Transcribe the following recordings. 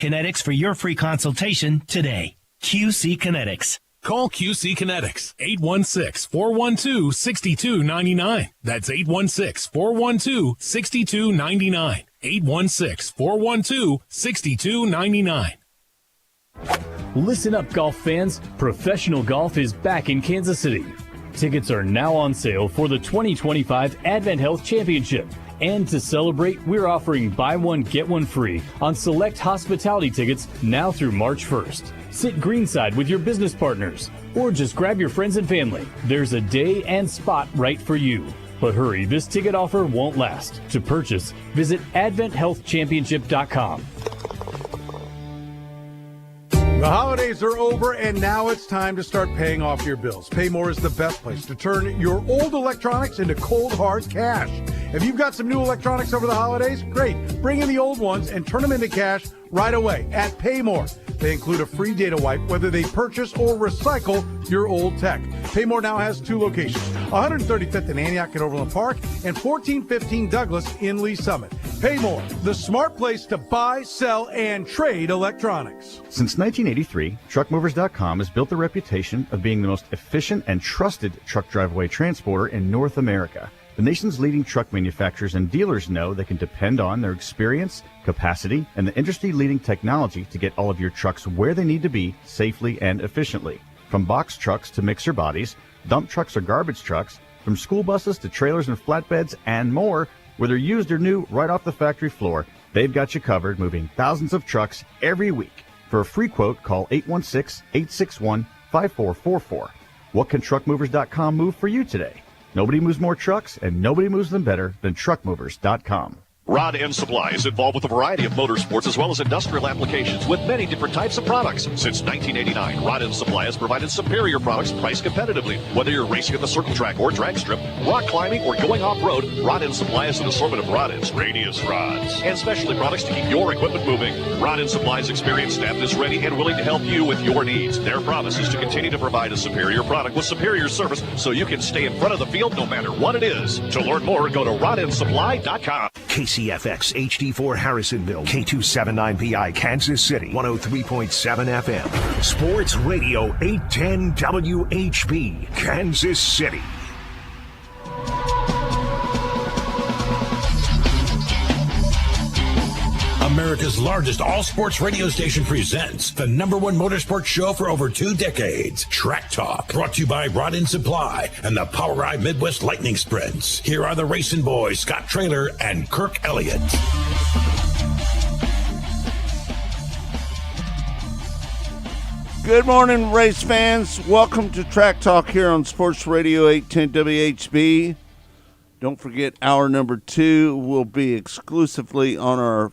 Kinetics for your free consultation today. QC Kinetics. Call QC Kinetics, 816-412-6299. That's 816-412-6299. 816-412-6299. Listen up, golf fans. Professional golf is back in Kansas City. Tickets are now on sale for the 2025 Advent Health Championship. And to celebrate, we're offering buy one, get one free on select hospitality tickets now through March 1st. Sit greenside with your business partners, or just grab your friends and family. There's a day and spot right for you. But hurry, this ticket offer won't last. To purchase, visit AdventHealthChampionship.com. The holidays are over, and now it's time to start paying off your bills. Paymore is the best place to turn your old electronics into cold, hard cash. If you've got some new electronics over the holidays, great. Bring in the old ones and turn them into cash right away at Paymore. They include a free data wipe, whether they purchase or recycle your old tech. Paymore now has 2 locations, 135th in Antioch and Overland Park, and 1415 Douglas in Lee Summit. Paymore, the smart place to buy, sell, and trade electronics. Since 1983, TruckMovers.com has built the reputation of being the most efficient and trusted truck driveway transporter in North America. The nation's leading truck manufacturers and dealers know they can depend on their experience, capacity, and the industry-leading technology to get all of your trucks where they need to be safely and efficiently. From box trucks to mixer bodies, dump trucks or garbage trucks, from school buses to trailers and flatbeds and more, whether used or new right off the factory floor, they've got you covered, moving thousands of trucks every week. For a free quote, call 816-861-5444. What can TruckMovers.com move for you today? Nobody moves more trucks, and nobody moves them better than TruckMovers.com. Rod End Supply is involved with a variety of motorsports as well as industrial applications with many different types of products. Since 1989, Rod End Supply has provided superior products priced competitively. Whether you're racing at the circle track or drag strip, rock climbing, or going off-road, Rod End Supply has an assortment of rod ends, radius rods, and specialty products to keep your equipment moving. Rod End Supply's experienced staff is ready and willing to help you with your needs. Their promise is to continue to provide a superior product with superior service so you can stay in front of the field no matter what it is. To learn more, go to rodendsupply.com. KCFX HD4 Harrisonville, K279PI Kansas City, 103.7 FM. Sports Radio 810 WHB, Kansas City. America's largest all-sports radio station presents the #1 motorsports show for over 2 decades, Track Talk, brought to you by Rod End Supply and the POWRi Midwest Lightning Sprints. Here are the racing boys, Scott Traylor and Kirk Elliott. Good morning, race fans. Welcome to Track Talk here on Sports Radio 810 WHB. Don't forget, hour number 2 will be exclusively on our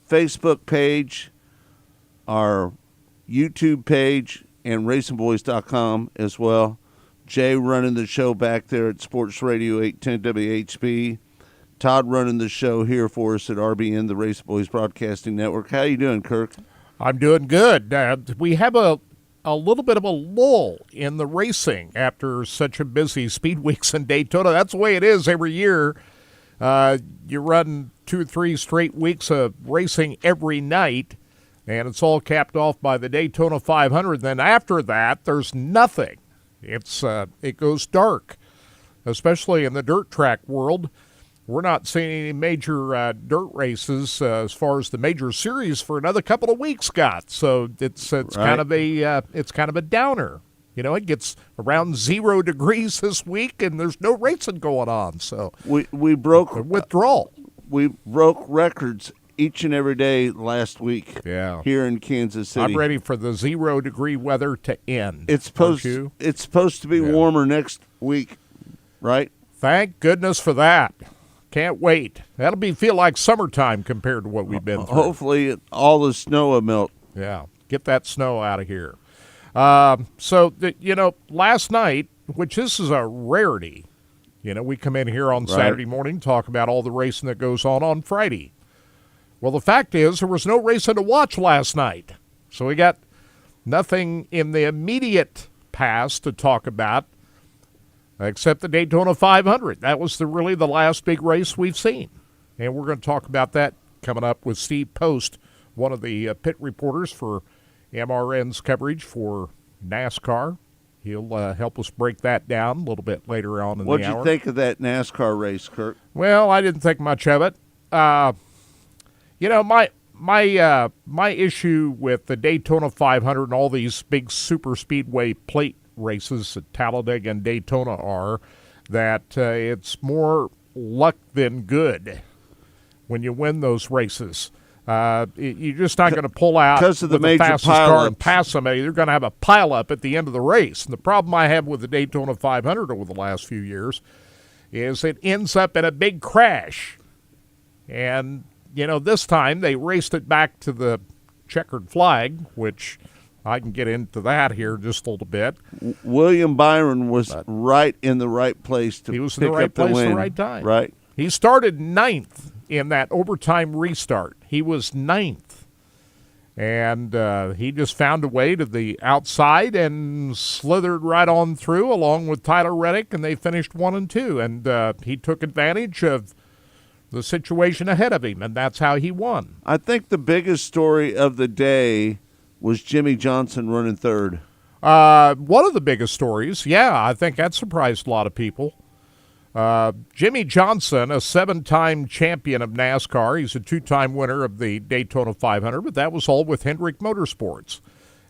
Facebook page, our YouTube page, and racingboys.com as well. Jay running the show back there at Sports Radio 810 WHB. Todd running the show here for us at RBN, the Racing Boys Broadcasting Network. How you doing, Kirk? I'm doing good. We have a little bit of a lull in the racing after such a busy Speed Weeks in Daytona. That's the way it is every year. You run 2 or 3 straight weeks of racing every night, and it's all capped off by the Daytona 500. Then after that, there's nothing. It goes dark, especially in the dirt track world. We're not seeing any major dirt races as far as the major series for another couple of weeks, Scott. So it's right. kind of a downer. You know, it gets around 0 degrees this week, and there's no racing going on. So we broke withdrawal. We broke records each and every day last week. Yeah. Here in Kansas City. I'm ready for the 0 degree weather to end. It's supposed to be warmer next week, right? Thank goodness for that. Can't wait. That'll feel like summertime compared to what we've been through. Hopefully all the snow will melt. Yeah. Get that snow out of here. Last night, which this is a rarity, we come in here on Saturday morning, talk about all the racing that goes on Friday. Well, the fact is there was no racing to watch last night. So we got nothing in the immediate past to talk about except the Daytona 500. That was really the last big race we've seen. And we're going to talk about that coming up with Steve Post one of the pit reporters for MRN's coverage for NASCAR. He'll help us break that down a little bit later on in the hour. What'd you think of that NASCAR race, Kirk? Well, I didn't think much of it. My issue with the Daytona 500 and all these big super speedway plate races at Talladega and Daytona are that it's more luck than good when you win those races. You're just not going to pull out because of the with major fastest car and pileups. pass somebody. You're going to have a pileup at the end of the race. And the problem I have with the Daytona 500 over the last few years is it ends up in a big crash. And, this time they raced it back to the checkered flag, which I can get into that here just a little bit. William Byron was right in the right place to He was pick in the right up the place at win. the right time. Right. He started 9th in that overtime restart. He was 9th. And he just found a way to the outside and slithered right on through along with Tyler Reddick, and they finished 1 and 2. And he took advantage of the situation ahead of him, and that's how he won. I think the biggest story of the day was Jimmy Johnson running third. One of the biggest stories, I think that surprised a lot of people. Jimmy Johnson, a 7-time champion of NASCAR. He's a 2-time winner of the Daytona 500, but that was all with Hendrick Motorsports.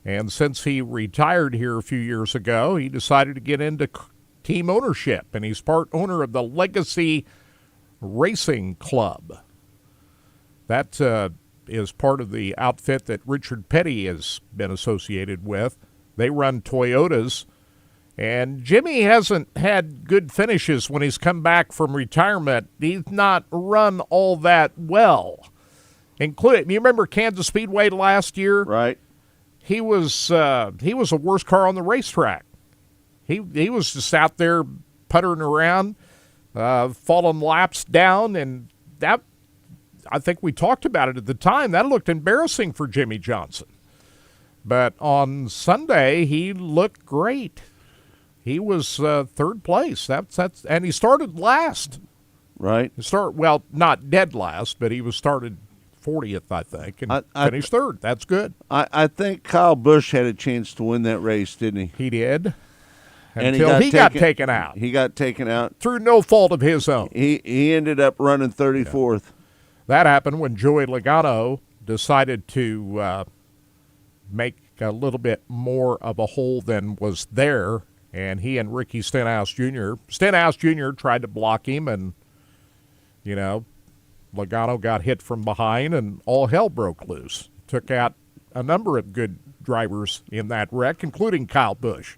And since he retired here a few years ago, he decided to get into team ownership, and he's part owner of the Legacy Racing Club. That is part of the outfit that Richard Petty has been associated with. They run Toyotas. And Jimmy hasn't had good finishes when he's come back from retirement. He's not run all that well. You remember Kansas Speedway last year? Right. He was a worse car on the racetrack. He was just out there puttering around, falling laps down, and that, I think we talked about it at the time, that looked embarrassing for Jimmy Johnson. But on Sunday, he looked great. He was third place. That's and he started last. Right. Not dead last, but he was started 40th, I think, and finished third. That's good. I think Kyle Busch had a chance to win that race, didn't he? He did. And Until he got taken out. He got taken out. Through no fault of his own. He ended up running 34th. Yeah. That happened when Joey Logano decided to make a little bit more of a hole than was there, and he and Ricky Stenhouse Jr. tried to block him, and, Logano got hit from behind, and all hell broke loose. Took out a number of good drivers in that wreck, including Kyle Busch.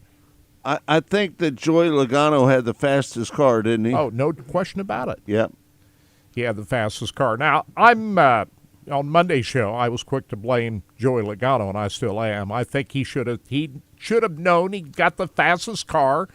I think that Joey Logano had the fastest car, didn't he? Oh, no question about it. Yep. He had the fastest car. Now, I'm on Monday's show, I was quick to blame Joey Logano, and I still am. I think he should have known he got the fastest car.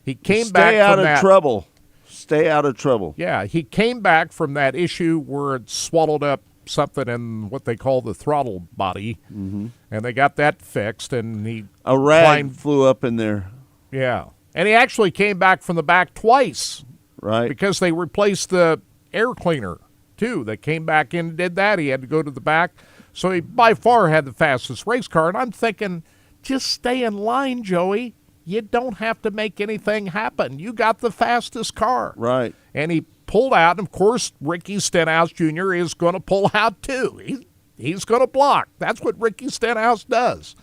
He came back from that. Stay out of trouble. Yeah, he came back from that issue where it swallowed up something in what they call the throttle body, and they got that fixed, and a rag flew up in there. Yeah, and he actually came back from the back twice. Right. Because they replaced the air cleaner, too. They came back in and did that. He had to go to the back. So he by far had the fastest race car. And I'm thinking, just stay in line, Joey. You don't have to make anything happen. You got the fastest car. Right. And he pulled out. And, of course, Ricky Stenhouse Jr. is going to pull out, too. He's going to block. That's what Ricky Stenhouse does.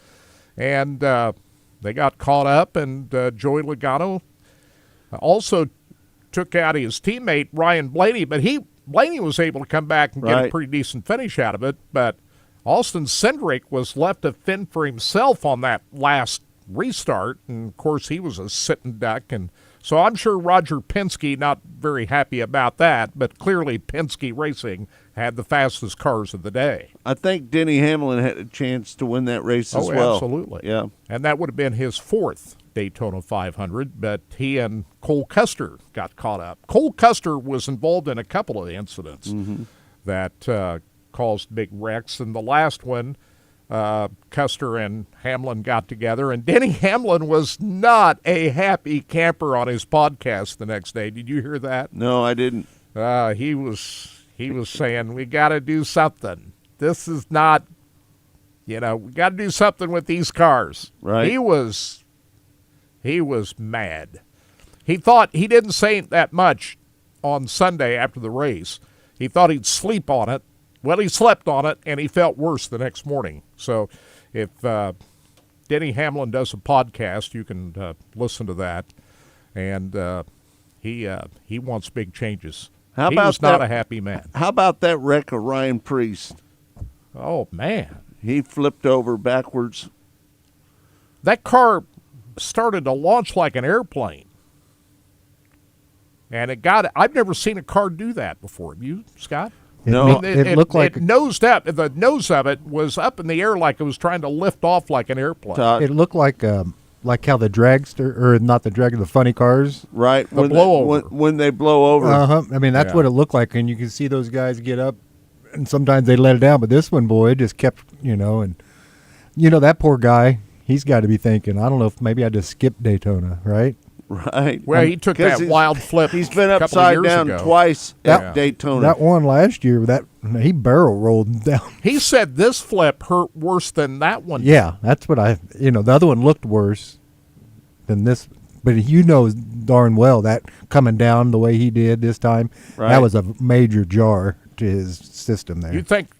And they got caught up, and Joey Logano also took out his teammate, Ryan Blaney, but Blaney was able to come back and get a pretty decent finish out of it, but Austin Cindric was left to fend for himself on that last restart, and of course he was a sitting duck, and so I'm sure Roger Penske not very happy about that, but clearly Penske Racing had the fastest cars of the day. I think Denny Hamlin had a chance to win that race as well. Oh, absolutely. Yeah. And that would have been his 4th Daytona 500, but he and Cole Custer got caught up. Cole Custer was involved in a couple of incidents that caused big wrecks, and the last one, Custer and Hamlin got together, and Denny Hamlin was not a happy camper on his podcast the next day. Did you hear that? No, I didn't. He was saying, we got to do something. This is not We got to do something with these cars. Right. He was mad. He thought he didn't say that much on Sunday after the race. He thought he'd sleep on it. Well, he slept on it, and he felt worse the next morning. So if Denny Hamlin does a podcast, you can listen to that. And he wants big changes. He was not a happy man. How about that wreck of Ryan Priest? Oh, man. He flipped over backwards. That car started to launch like an airplane. And I've never seen a car do that before. Have you, Scott? No. It looked like it nosed up. The nose of it was up in the air like it was trying to lift off like an airplane. it looked like how the dragster, or not the drag, the funny cars. Right. The blowover. When they blow over. I mean, that's what it looked like, and you can see those guys get up, and sometimes they let it down. But this one, boy, it just kept, and that poor guy, he's got to be thinking, I don't know if maybe I just skipped Daytona, right? Right. Well, he took that wild flip. He's been a couple of upside years down ago. twice at Daytona. That one last year, he barrel rolled down. He said this flip hurt worse than that one. Yeah, that's what the other one looked worse than this, but darn well that coming down the way he did this time, that was a major jar to his system there. You think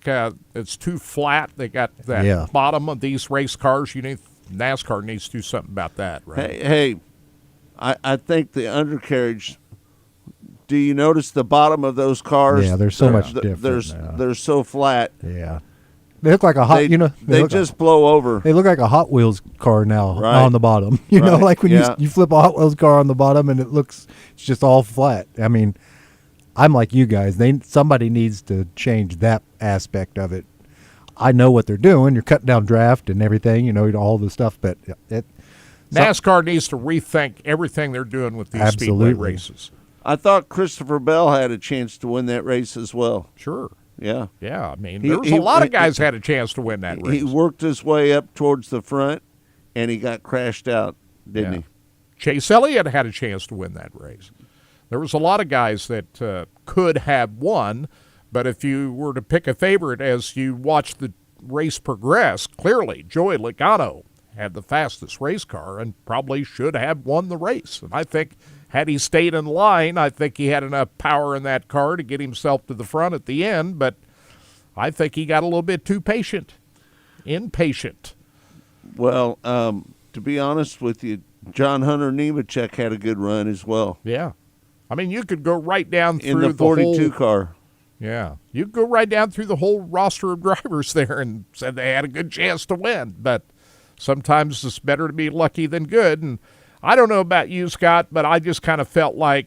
it's too flat? They got that bottom of these race cars. NASCAR needs to do something about that, right? Hey, I think the undercarriage. Do you notice the bottom of those cars? Yeah, they're so much different. They're so flat. Yeah, they look like a hot. They just blow over. They look like a Hot Wheels car now on the bottom. Like when you flip a Hot Wheels car on the bottom and it's just all flat. I mean, I'm like you guys. Somebody needs to change that aspect of it. I know what they're doing. You're cutting down draft and everything. All the stuff, but NASCAR needs to rethink everything they're doing with these speedway races. I thought Christopher Bell had a chance to win that race as well. Sure. Yeah. Yeah, I mean, there was a lot of guys had a chance to win that race. He worked his way up towards the front, and he got crashed out, didn't he? Chase Elliott had a chance to win that race. There was a lot of guys that could have won, but if you were to pick a favorite as you watch the race progress, clearly Joey Logano had the fastest race car and probably should have won the race. And I think had he stayed in line, I think he had enough power in that car to get himself to the front at the end, but I think he got a little bit too impatient. Well, to be honest with you, John Hunter Nemechek had a good run as well. Yeah. I mean, you could go right down through in the 42 car. Yeah. You could go right down through the whole roster of drivers there and said they had a good chance to win, but sometimes it's better to be lucky than good. And I don't know about you, Scott, but I just kind of felt like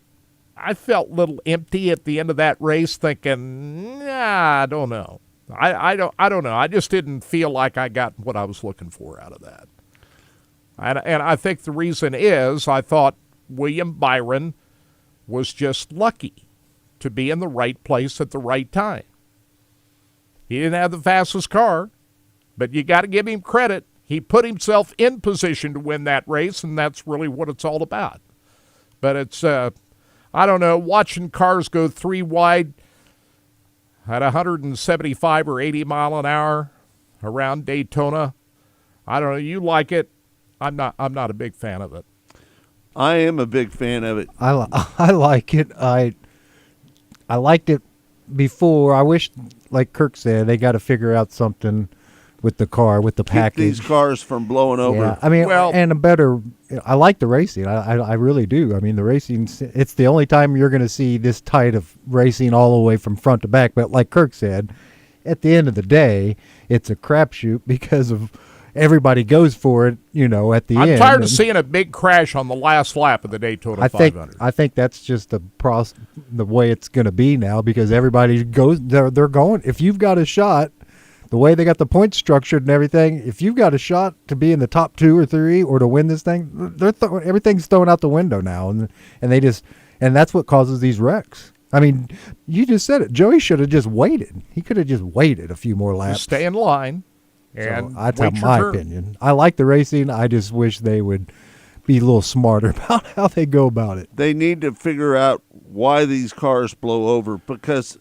I felt a little empty at the end of that race, thinking, I don't know. I don't know. I just didn't feel like I got what I was looking for out of that. And I think the reason is I thought William Byron was just lucky to be in the right place at the right time. He didn't have the fastest car, but you got to give him credit. He put himself in position to win that race, and that's really what it's all about. But it's, I don't know, watching cars go three wide at 175 or 80 mile an hour around Daytona, I don't know, you like it. I'm not a big fan of it. I am a big fan of it. I like it. I liked it before. I wish, like Kirk said, they got to figure out something with the car, with the package. Keep these cars from blowing over. Yeah, I mean, and a better. I like the racing. I really do. I mean, the racing. It's the only time you're going to see this tight of racing all the way from front to back. But like Kirk said, at the end of the day, it's a crapshoot because of everybody goes for it. At the end. I'm tired of seeing a big crash on the last lap of the Daytona 500. I think that's just the way it's going to be now because everybody goes. They're going. If you've got a shot. The way they got the points structured and everything, if you've got a shot to be in the top 2 or 3 or to win this thing, everything's thrown out the window now, and that's what causes these wrecks. I mean, you just said it. Joey should have just waited. He could have just waited a few more laps. Just stay in line. And so that's my opinion. I like the racing. I just wish they would be a little smarter about how they go about it. They need to figure out why these cars blow over because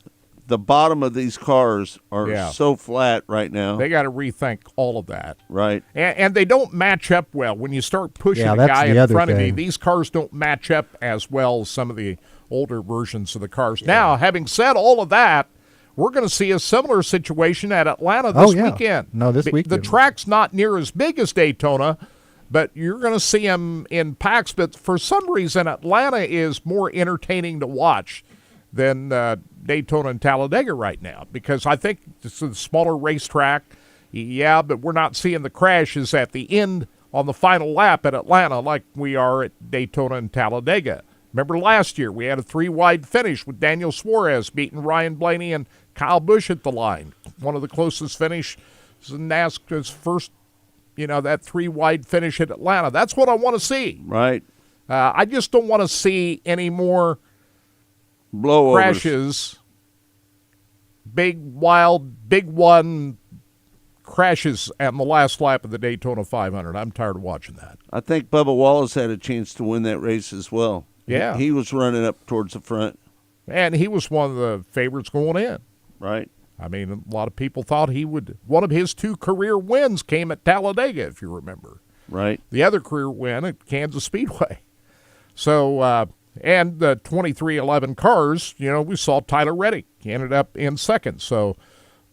the bottom of these cars are Yeah. so flat right now. They got to rethink all of that. Right. And they don't match up well. When you start pushing Yeah, a that's guy the in other front of you, thing. these cars don't match up as well as some of the older versions of the cars. Now, having said all of that, we're going to see a similar situation at Atlanta this weekend. No, this The weekend. track's not near as big as Daytona, but you're going to see them in packs. But for some reason, Atlanta is more entertaining to watch than Daytona and Talladega right now, because I think it's a smaller racetrack. Yeah, but we're not seeing the crashes at the end on the final lap at Atlanta like we are at Daytona and Talladega. Remember last year we had a 3-wide finish with Daniel Suarez beating Ryan Blaney and Kyle Busch at the line. One of the closest finishes in NASCAR's first, that 3-wide finish at Atlanta. That's what I want to see. Right. I just don't want to see any more Blowovers. crashes, big, wild, big one crashes on the last lap of the Daytona 500. I'm tired of watching that. I think Bubba Wallace had a chance to win that race as well. Yeah. He was running up towards the front. And he was one of the favorites going in. Right. I mean, a lot of people thought he would. One of his 2 career wins came at Talladega, if you remember. Right. The other career win at Kansas Speedway. So, and the 2311 cars, we saw Tyler Reddick. He ended up in second. So,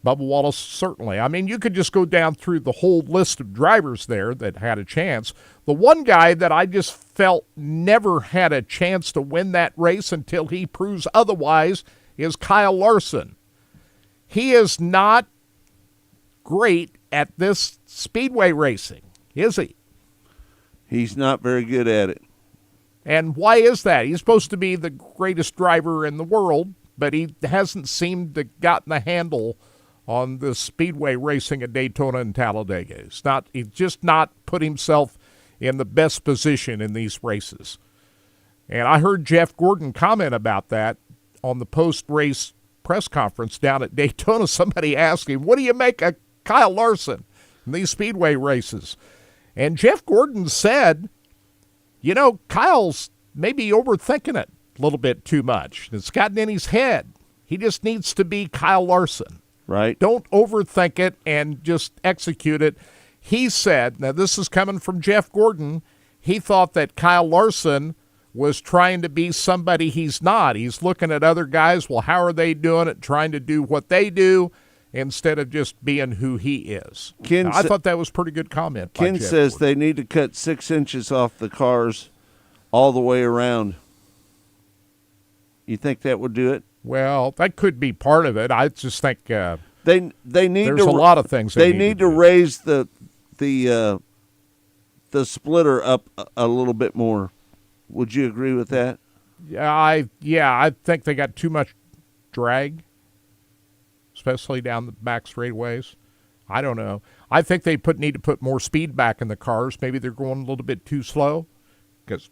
Bubba Wallace, certainly. I mean, you could just go down through the whole list of drivers there that had a chance. The one guy that I just felt never had a chance to win that race until he proves otherwise is Kyle Larson. He is not great at this speedway racing, is he? He's not very good at it. And why is that? He's supposed to be the greatest driver in the world, but he hasn't seemed to gotten the handle on the speedway racing at Daytona and Talladega. He's just not put himself in the best position in these races. And I heard Jeff Gordon comment about that on the post-race press conference down at Daytona. Somebody asked him, what do you make of Kyle Larson in these speedway races? And Jeff Gordon said, Kyle's maybe overthinking it a little bit too much. It's gotten in his head. He just needs to be Kyle Larson. Right. Don't overthink it and just execute it. He said, now this is coming from Jeff Gordon, he thought that Kyle Larson was trying to be somebody he's not. He's looking at other guys, well, how are they doing it, trying to do what they do instead of just being who he is. I thought that was a pretty good comment. Ken says they need to cut 6 inches off the cars all the way around. You think that would do it? Well, that could be part of it. I just think they need. There's a lot of things they need to raise the splitter up a little bit more. Would you agree with that? I think they got too much drag, especially down the back straightaways. I don't know. I think they need to put more speed back in the cars. Maybe they're going a little bit too slow because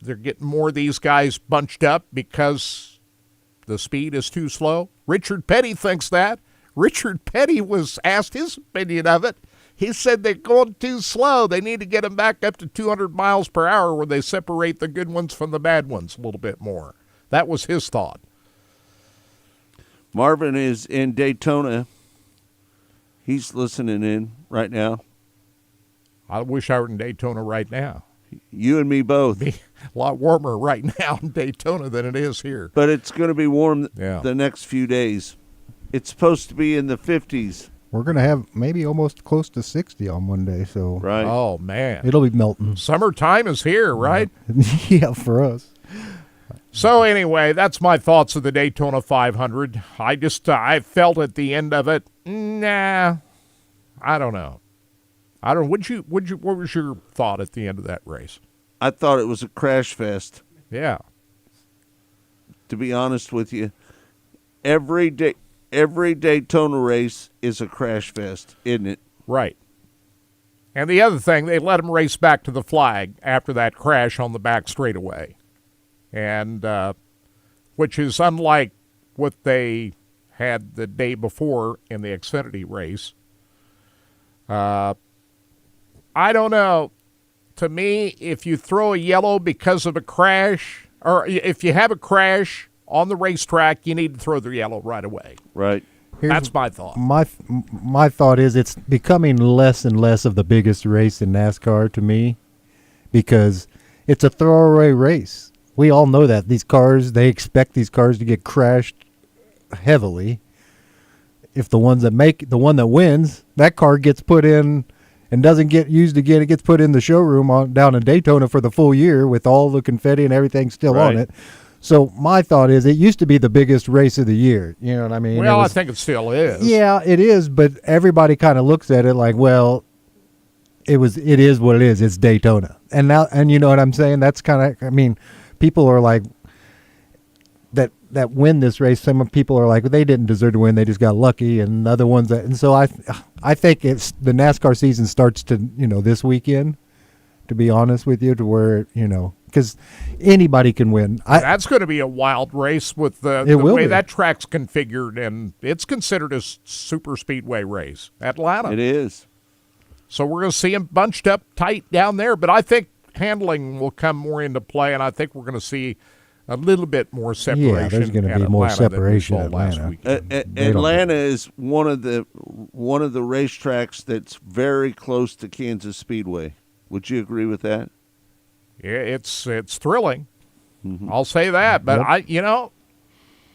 they're getting more of these guys bunched up because the speed is too slow. Richard Petty thinks that. Richard Petty was asked his opinion of it. He said they're going too slow. They need to get them back up to 200 miles per hour where they separate the good ones from the bad ones a little bit more. That was his thought. Marvin is in Daytona. He's listening in right now. I wish I were in Daytona right now. You and me both. Be a lot warmer right now in Daytona than it is here. But it's going to be warm Yeah. the next few days. It's supposed to be in the 50s. We're going to have maybe almost close to 60 on Monday, so Right. Oh, man. it'll be melting. Summertime is here, right? Yeah, for us. So anyway, that's my thoughts of the Daytona 500. I felt at the end of it, nah, I don't know. What was your thought at the end of that race? I thought it was a crash fest. Yeah. To be honest with you, every Daytona race is a crash fest, isn't it? Right. And the other thing, they let him race back to the flag after that crash on the back straightaway. And which is unlike what they had the day before in the Xfinity race. I don't know. To me, if you throw a yellow because of a crash, or if you have a crash on the racetrack, you need to throw the yellow right away. Right. That's my thought. My thought is it's becoming less and less of the biggest race in NASCAR to me, because it's a throwaway race. We all know that these cars, they expect these cars to get crashed heavily. If the one that wins, that car gets put in and doesn't get used again, it gets put in the showroom down in Daytona for the full year with all the confetti and everything still on it. So my thought is, it used to be the biggest race of the year. You know what I mean? Well, I think it still is. Yeah, it is, but everybody kind of looks at it like, well, it is what it is. It's Daytona. And you know what I'm saying? That's kind of, I mean, people are like, that win this race, some people are like, well, they didn't deserve to win, they just got lucky, and other ones and so I think it's the NASCAR season starts to, this weekend, to be honest with you, to where, because anybody can win. That's going to be a wild race with the way that track's configured, and it's considered a super speedway race. Atlanta. It is. So we're going to see them bunched up tight down there, but I think handling will come more into play, and I think we're going to see a little bit more separation. Yeah, there's going to be more separation at Atlanta. Atlanta is one of the racetracks that's very close to Kansas Speedway. Would you agree with that? Yeah, it's thrilling. Mm-hmm. I'll say that, but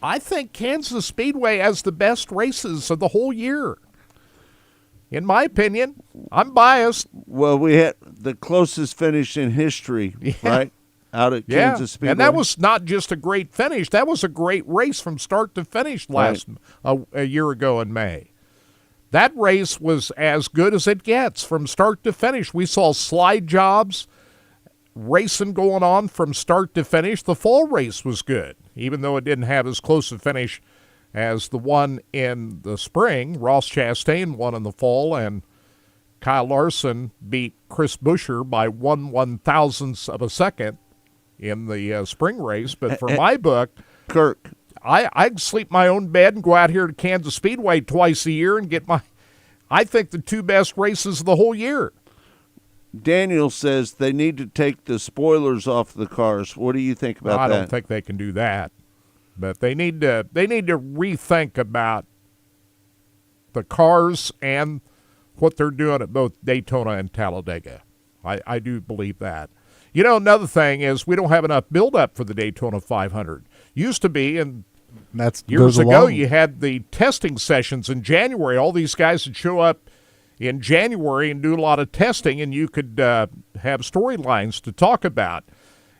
I think Kansas Speedway has the best races of the whole year. In my opinion, I'm biased. Well, we had the closest finish in history, right? Out at Kansas Speedway. And that was not just a great finish. That was a great race from start to finish a year ago in May. That race was as good as it gets from start to finish. We saw slide jobs, racing going on from start to finish. The fall race was good, even though it didn't have as close a finish as the one in the spring. Ross Chastain won in the fall, and Kyle Larson beat Chris Buescher by 1/1000th of a second in the spring race. But for my book, Kirk, I sleep my own bed and go out here to Kansas Speedway twice a year and get I think the two best races of the whole year. Daniel says they need to take the spoilers off the cars. What do you think about that? I don't think they can do that, but they need to rethink about the cars and what they're doing at both Daytona and Talladega. I do believe that. Another thing is we don't have enough build-up for the Daytona 500. Used to be, and years ago, you had the testing sessions in January. All these guys would show up in January and do a lot of testing, and you could have storylines to talk about.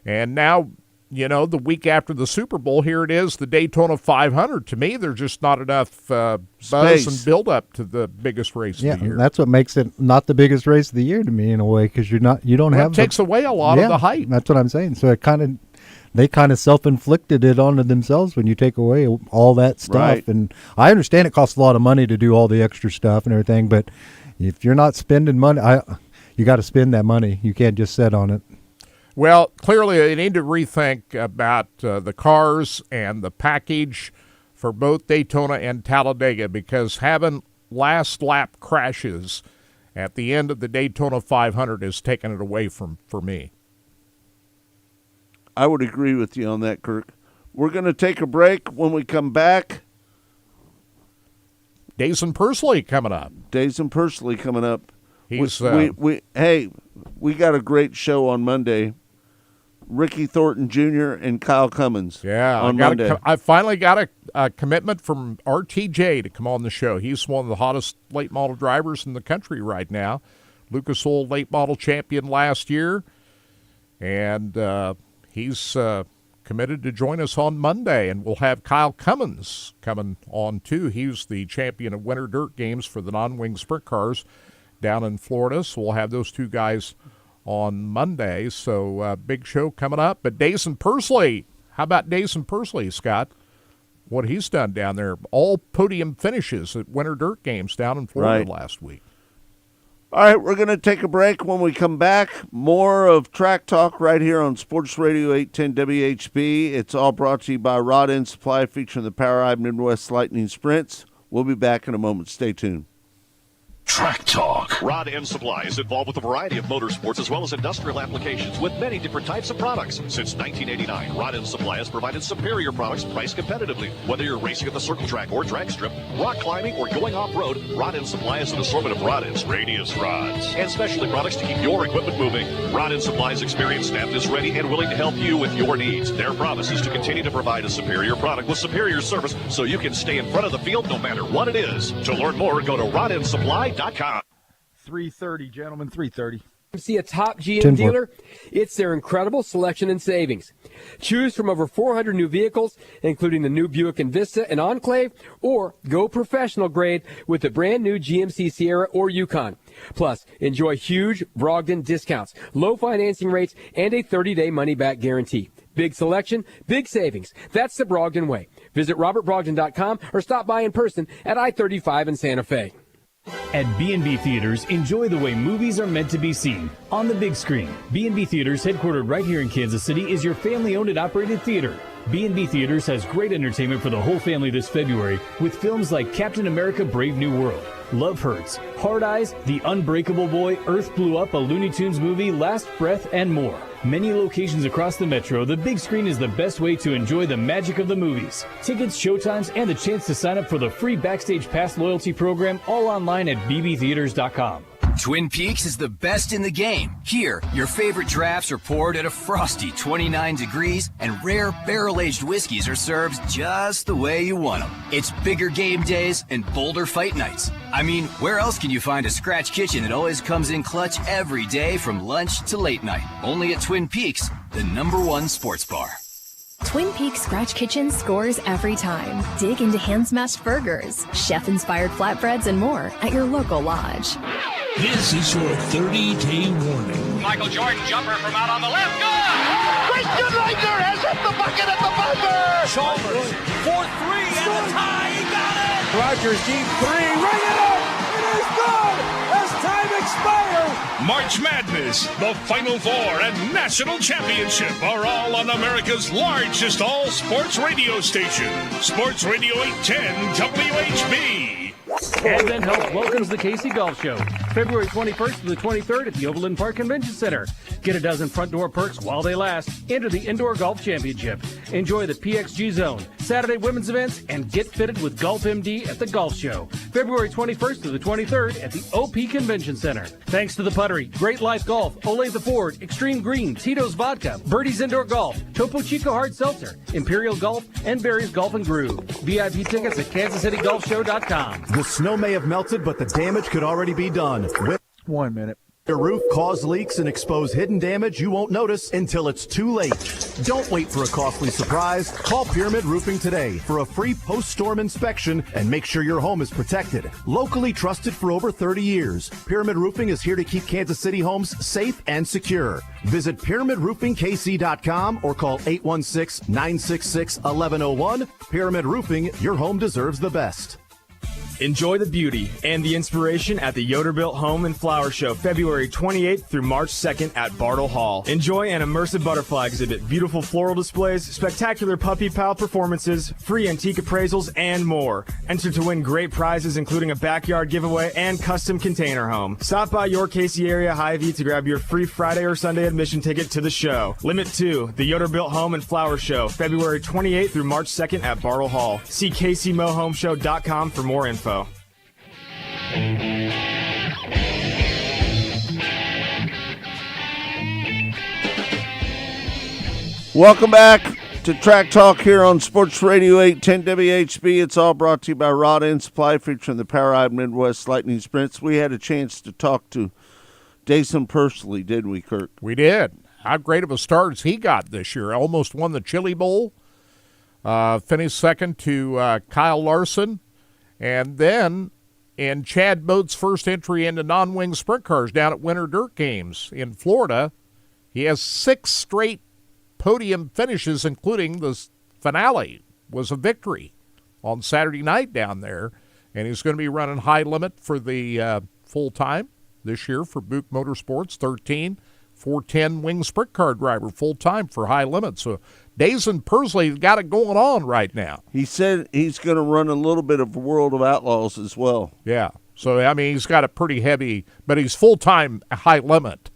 And now, the week after the Super Bowl, here it is, the Daytona 500. To me, there's just not enough buzz and build-up to the biggest race of the year. Yeah, that's what makes it not the biggest race of the year to me, in a way, because it takes away a lot of the hype. That's what I'm saying. So they kind of self-inflicted it onto themselves when you take away all that stuff. Right. And I understand it costs a lot of money to do all the extra stuff and everything, but if you're not spending money, you got to spend that money. You can't just sit on it. Well, clearly they need to rethink about the cars and the package for both Daytona and Talladega, because having last lap crashes at the end of the Daytona 500 has taken it away for me. I would agree with you on that, Kirk. We're going to take a break. When we come back, Dason Pursley coming up. He's we got a great show on Monday. Ricky Thornton Jr. and Kyle Cummins. Yeah, on Monday. I finally got a commitment from RTJ to come on the show. He's one of the hottest late model drivers in the country right now. Lucas Oil late model champion last year, and he's committed to join us on Monday, and we'll have Kyle Cummins coming on too. He's the champion of Winter Dirt Games for the non-wing sprint cars down in Florida, so we'll have those two guys on Monday. So big show coming up. But Dason Pursley, how about Dason Pursley, Scott? What he's done down there, all podium finishes at Winter Dirt Games down in Florida last week. All right, we're going to take a break. When we come back, more of Track Talk right here on Sports Radio 810 WHB. It's all brought to you by Rod End Supply, featuring the POWRi Midwest Lightning Sprints. We'll be back in a moment. Stay tuned. Track Talk. Rod End Supply is involved with a variety of motorsports as well as industrial applications with many different types of products. Since 1989, Rod End Supply has provided superior products priced competitively. Whether you're racing at the circle track or drag strip, rock climbing, or going off-road, Rod End Supply has an assortment of rod ends, radius rods, and specialty products to keep your equipment moving. Rod End Supply's experienced staff is ready and willing to help you with your needs. Their promise is to continue to provide a superior product with superior service so you can stay in front of the field no matter what it is. To learn more, go to rodendsupply.com. 3:30, gentlemen, 3:30. See a top GM dealer? It's their incredible selection and savings. Choose from over 400 new vehicles, including the new Buick Envista and Enclave, or go professional grade with the brand new GMC Sierra or Yukon. Plus, enjoy huge Brogdon discounts, low financing rates, and a 30-day money-back guarantee. Big selection, big savings. That's the Brogdon way. Visit robertbrogdon.com or stop by in person at I-35 in Santa Fe. At B&B Theaters, enjoy the way movies are meant to be seen on the big screen. B&B Theaters, headquartered right here in Kansas City, is your family-owned and operated theater. B&B Theaters has great entertainment for the whole family this February with films like Captain America: Brave New World, Love Hurts, Hard Eyes, The Unbreakable Boy, Earth Blew Up, a Looney Tunes movie, Last Breath, and more. Many locations across the metro, the big screen is the best way to enjoy the magic of the movies. Tickets, showtimes, and the chance to sign up for the free Backstage Pass loyalty program all online at bbtheaters.com. Twin Peaks is the best in the game. Here, your favorite drafts are poured at a frosty 29 degrees, and rare barrel-aged whiskeys are served just the way you want them. It's bigger game days and bolder fight nights. I mean, where else can you find a scratch kitchen that always comes in clutch every day from lunch to late night? Only at Twin Peaks, the #1 sports bar. Twin Peaks Scratch Kitchen scores every time. Dig into hand-smashed burgers, chef-inspired flatbreads, and more at your local lodge. This is your 30-day warning. Michael Jordan jumper from out on the left. Good! Christian Leitner has hit the bucket at the buzzer! Chalmers for three and the tie. He got it! Rogers deep three. Ring it up! It is good as time expires! March Madness, the Final Four, and National Championship are all on America's largest all-sports radio station. Sports Radio 810 WHB. Advent Health welcomes the Casey Golf Show, February 21st to the 23rd at the Overland Park Convention Center. Get a dozen front door perks while they last. Enter the Indoor Golf Championship. Enjoy the PXG Zone, Saturday women's events, and get fitted with Golf MD at the Golf Show, February 21st to the 23rd at the OP Convention Center. Thanks to the Puttery, Great Life Golf, Ole the Ford, Extreme Green, Tito's Vodka, Birdie's Indoor Golf, Topo Chico Hard Seltzer, Imperial Golf, and Barry's Golf and Groove. VIP tickets at KansasCityGolfShow.com. The snow may have melted, but the damage could already be done. 1 minute. Your roof cause leaks and expose hidden damage you won't notice until it's too late. Don't wait for a costly surprise. Call Pyramid Roofing today for a free post-storm inspection and make sure your home is protected. Locally trusted for over 30 years, Pyramid Roofing is here to keep Kansas City homes safe and secure. Visit PyramidRoofingKC.com or call 816-966-1101. Pyramid Roofing, your home deserves the best. Enjoy the beauty and the inspiration at the Yoder-Built Home and Flower Show, February 28th through March 2nd at Bartle Hall. Enjoy an immersive butterfly exhibit, beautiful floral displays, spectacular puppy pal performances, free antique appraisals, and more. Enter to win great prizes, including a backyard giveaway and custom container home. Stop by your Casey area Hy-Vee to grab your free Friday or Sunday admission ticket to the show. Limit 2, the Yoder-Built Home and Flower Show, February 28th through March 2nd at Bartle Hall. See CaseyMoHomeShow.com for more info. Welcome back to Track Talk here on Sports Radio 810 WHB. It's all brought to you by Rod End Supply, featuring the Power-Eyed Midwest Lightning Sprints. We had a chance to talk to Jason Pursley, didn't we, Kirk? We did. How great of a start as he got this year. Almost won the Chili Bowl. Finished second to Kyle Larson. And then in Chad Boat's first entry into non-wing sprint cars down at Winter Dirt Games in Florida, he has 6 straight podium finishes, including the finale was a victory on Saturday night down there. And he's going to be running high limit for the full-time this year for Buick Motorsports, 410 wing sprint car driver full-time for high limit. So Jason Pursley's got it going on right now. He said he's going to run a little bit of World of Outlaws as well. Yeah, So, I mean, he's got a pretty heavy, but he's full-time high limit.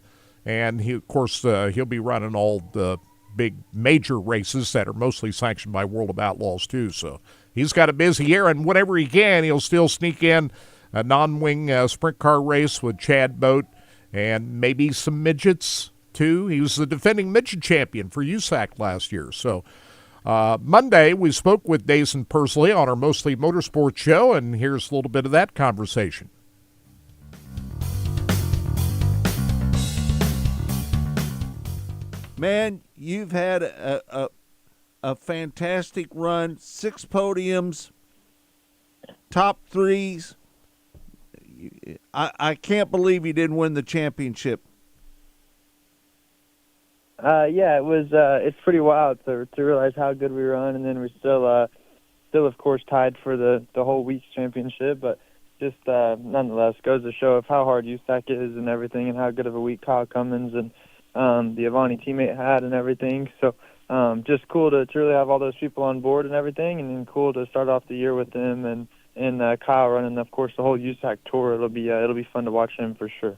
And, he, of course, he'll be running all the big major races that are mostly sanctioned by World of Outlaws, too. So he's got a busy year, and whenever he can, he'll still sneak in a non-wing sprint car race with Chad Boat and maybe some midgets, too. He was the defending midget champion for USAC last year. So Monday, we spoke with Dason Pursley on our Mostly Motorsports show, and here's a little bit of that conversation. Man, you've had a fantastic run, 6 podiums, top 3s. I can't believe you didn't win the championship. Yeah, it was. It's pretty wild to realize how good we run, and then we're still of course tied for the whole week's championship. But just nonetheless, goes to show of how hard USAC is and everything, and how good of a week Kyle Cummins and the Avani teammate had and everything. So just cool to really have all those people on board and everything, and then cool to start off the year with them and Kyle running, of course, the whole USAC tour. It'll be fun to watch him for sure.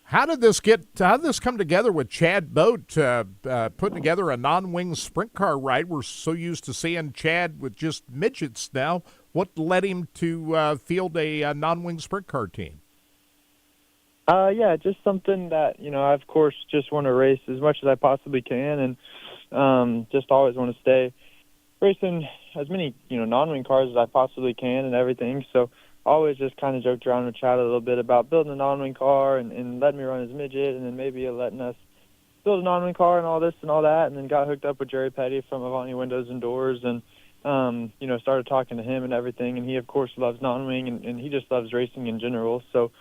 How did this come together with Chad Boat putting together a non-wing sprint car ride? We're so used to seeing Chad with just midgets now. What led him to field a non-wing sprint car team? Yeah, just something that, I, of course, just want to race as much as I possibly can, and just always want to stay racing as many, non-wing cars as I possibly can and everything. So always just kind of joked around with Chad a little bit about building a non-wing car and letting me run his midget, and then maybe letting us build a non-wing car and all this and all that, and then got hooked up with Jerry Petty from Avani Windows and Doors, and started talking to him and everything. And he, of course, loves non-wing, and he just loves racing in general. So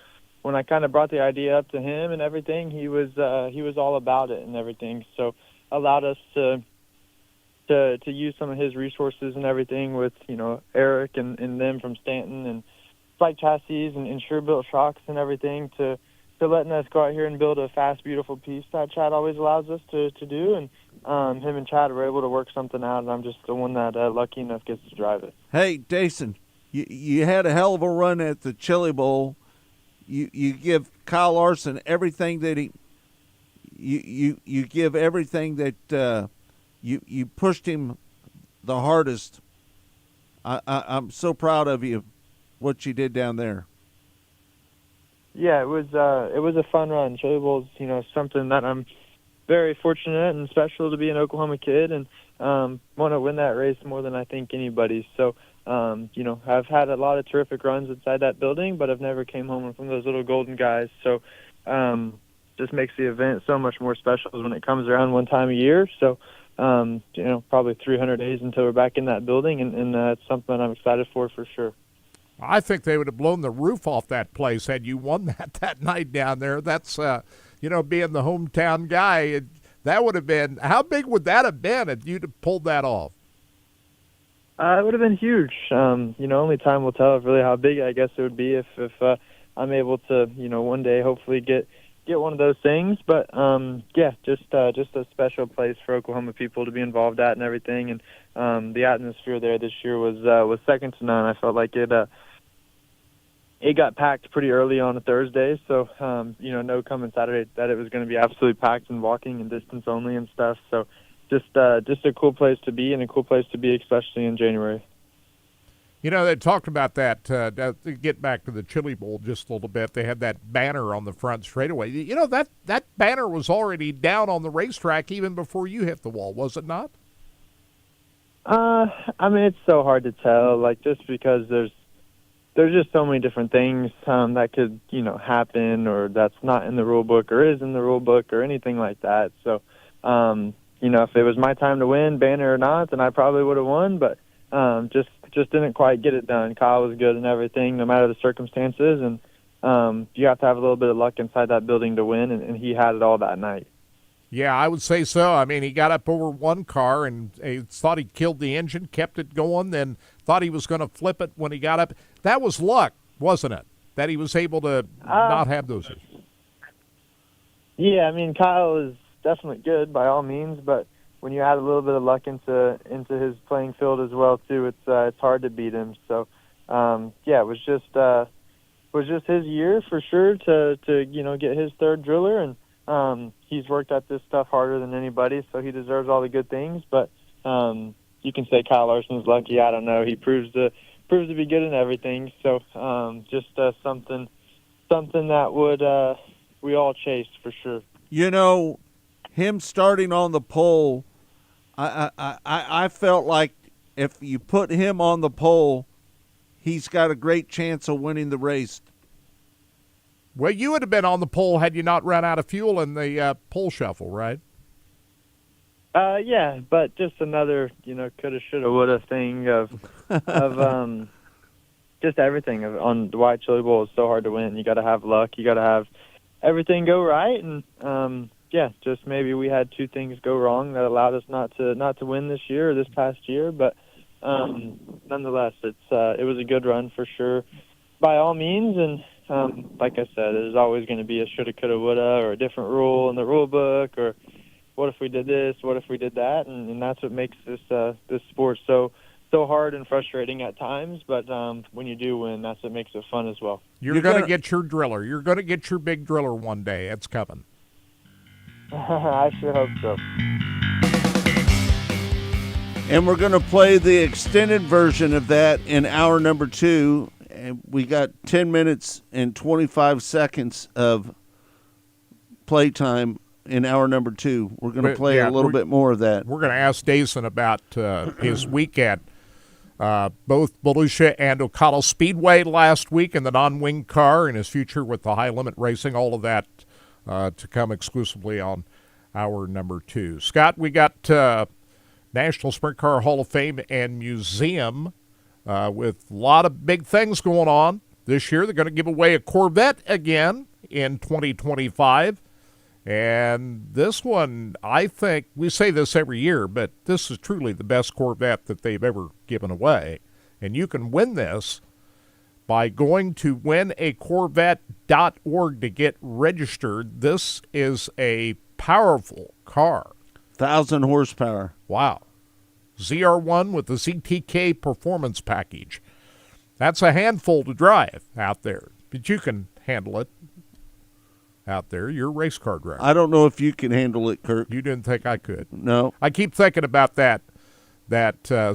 when I kind of brought the idea up to him and everything, he was all about it and everything. So allowed us to use some of his resources and everything with, Eric and them from Stanton and Spike Chassis and Sure-Built shocks and everything to letting us go out here and build a fast, beautiful piece that Chad always allows us to do. And him and Chad were able to work something out, and I'm just the one that lucky enough gets to drive it. Hey, Dason, you had a hell of a run at the Chili Bowl. You give Kyle Larson everything that you give everything that you pushed him the hardest. I'm so proud of you, what you did down there. Yeah, it was a fun run. Chili Bowl's, something that I'm very fortunate and special to be an Oklahoma kid, and want to win that race more than I think anybody. So, I've had a lot of terrific runs inside that building, but I've never came home from those little golden guys. So, just makes the event so much more special when it comes around one time a year. So, probably 300 days until we're back in that building, and it's something I'm excited for sure. I think they would have blown the roof off that place had you won that night down there. That's, being the hometown guy, that would have been, how big would that have been if you'd have pulled that off? It would have been huge. Only time will tell really how big I guess it would be if I'm able to, one day hopefully get one of those things. But just a special place for Oklahoma people to be involved at and everything. And the atmosphere there this year was second to none. I felt like it got packed pretty early on a Thursday, so no coming Saturday that it was going to be absolutely packed and walking and distance only and stuff. So just a cool place to be, and a cool place to be, especially in January. They talked about that. To get back to the Chili Bowl just a little bit, they had that banner on the front straightaway. That banner was already down on the racetrack even before you hit the wall, was it not? It's so hard to tell, just because there's just so many different things that could, happen, or that's not in the rule book or is in the rule book or anything like that. So, if it was my time to win, banner or not, then I probably would have won, but just didn't quite get it done. Kyle was good and everything, no matter the circumstances, and you have to have a little bit of luck inside that building to win, and he had it all that night. Yeah, I would say so. He got up over one car and he thought he killed the engine, kept it going, then thought he was going to flip it when he got up. That was luck, wasn't it? That he was able to not have those issues. Yeah, Kyle is definitely good by all means, but when you add a little bit of luck into his playing field as well too, it's hard to beat him. So, it was just was just his year for sure to get his third driller, and he's worked at this stuff harder than anybody, so he deserves all the good things. But you can say Kyle Larson's lucky. I don't know. He proves to be good in everything. So just something that would we all chase for sure. Him starting on the pole, I felt like if you put him on the pole, he's got a great chance of winning the race. Well, you would have been on the pole had you not run out of fuel in the pole shuffle, right? Yeah, but just another, coulda, shoulda, woulda thing of just everything on the White Chili Bowl is so hard to win. You got to have luck. You got to have everything go right, and just maybe we had two things go wrong that allowed us not to win this year or this past year. But nonetheless, it was a good run for sure, by all means. And like I said, there's always going to be a shoulda, coulda, woulda, or a different rule in the rule book, or what if we did this? What if we did that? And that's what makes this sport so hard and frustrating at times. But when you do win, that's what makes it fun as well. You're going to get your driller. You're going to get your big driller one day. It's coming. I sure hope so. And we're going to play the extended version of that in hour number 2. And we got 10 minutes and 25 seconds of playtime in hour number 2. We're going to play a little bit more of that. We're going to ask Dason about his weekend. Both Volusia and Ocala Speedway last week in the non-wing car, and his future with the high limit racing, all of that to come exclusively on hour number 2. Scott, we got National Sprint Car Hall of Fame and Museum with a lot of big things going on this year. They're going to give away a Corvette again in 2025. And this one, I think, we say this every year, but this is truly the best Corvette that they've ever given away. And you can win this by going to winacorvette.org to get registered. This is a powerful car. 1,000 horsepower. Wow. ZR1 with the ZTK performance package. That's a handful to drive out there, but you can handle it out there. You're a race car driver. I don't know if you can handle it, Kirk. You didn't think I could. No. I keep thinking about that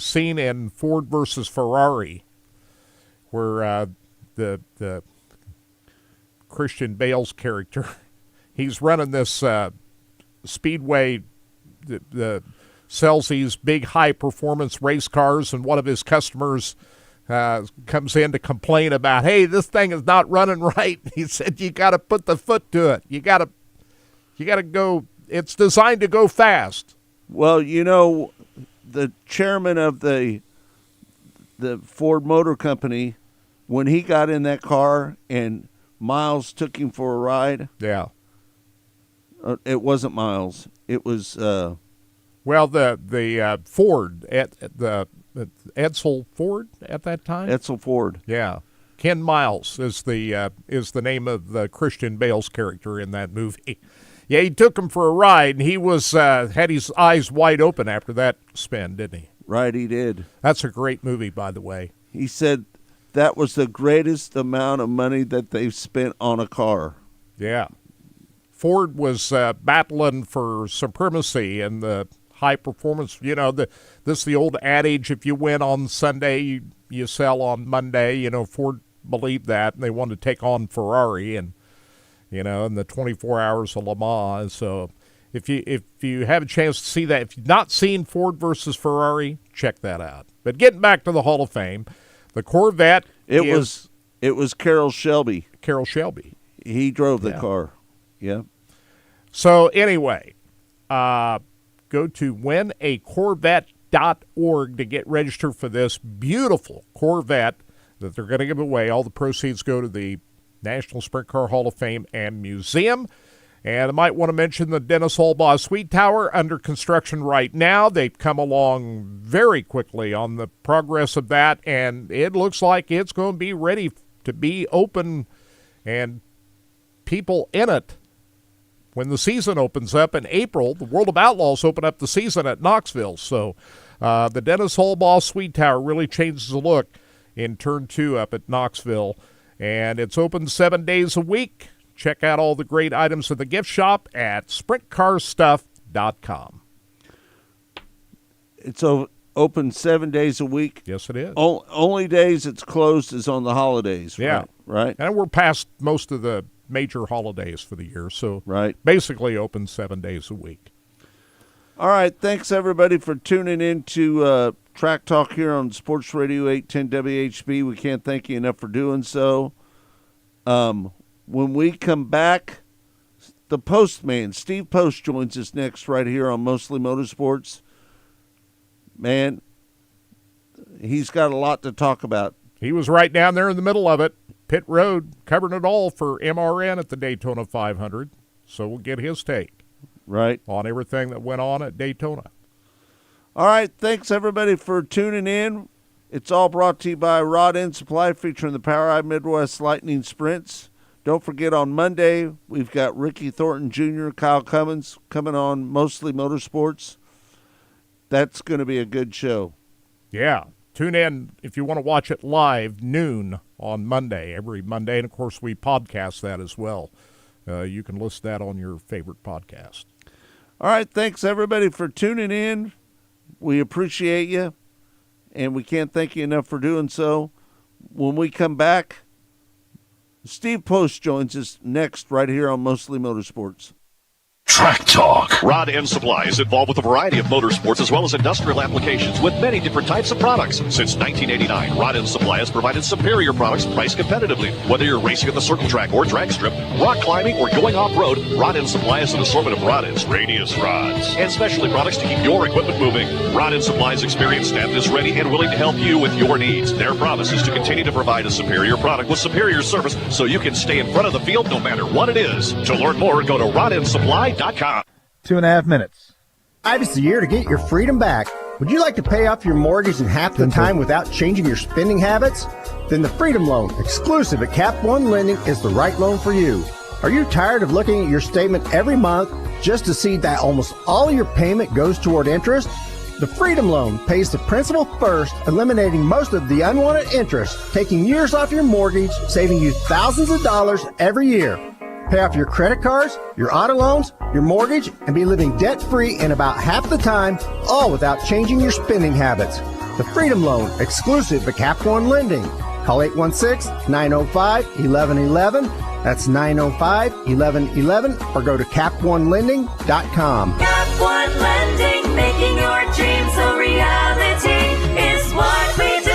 scene in Ford versus Ferrari where the Christian Bale's character, he's running this speedway that sells these big high-performance race cars, and one of his customers comes in to complain about, hey, this thing is not running right. He said, you got to put the foot to it. You got to go. It's designed to go fast. Well, the chairman of the Ford Motor Company, when he got in that car and Miles took him for a ride. Yeah. It wasn't Miles. It was. Well, the Ford at the Edsel Ford at that time. Edsel Ford. Yeah. Ken Miles is the name of the Christian Bale's character in that movie. Yeah, he took him for a ride, and he was had his eyes wide open after that spin, didn't he? Right, he did. That's a great movie, by the way. He said that was the greatest amount of money that they've spent on a car. Yeah. Ford was battling for supremacy and the high performance. This is the old adage, if you win on Sunday, you sell on Monday. Ford believed that, and they wanted to take on Ferrari and, in the 24 hours of Le Mans. So if you have a chance to see that, if you've not seen Ford versus Ferrari, check that out. But getting back to the Hall of Fame, the Corvette It was Carroll Shelby. Carroll Shelby. He drove the car. Yeah. So anyway, go to winacorvette.org to get registered for this beautiful Corvette that they're going to give away. All the proceeds go to the National Sprint Car Hall of Fame and Museum. And I might want to mention the Dennis Holbaugh Suite Tower under construction right now. They've come along very quickly on the progress of that, and it looks like it's going to be ready to be open and people in it when the season opens up in April. The World of Outlaws open up the season at Knoxville. So the Dennis Holbaugh Suite Tower really changes the look in Turn 2 up at Knoxville. And it's open 7 days a week. Check out all the great items in the gift shop at sprintcarstuff.com. It's open 7 days a week. Yes, it is. Only days it's closed is on the holidays. Yeah. Right. And we're past most of the major holidays for the year, so basically open 7 days a week. All right. Thanks, everybody, for tuning in to Track Talk here on Sports Radio 810 WHB. We can't thank you enough for doing so. When we come back, the Postman, Steve Post, joins us next right here on Mostly Motorsports. Man, he's got a lot to talk about. He was right down there in the middle of it, pit road, covering it all for MRN at the Daytona 500. So we'll get his take on everything that went on at Daytona. All right, thanks everybody for tuning in. It's all brought to you by Rod End Supply, featuring the POWRi Midwest Lightning Sprints. Don't forget, on Monday, we've got Ricky Thornton Jr., Kyle Cummins coming on Mostly Motorsports. That's going to be a good show. Yeah. Tune in if you want to watch it live, noon on Monday, every Monday. And, of course, we podcast that as well. You can list that on your favorite podcast. All right. Thanks, everybody, for tuning in. We appreciate you, and we can't thank you enough for doing so. When we come back, Steve Post joins us next right here on Mostly Motorsports. Track Talk. Rod End Supply is involved with a variety of motorsports as well as industrial applications with many different types of products. Since 1989, Rod End Supply has provided superior products priced competitively. Whether you're racing at the circle track or drag strip, rock climbing, or going off-road, Rod End Supply has an assortment of rod ends, radius rods, and specialty products to keep your equipment moving. Rod End Supply's experienced staff is ready and willing to help you with your needs. Their promise is to continue to provide a superior product with superior service so you can stay in front of the field no matter what it is. To learn more, go to rodendsupply.com. 2.5 minutes. It's the year to get your freedom back. Would you like to pay off your mortgage in half the time without changing your spending habits? Then the Freedom Loan, exclusive at Cap One Lending, is the right loan for you. Are you tired of looking at your statement every month just to see that almost all your payment goes toward interest? The Freedom Loan pays the principal first, eliminating most of the unwanted interest, taking years off your mortgage, saving you thousands of dollars every year. Pay off your credit cards, your auto loans, your mortgage, and be living debt-free in about half the time, all without changing your spending habits. The Freedom Loan, exclusive at Cap One Lending. Call 816-905-1111. That's 905-1111, or go to CapOneLending.com. Cap One Lending, making your dreams a reality is what we do.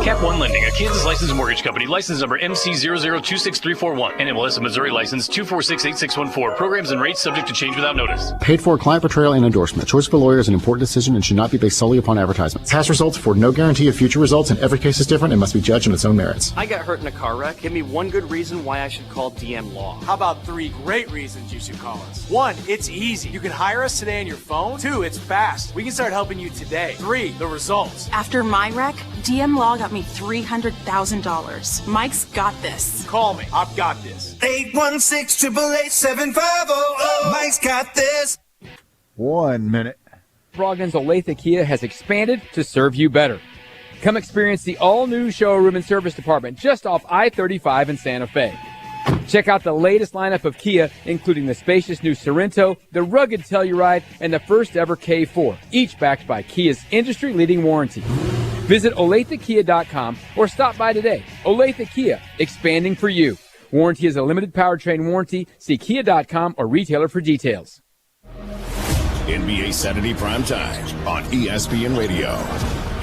Cap One Lending, a Kansas licensed mortgage company, license number MC0026341, NMLS Missouri license 2468614. Programs and rates subject to change without notice. Paid for client portrayal and endorsement. Choice of a lawyer is an important decision and should not be based solely upon advertisement. Past results afford no guarantee of future results, and every case is different and must be judged on its own merits. I got hurt in a car wreck. Give me one good reason why I should call DM Law. How about 3 great reasons you should call us? 1, it's easy. You can hire us today on your phone. 2, it's fast. We can start helping you today. 3, the results. After my wreck, DM Law got me $300,000. Mike's got this. Call me. I've got this. 816-888-7500. Mike's got this. 1 minute. Brogdon's Olathe Kia has expanded to serve you better. Come experience the all-new showroom and service department just off I-35 in Santa Fe. Check out the latest lineup of Kia, including the spacious new Sorento, the rugged Telluride, and the first ever K4, each backed by Kia's industry-leading warranty. Visit OlatheKia.com or stop by today. Olathe Kia, expanding for you. Warranty is a limited powertrain warranty. See Kia.com or retailer for details. NBA Saturday Primetime on ESPN Radio.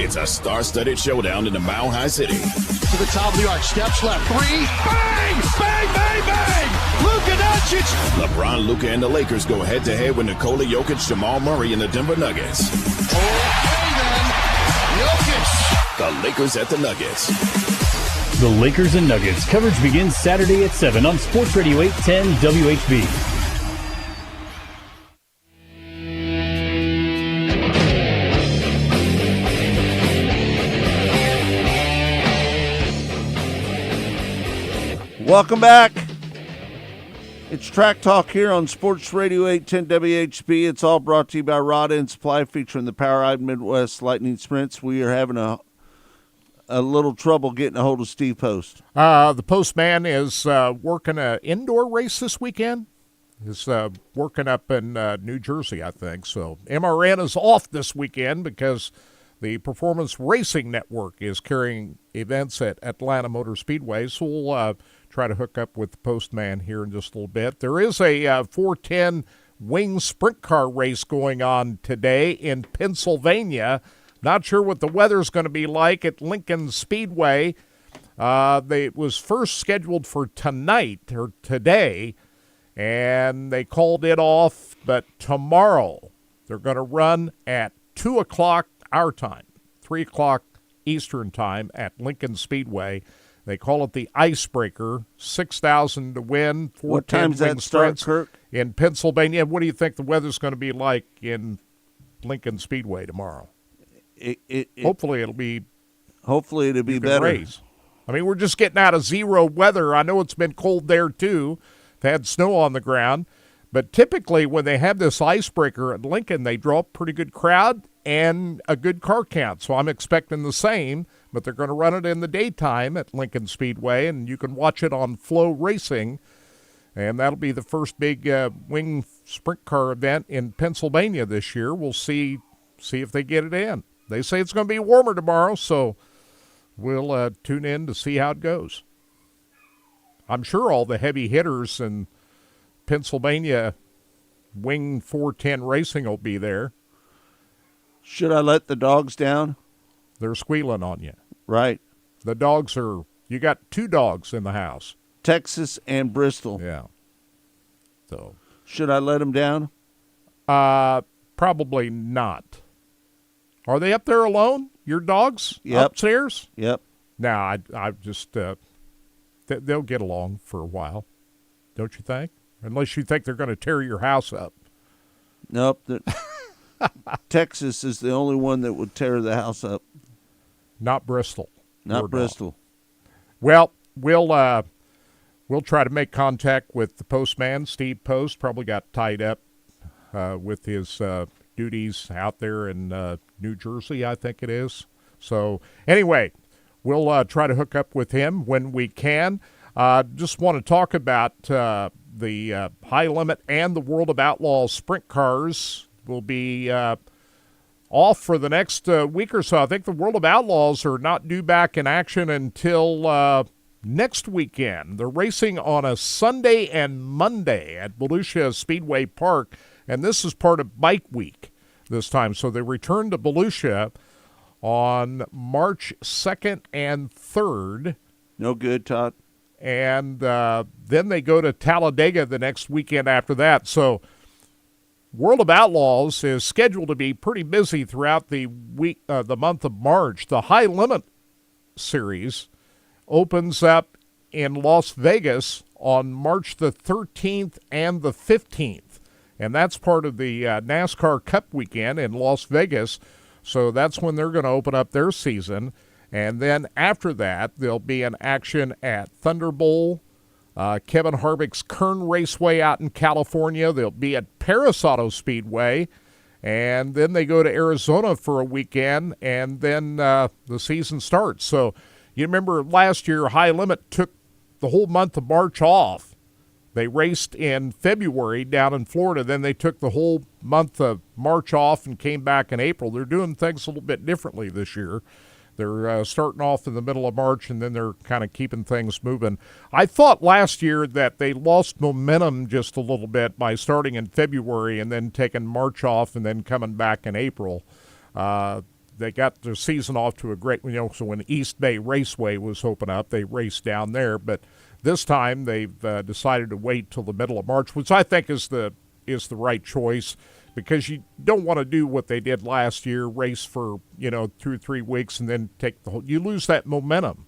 It's a star-studded showdown in the Mile High City. To the top of the arc, steps left, 3, bang, bang, bang, bang! Luka Doncic! LeBron, Luka, and the Lakers go head-to-head with Nikola Jokic, Jamal Murray, and the Denver Nuggets. Jokic! The Lakers at the Nuggets. The Lakers and Nuggets coverage begins Saturday at 7 on Sports Radio 810 WHB. Welcome back. It's Track Talk here on Sports Radio 810 WHB. It's all brought to you by Rod End Supply, featuring the POWRi Midwest Lightning Sprints. We are having a a little trouble getting a hold of Steve Post? The Postman is working an indoor race this weekend. He's working up in New Jersey, I think. So MRN is off this weekend because the Performance Racing Network is carrying events at Atlanta Motor Speedway. So we'll try to hook up with the Postman here in just a little bit. There is a 410 wing sprint car race going on today in Pennsylvania. Not sure what the weather's going to be like at Lincoln Speedway. It was first scheduled for tonight or today, and they called it off. But tomorrow they're going to run at 2 o'clock our time, 3 o'clock Eastern time at Lincoln Speedway. They call it the Icebreaker, 6,000 to win. What time's that start, Kirk? In Pennsylvania. What do you think the weather's going to be like in Lincoln Speedway tomorrow? Hopefully it'll be better. Race. I mean, we're just getting out of zero weather. I know it's been cold there too. They had snow on the ground. But typically when they have this Icebreaker at Lincoln, they draw a pretty good crowd and a good car count. So I'm expecting the same, but they're going to run it in the daytime at Lincoln Speedway, and you can watch it on Flow Racing. And that'll be the first big wing sprint car event in Pennsylvania this year. We'll see if they get it in. They say it's going to be warmer tomorrow, so we'll tune in to see how it goes. I'm sure all the heavy hitters in Pennsylvania wing 410 racing will be there. Should I let the dogs down? They're squealing on you. Right. The dogs are, you got 2 dogs in the house. Texas and Bristol. Yeah. So. Should I let them down? Probably not. Are they up there alone? Your dogs? Yep. Upstairs? Yep. No, I just, they'll get along for a while. Don't you think? Unless you think they're going to tear your house up. Nope. Texas is the only one that would tear the house up. Not Bristol. Not Bristol. Well, we'll try to make contact with the Postman. Steve Post probably got tied up with his duties out there in New Jersey, I think it is. So anyway, we'll try to hook up with him when we can. Just want to talk about the High Limit and the World of Outlaws sprint cars will be off for the next week or so. I think the World of Outlaws are not due back in action until next weekend. They're racing on a Sunday and Monday at Volusia Speedway Park, and this is part of Bike Week this time. So they return to Volusia on March 2nd and 3rd. No good, Todd. And then they go to Talladega the next weekend after that. So World of Outlaws is scheduled to be pretty busy throughout the week, the month of March. The High Limit Series opens up in Las Vegas on March the 13th and the 15th. And that's part of the NASCAR Cup weekend in Las Vegas. So that's when they're going to open up their season. And then after that, there'll be an action at Thunderbolt, Kevin Harvick's Kern Raceway out in California. They'll be at Paris Auto Speedway. And then they go to Arizona for a weekend, and then the season starts. So you remember last year, High Limit took the whole month of March off. They raced in February down in Florida. Then they took the whole month of March off and came back in April. They're doing things a little bit differently this year. They're starting off in the middle of March, and then they're kind of keeping things moving. I thought last year that they lost momentum just a little bit by starting in February and then taking March off and then coming back in April. They got their season off to a great, so when East Bay Raceway was open up, they raced down there. But this time they've decided to wait till the middle of March, which I think is the right choice, because you don't want to do what they did last year, race for 2 or 3 weeks and then take the whole. You lose that momentum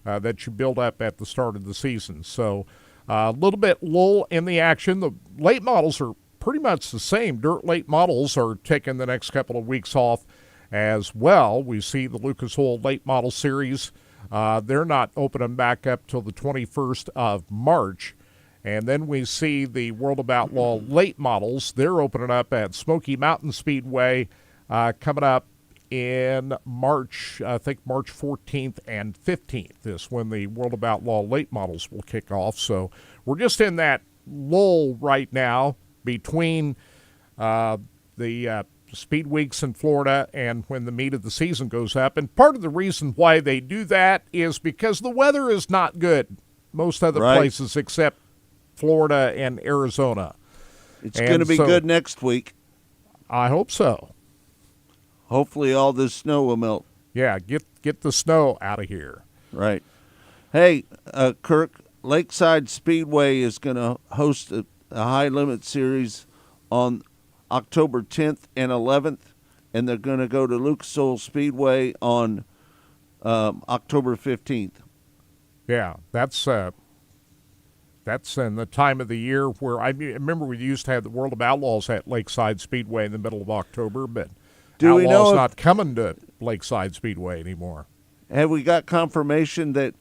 that you build up at the start of the season. So a little bit lull in the action. The late models are pretty much the same. Dirt late models are taking the next couple of weeks off as well. We see the Lucas Oil Late Model Series. They're not opening back up till the 21st of March. And then we see the World of Outlaw late models. They're opening up at Smoky Mountain Speedway coming up in March, I think March 14th and 15th is when the World of Outlaw late models will kick off. So we're just in that lull right now between the speed weeks in Florida and when the meat of the season goes up. And part of the reason why they do that is because the weather is not good most other places except Florida and Arizona. It's going to be good next week. I hope so. Hopefully all this snow will melt. Yeah, get the snow out of here. Right. Hey, Kirk, Lakeside Speedway is going to host a high limit series on October 10th and 11th, and they're going to go to Lucas Oil Speedway on October 15th. Yeah, that's in the time of the year where I remember we used to have the World of Outlaws at Lakeside Speedway in the middle of October, but Outlaws not coming to Lakeside Speedway anymore. Have we got confirmation that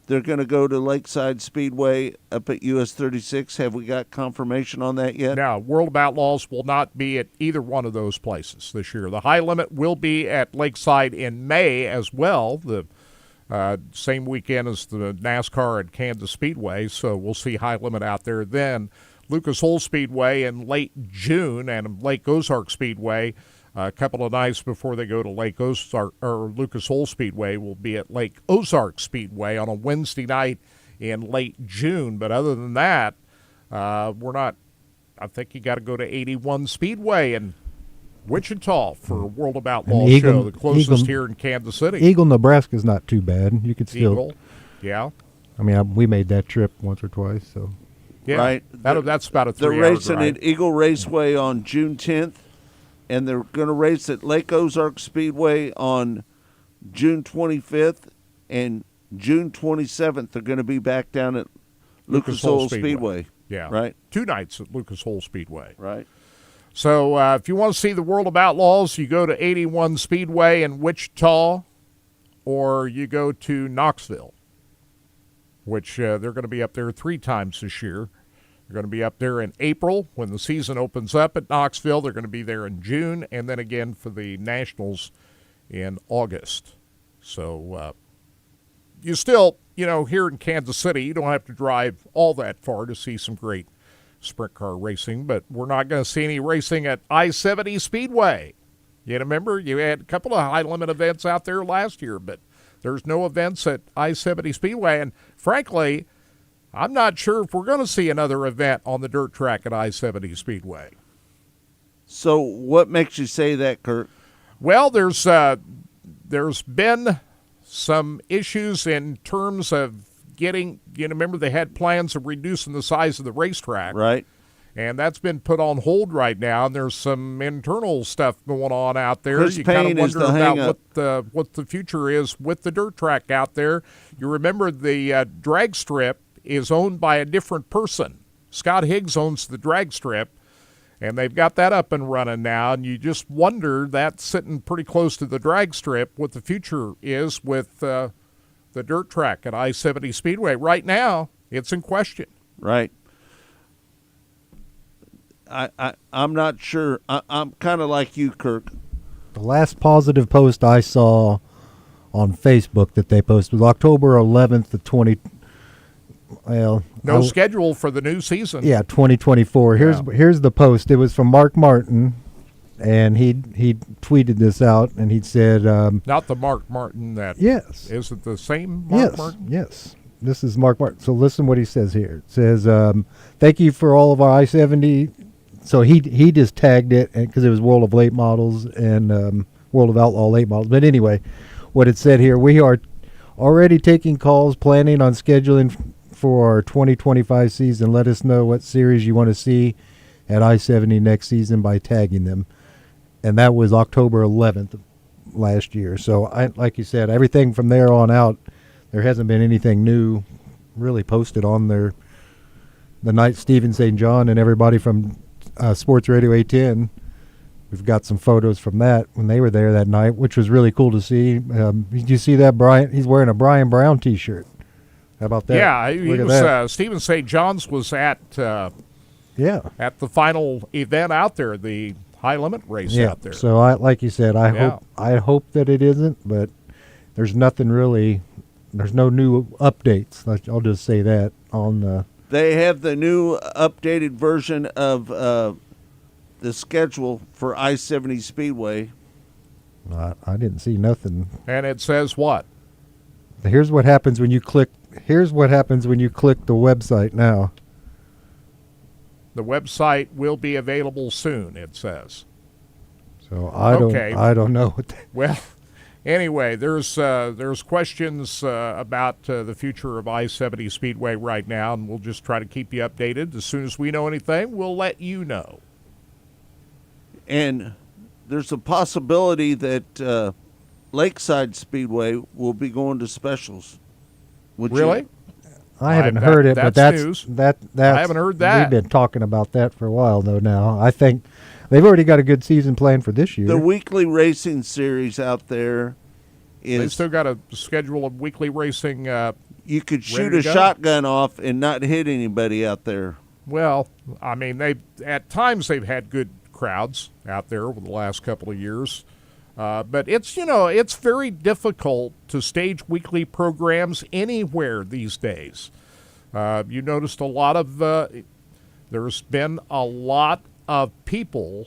they're going to go to Lakeside Speedway up at US 36? Have we got confirmation on that yet? No, World of Outlaws will not be at either one of those places this year. The high limit will be at Lakeside in May as well, the same weekend as the NASCAR at Kansas Speedway, so we'll see high limit out there then. Lucas Oil Speedway in late June and Lake Ozark Speedway a couple of nights before they go to Lake Ozark, or Lucas Oil Speedway will be at Lake Ozark Speedway on a Wednesday night in late June. But other than that, we're not. I think you got to go to 81 Speedway in Wichita for a World of Outlaw show, the closest here in Kansas City. Eagle, Nebraska is not too bad. You could still. Eagle, yeah. I mean, we made that trip once or twice, so. Yeah, right. That's about a 3 hour drive. They're racing at Eagle Raceway on June 10th, and they're going to race at Lake Ozark Speedway on June 25th, and June 27th they're going to be back down at Lucas Oil Speedway. Yeah, right. 2 nights at Lucas Oil Speedway. Right. So if you want to see the World of Outlaws, you go to 81 Speedway in Wichita, or you go to Knoxville, which they're going to be up there 3 times this year. They're going to be up there in April when the season opens up at Knoxville. They're going to be there in June, and then again for the Nationals in August. So you still, here in Kansas City, you don't have to drive all that far to see some great sprint car racing, but we're not going to see any racing at I-70 Speedway. You remember, you had a couple of high-limit events out there last year, but there's no events at I-70 Speedway, and frankly, I'm not sure if we're going to see another event on the dirt track at I-70 Speedway. So what makes you say that, Kurt? Well, there's been some issues in terms of getting, remember they had plans of reducing the size of the racetrack. Right. And that's been put on hold right now, and there's some internal stuff going on out there. Chris you kind Payne of wonder about what the future is with the dirt track out there. You remember the drag strip is owned by a different person. Scott Higgs owns the drag strip, and they've got that up and running now, and you just wonder, that's sitting pretty close to the drag strip, what the future is with the dirt track at I-70 Speedway. Right now, it's in question. Right. I'm not sure. I'm kind of like you, Kirk. The last positive post I saw on Facebook that they posted was October 11th of 20. Well, no schedule for the new season. Yeah, 2024. Here's the post. It was from Mark Martin, and he tweeted this out, and he said, not the Mark Martin that. Yes. Is it the same Mark Martin? Yes. This is Mark Martin. So listen what he says here. It says, thank you for all of our I-70. So he just tagged it because it was World of Late Models and World of Outlaw Late Models. But anyway, what it said here, we are already taking calls, planning on scheduling for our 2025 season. Let us know what series you want to see at I-70 next season by tagging them. And that was October 11th last year. So like you said, everything from there on out, there hasn't been anything new really posted on there. The night Stephen St. John and everybody from Sports Radio 810, we've got some photos from that when they were there that night, which was really cool to see. Did you see that, Brian? He's wearing a Brian Brown T-shirt. How about that? Yeah, he was. Stephen St. John's was at the final event out there, the high limit race out there. So like you said, I hope that it isn't, but there's nothing really. There's no new updates. I'll just say that on the. They have the new updated version of the schedule for I-70 Speedway. I didn't see nothing. And it says what? Here's what happens when you click. Here's what happens when you click the website now. The website will be available soon, it says. So I don't know. Well, anyway, there's questions about the future of I-70 Speedway right now, and we'll just try to keep you updated. As soon as we know anything, we'll let you know. And there's a possibility that Lakeside Speedway will be going to specials. Really? I haven't heard it, but that's news. That's I haven't heard that. We've been talking about that for a while, though. Now I think they've already got a good season planned for this year. The weekly racing series out there is. They've still got a schedule of weekly racing. You could shoot a shotgun off and not hit anybody out there. Well, I mean, at times they've had good crowds out there over the last couple of years. But it's very difficult to stage weekly programs anywhere these days. You noticed a lot of there's been a lot of people,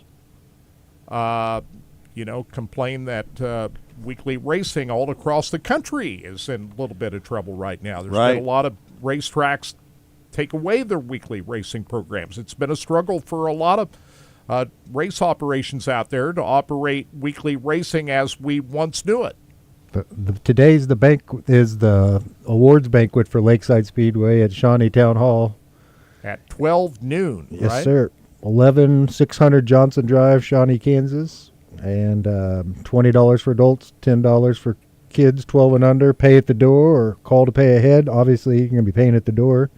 complain that weekly racing all across the country is in a little bit of trouble right now. There's been a lot of racetracks take away their weekly racing programs. It's been a struggle for a lot of race operations out there to operate weekly racing as we once knew it. Today's the awards banquet for Lakeside Speedway at Shawnee Town Hall at 12 noon. Yes, right? sir. 11600 Johnson Drive, Shawnee, Kansas, and $20 for adults, $10 for kids 12 and under. Pay at the door or call to pay ahead. Obviously, you're going to be paying at the door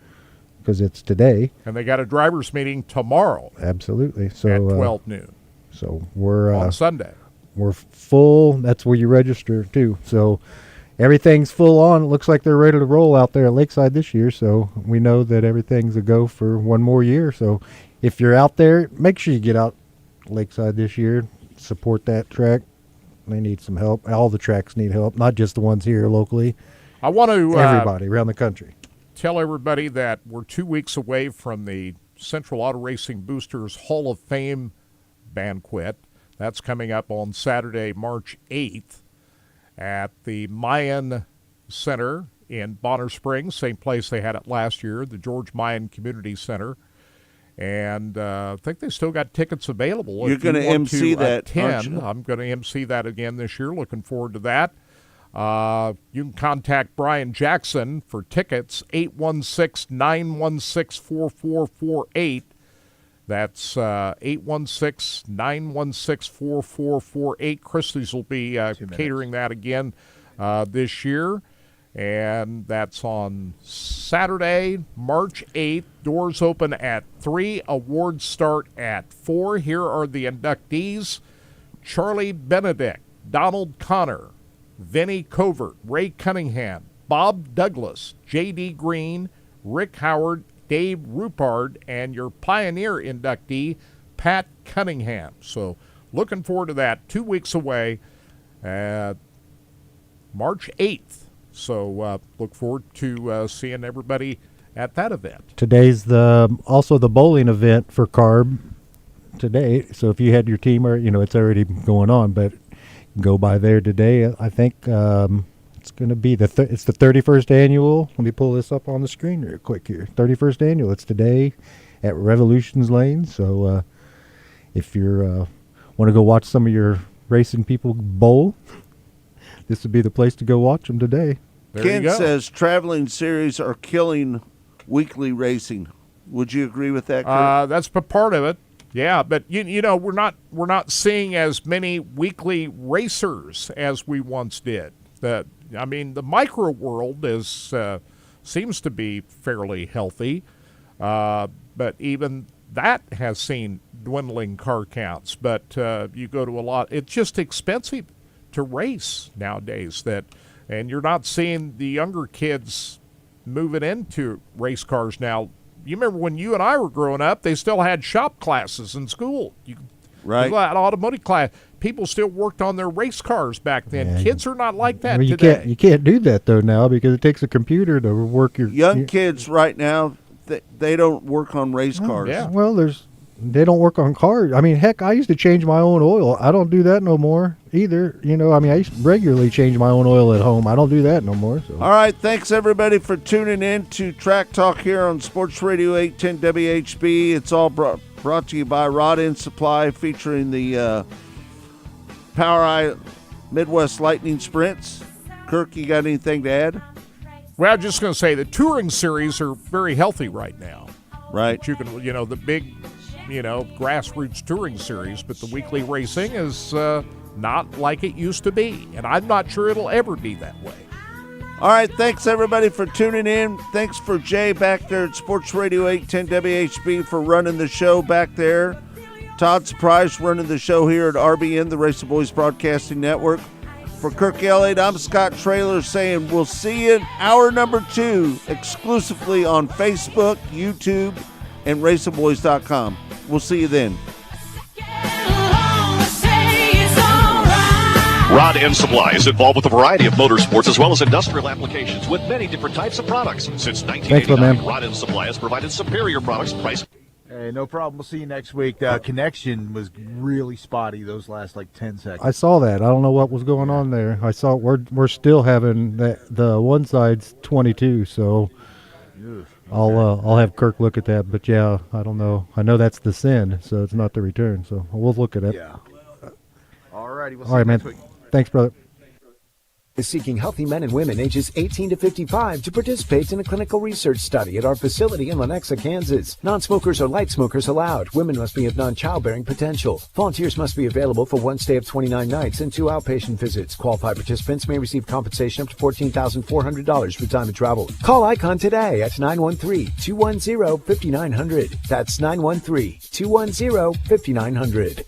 because it's today. And they got a drivers meeting tomorrow. Absolutely. So at 12 noon. So we're on Sunday. We're full. That's where you register too. So everything's full on. It looks like they're ready to roll out there at Lakeside this year. So we know that everything's a go for one more year. So if you're out there, make sure you get out Lakeside this year. Support that track. They need some help. All the tracks need help, not just the ones here locally. I want to everybody around the country. Tell everybody that we're 2 weeks away from the Central Auto Racing Boosters Hall of Fame banquet. That's coming up on Saturday, March 8th at the Mayan Center in Bonner Springs, same place they had it last year, the George Mayan Community Center. And I think they still got tickets available. You're going to MC that, aren't you? I'm going to MC that again this year. Looking forward to that. You can contact Brian Jackson for tickets, 816-916-4448. That's 816-916-4448. Christie's will be catering that again this year. And that's on Saturday, March 8th. Doors open at 3. Awards start at 4. Here are the inductees: Charlie Benedict, Donald Connor, Vinnie Covert, Ray Cunningham, Bob Douglas, J.D. Green, Rick Howard, Dave Rupard, and your Pioneer inductee, Pat Cunningham. So looking forward to that. 2 weeks away, March 8th. So look forward to seeing everybody at that event. Today's also the bowling event for CARB today. So if you had your team, or it's already going on, but go by there today. I think it's going to be it's the 31st annual. Let me pull this up on the screen real quick here. 31st annual. It's today at Revolutions Lane. So if you want to go watch some of your racing people bowl, this would be the place to go watch them today. Ken says traveling series are killing weekly racing. Would you agree with that, Kurt? That's part of it. Yeah, but we're not seeing as many weekly racers as we once did. The micro world seems to be fairly healthy, but even that has seen dwindling car counts. But you go to a lot. It's just expensive to race nowadays. And you're not seeing the younger kids moving into race cars now. You remember when you and I were growing up, they still had shop classes in school. Right. That automotive class, people still worked on their race cars back then. Kids are not like that you today. You can't do that though now because it takes a computer to work your young kids right now. They don't work on race cars. Yeah. Well, they don't work on cars. I mean, heck, I used to change my own oil. I don't do that no more either. You know, I mean, I used to regularly change my own oil at home. I don't do that no more. So. All right, thanks everybody for tuning in to Track Talk here on Sports Radio 810 WHB. It's all brought to you by Rod End Supply, featuring the POWRi Midwest Lightning Sprints. Kirk, you got anything to add? Well, I'm just going to say the touring series are very healthy right now. Right. You can, the big, grassroots touring series, but the weekly racing is not like it used to be, and I'm not sure it'll ever be that way. All right, thanks everybody for tuning in. Thanks for Jay back there at Sports Radio 810 WHB for running the show back there. Todd Surprise running the show here at RBN, the Racer Boys Broadcasting Network. For Kirk Elliott, I'm Scott Traylor saying we'll see you in hour number 2 exclusively on Facebook, YouTube, and racerboys.com. We'll see you then. Rod End Supply is involved with a variety of motorsports as well as industrial applications with many different types of products. Since 1989, Rod End Supply has provided superior products priced. Hey, no problem. We'll see you next week. Connection was really spotty those last 10 seconds. I saw that. I don't know what was going on there. I saw we're still having the one side's 22, so I'll have Kirk look at that. But yeah, I don't know. I know that's the send, so it's not the return. So we'll look at it. Yeah. All righty. We'll see All right, you next man. week. Thanks, brother. Is seeking healthy men and women ages 18 to 55 to participate in a clinical research study at our facility in Lenexa, Kansas. Non-smokers or light smokers allowed. Women must be of non-childbearing potential. Volunteers must be available for one stay of 29 nights and 2 outpatient visits. Qualified participants may receive compensation up to $14,400 for time of travel. Call ICON today at 913-210-5900. That's 913-210-5900.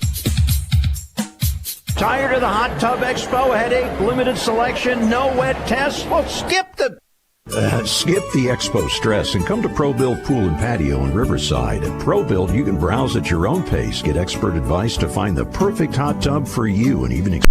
Tired of the Hot Tub Expo headache, limited selection, no wet tests? Well, skip the expo stress and come to ProBuild Pool and Patio in Riverside. At ProBuild, you can browse at your own pace, get expert advice to find the perfect hot tub for you, and even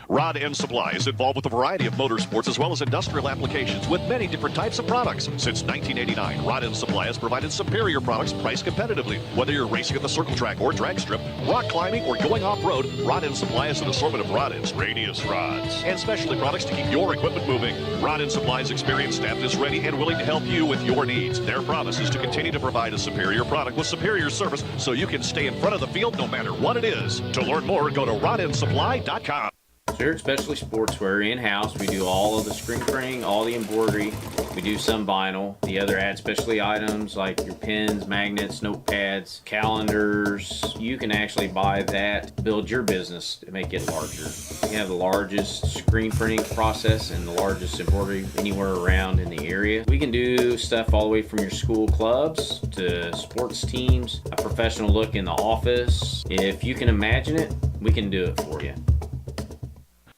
Rod End Supply is involved with a variety of motorsports as well as industrial applications with many different types of products. Since 1989, Rod End Supply has provided superior products priced competitively. Whether you're racing at the circle track or drag strip, rock climbing, or going off-road, Rod End Supply has an assortment of rod ends, radius rods, and specialty products to keep your equipment moving. Rod End Supply's experienced staff is ready and willing to help you with your needs. Their promise is to continue to provide a superior product with superior service so you can stay in front of the field no matter what it is. To learn more, go to rodendsupply.com. Sure, especially sportswear in-house. We do all of the screen printing, all the embroidery. We do some vinyl. The other ad specialty items like your pens, magnets, notepads, calendars. You can actually buy that, build your business to make it larger. We have the largest screen printing process and the largest embroidery anywhere around in the area. We can do stuff all the way from your school clubs to sports teams, a professional look in the office. If you can imagine it, we can do it for you.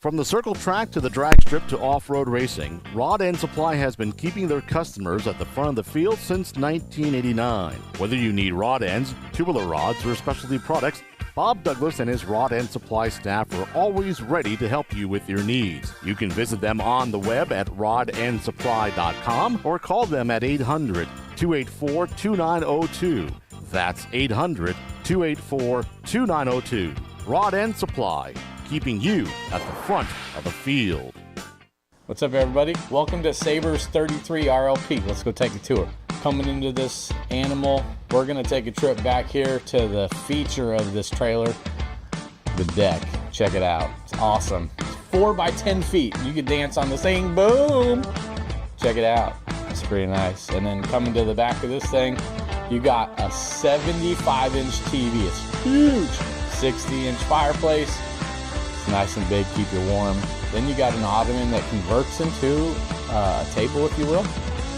From the circle track to the drag strip to off-road racing, Rod End Supply has been keeping their customers at the front of the field since 1989. Whether you need rod ends, tubular rods, or specialty products, Bob Douglas and his Rod End Supply staff are always ready to help you with your needs. You can visit them on the web at rodendsupply.com or call them at 800-284-2902. That's 800-284-2902. Rod End Supply, keeping you at the front of the field. What's up, everybody? Welcome to Sabres 33 RLP. Let's go take a tour. Coming into this animal, we're going to take a trip back here to the feature of this trailer, the deck. Check it out. It's awesome. It's 4 by 10 feet. You could dance on this thing. Boom! Check it out. It's pretty nice. And then coming to the back of this thing, you got a 75-inch TV. It's huge. 60-inch fireplace. Nice and big, keep you warm. Then you got an ottoman that converts into a table, if you will.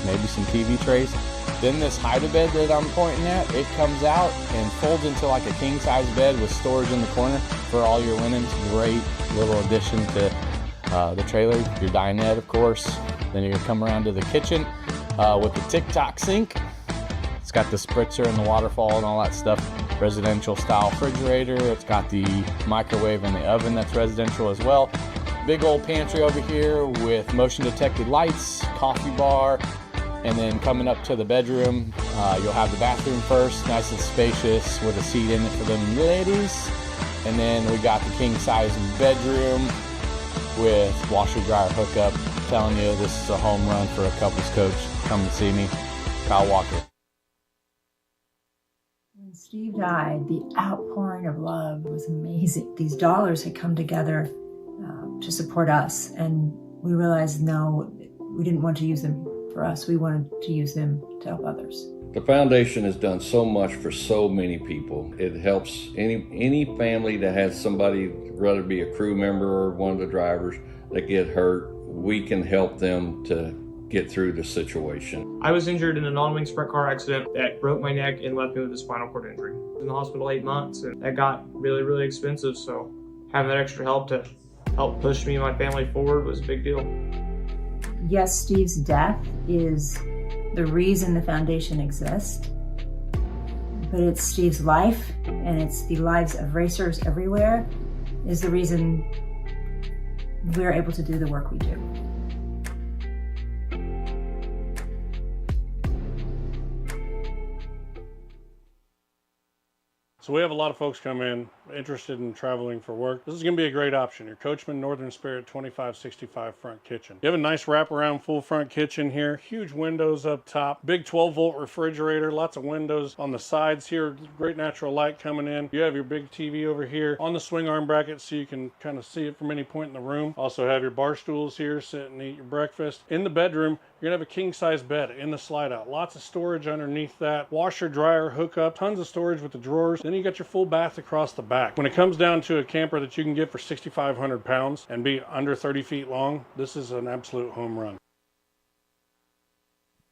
maybe some TV trays. Then this hide-a-bed that I'm pointing at, it comes out and folds into like a king-size bed with storage in the corner for all your linens. Great little addition to the trailer. Your dinette, of course. Then you're gonna come around to the kitchen with the TikTok sink. It's got the spritzer and the waterfall and all that stuff. Residential style refrigerator. It's got the microwave and the oven that's residential as well. Big old pantry over here with motion detected lights, coffee bar, and then coming up to the bedroom, you'll have the bathroom first, nice and spacious with a seat in it for them ladies. And then we got the king size bedroom with washer dryer hookup. I'm telling you, this is a home run for a couples coach. Come and see me, Kyle Walker. When Steve died, the outpouring of love was amazing. These dollars had come together to support us, and we realized, no, we didn't want to use them for us. We wanted to use them to help others. The foundation has done so much for so many people. It helps any family that has somebody, whether it be a crew member or one of the drivers, that get hurt. We can help them to get through the situation. I was injured in a non-wing sprint car accident that broke my neck and left me with a spinal cord injury. I was in the hospital 8 months, and that got really, really expensive. So having that extra help to help push me and my family forward was a big deal. Yes, Steve's death is the reason the foundation exists, but it's Steve's life, and it's the lives of racers everywhere, is the reason we're able to do the work we do. So we have a lot of folks come in interested in traveling for work. This is going to be a great option. Your Coachman Northern Spirit 2565 front kitchen. You have a nice wraparound full front kitchen here. Huge windows up top. Big 12-volt refrigerator. Lots of windows on the sides here. Great natural light coming in. You have your big TV over here on the swing arm bracket so you can kind of see it from any point in the room. Also have your bar stools here. Sit and eat your breakfast. In the bedroom, you're going to have a king-size bed in the slide-out. Lots of storage underneath that. Washer, dryer, hookup. Tons of storage with the drawers. Then you got your full bath across the back. When it comes down to a camper that you can get for 6,500 pounds and be under 30 feet long, this is an absolute home run.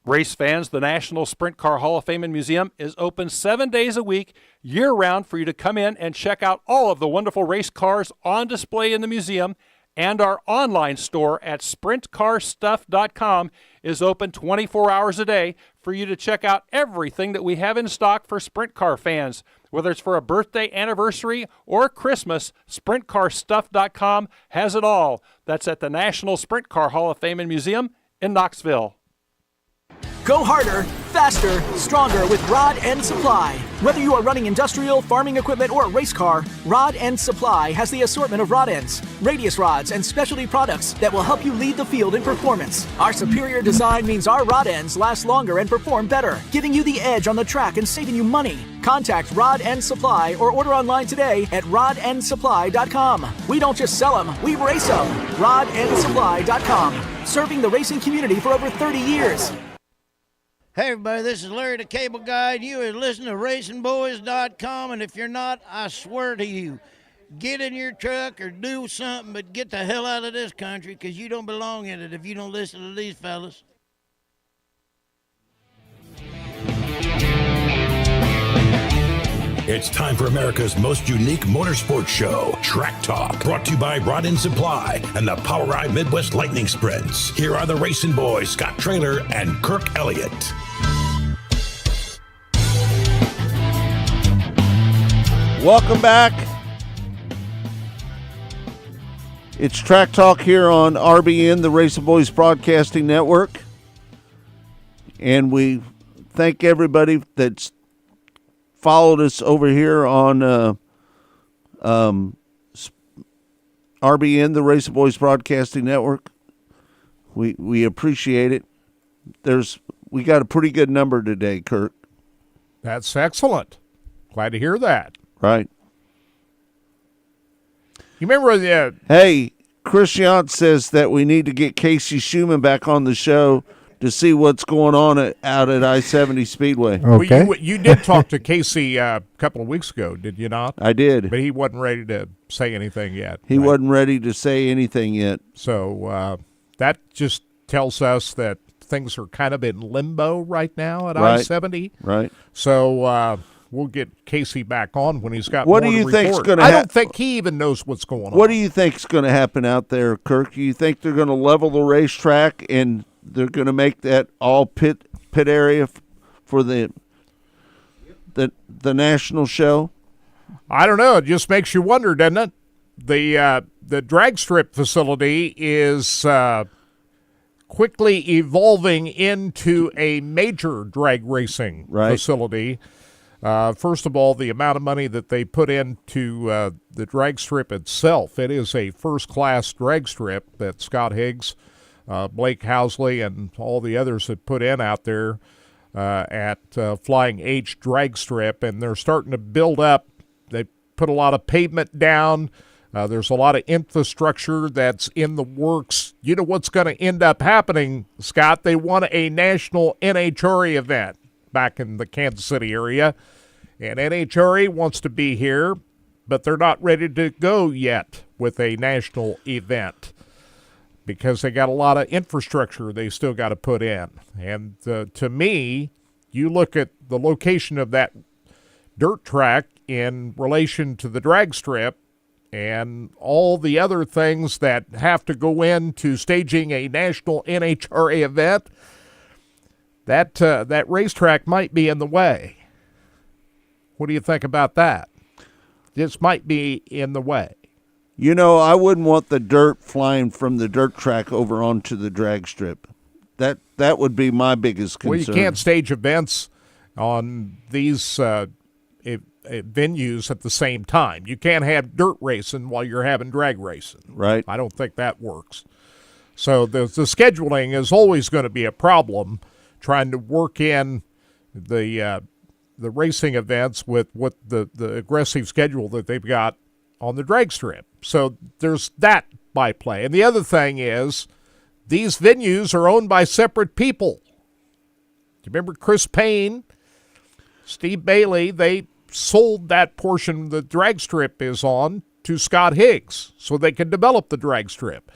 Race fans, the National Sprint Car Hall of Fame and Museum is open 7 days a week, year-round, for you to come in and check out all of the wonderful race cars on display in the museum. And our online store at sprintcarstuff.com is open 24 hours a day for you to check out everything that we have in stock for sprint car fans. Whether it's for a birthday, anniversary, or Christmas, sprintcarstuff.com has it all. That's at the National Sprint Car Hall of Fame and Museum in Knoxville. Go harder, faster, stronger with Rod End Supply. Whether you are running industrial, farming equipment, or a race car, Rod End Supply has the assortment of rod ends, radius rods, and specialty products that will help you lead the field in performance. Our superior design means our rod ends last longer and perform better, giving you the edge on the track and saving you money. Contact Rod End Supply or order online today at rodendsupply.com. We don't just sell them, we race them. rodendsupply.com. Serving the racing community for over 30 years. Hey everybody, this is Larry the Cable Guy. You are listening to RacingBoys.com, and if you're not, I swear to you, get in your truck or do something, but get the hell out of this country, because you don't belong in it if you don't listen to these fellas. It's time for America's most unique motorsports show, Track Talk, brought to you by Rod End Supply and the Power Ride Midwest Lightning Sprints. Here are the racing boys, Scott Traylor and Kirk Elliott. Welcome back. It's Track Talk here on RBN, the Racing Boys Broadcasting Network. And we thank everybody that's followed us over here on RBN, the Racing Boys Broadcasting Network. We appreciate it. We got a pretty good number today, Kirk. That's excellent. Glad to hear that. Right. You remember the... Hey, Chris Yant says that we need to get Casey Schumann back on the show to see what's going on out at I-70 Speedway. Okay. Well, you did talk to Casey a couple of weeks ago, did you not? I did. But he wasn't ready to say anything yet. He wasn't ready to say anything yet. So that just tells us that things are kind of in limbo right now at Right. I-70. Right. So we'll get Casey back on when he's got What more do you to think's report. gonna I don't think he even knows what's going on. What do you think's going to happen out there, Kirk? You think they're going to level the racetrack and they're going to make that all pit area for the national show? I don't know. It just makes you wonder, doesn't it? The drag strip facility is quickly evolving into a major drag racing facility. First of all, the amount of money that they put into the drag strip itself, it is a first-class drag strip that Scott Higgs, Blake Housley, and all the others have put in out there at Flying H Drag Strip, and they're starting to build up. They put a lot of pavement down. There's a lot of infrastructure that's in the works. You know what's going to end up happening, Scott? They want a national NHRA event back in the Kansas City area, and NHRA wants to be here, but they're not ready to go yet with a national event because they got a lot of infrastructure they still got to put in. And to me, you look at the location of that dirt track in relation to the drag strip and all the other things that have to go into staging a national NHRA event, that racetrack might be in the way. What do you think about that? This might be in the way. You know, I wouldn't want the dirt flying from the dirt track over onto the drag strip. That would be my biggest concern. Well, you can't stage events on these venues at the same time. You can't have dirt racing while you're having drag racing. Right. I don't think that works. So the scheduling is always going to be a problem, trying to work in the racing events with what the aggressive schedule that they've got on the drag strip. So there's that by play. And the other thing is these venues are owned by separate people. Do you remember Chris Payne, Steve Bailey? They sold that portion the drag strip is on to Scott Higgs so they could develop the drag strip.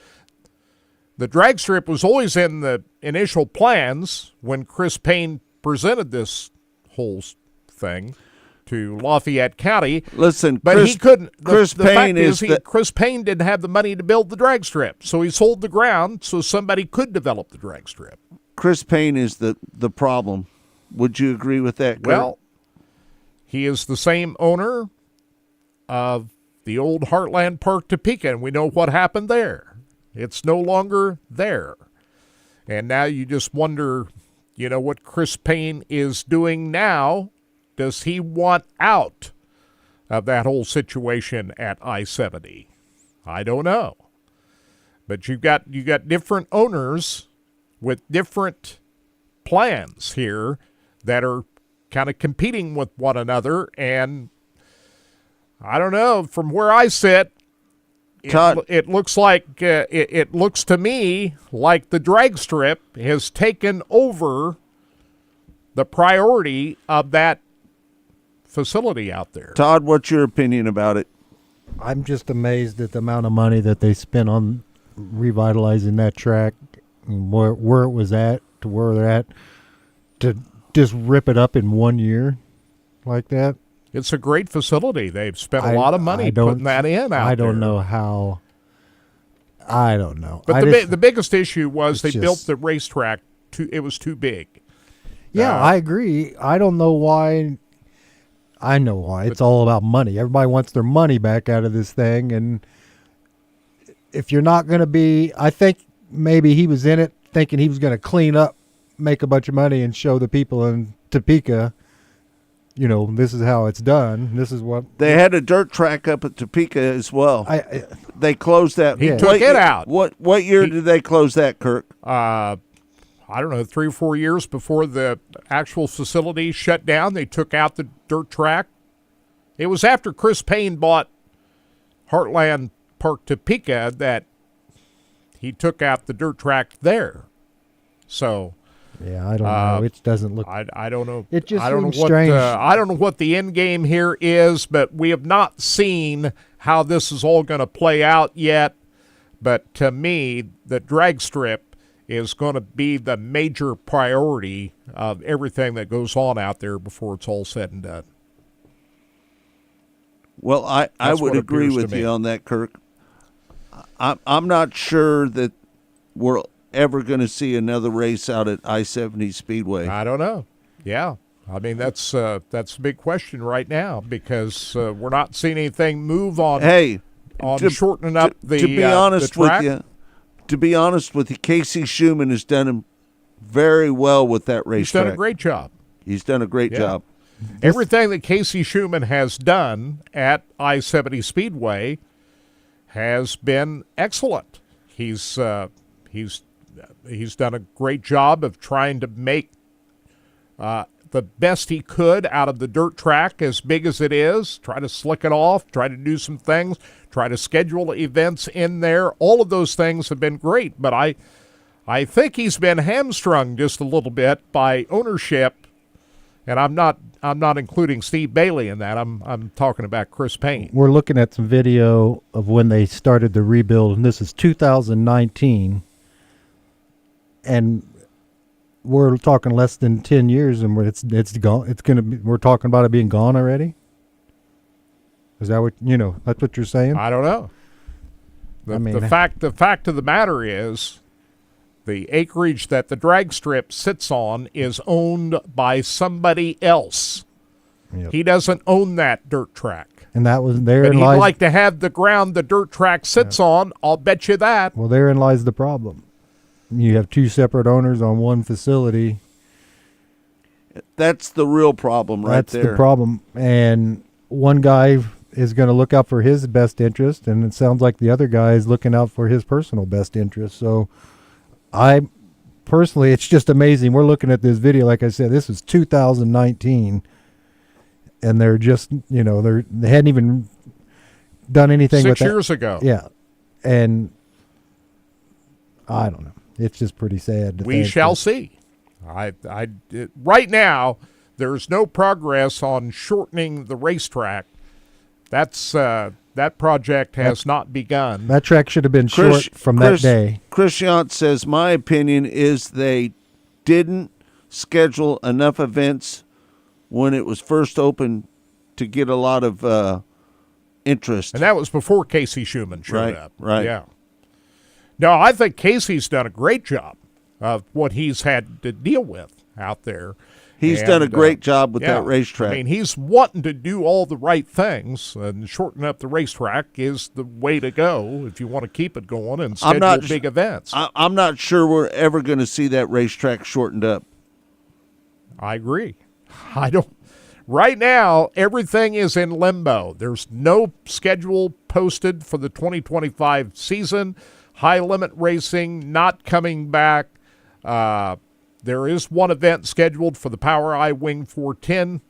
The drag strip was always in the initial plans when Chris Payne presented this whole thing to Lafayette County. Listen, but Chris, he couldn't. Chris Payne Chris Payne didn't have the money to build the drag strip, so he sold the ground so somebody could develop the drag strip. Chris Payne is the problem. Would you agree with that, Kurt? Well, he is the same owner of the old Heartland Park Topeka, and we know what happened there. It's no longer there. And now you just wonder, you know, what Chris Payne is doing now. Does he want out of that whole situation at I-70? I don't know. But you got different owners with different plans here that are kind of competing with one another, and I don't know, from where I sit, it looks like it looks to me like the drag strip has taken over the priority of that facility out there. Todd, what's your opinion about it? I'm just amazed at the amount of money that they spent on revitalizing that track, and where it was at to where they're at, to just rip it up in 1 year like that. It's a great facility. They've spent a lot of money putting that in out there. I don't know how. I don't know. But the biggest issue was they built the racetrack. It was too big. Yeah, I agree. I don't know why. I know why. It's all about money. Everybody wants their money back out of this thing. And if you're not going to be, I think maybe he was in it thinking he was going to clean up, make a bunch of money, and show the people in Topeka, you know, this is how it's done. This is what they had a dirt track up at Topeka as well. They closed that. He took it out. What year did they close that, Kirk? I don't know, 3 or 4 years before the actual facility shut down. They took out the dirt track. It was after Chris Payne bought Heartland Park Topeka that he took out the dirt track there. So. Yeah, I don't know. It doesn't look. I don't know. It just I don't know seems strange. I don't know what the end game here is, but we have not seen how this is all going to play out yet. But to me, the drag strip is going to be the major priority of everything that goes on out there before it's all said and done. Well, I would agree with you on that, Kirk. I'm not sure that we're ever going to see another race out at I-70 Speedway. I don't know. Yeah. I mean, that's a big question right now because we're not seeing anything move on. Shortening up the to be honest the track. with you, to be honest with you, Casey Schumann has done very well with that racetrack. He's done a great job. He's done a great job. Everything that Casey Schumann has done at I-70 Speedway has been excellent. He's done a great job of trying to make the best he could out of the dirt track, as big as it is, try to slick it off, try to do some things, try to schedule events in there. All of those things have been great, but I think he's been hamstrung just a little bit by ownership, and I'm not including Steve Bailey in that. I'm talking about Chris Payne. We're looking at some video of when they started the rebuild, and this is 2019, and we're talking less than 10 years, and it's gone. It's gonna be. We're talking about it being gone already. Is that what That's what you're saying? I don't know. The fact of the matter is, the acreage that the drag strip sits on is owned by somebody else. Yep. He doesn't own that dirt track. And that was there. But he'd like to have the ground the dirt track sits on. I'll bet you that. Well, therein lies the problem. You have two separate owners on one facility. That's the real problem right there. That's the problem. And one guy is going to look out for his best interest, and it sounds like the other guy is looking out for his personal best interest. So I personally, it's just amazing. We're looking at this video. Like I said, this is 2019, and they're just, they hadn't even done anything with that. 6 years ago. Yeah. And I don't know. It's just pretty sad. We shall see. Right now, there's no progress on shortening the racetrack. That project has not begun. That track should have been short from that day. Chris Yount says, my opinion is they didn't schedule enough events when it was first opened to get a lot of interest. And that was before Casey Schumann showed up. Right. Yeah. No, I think Casey's done a great job of what he's had to deal with out there. He's done a great job with that racetrack. I mean, he's wanting to do all the right things, and shorten up the racetrack is the way to go if you want to keep it going and schedule big events. I'm not sure we're ever going to see that racetrack shortened up. I agree. Right now, everything is in limbo. There's no schedule posted for the 2025 season. High limit racing not coming back. There is one event scheduled for the POWRi Wing 410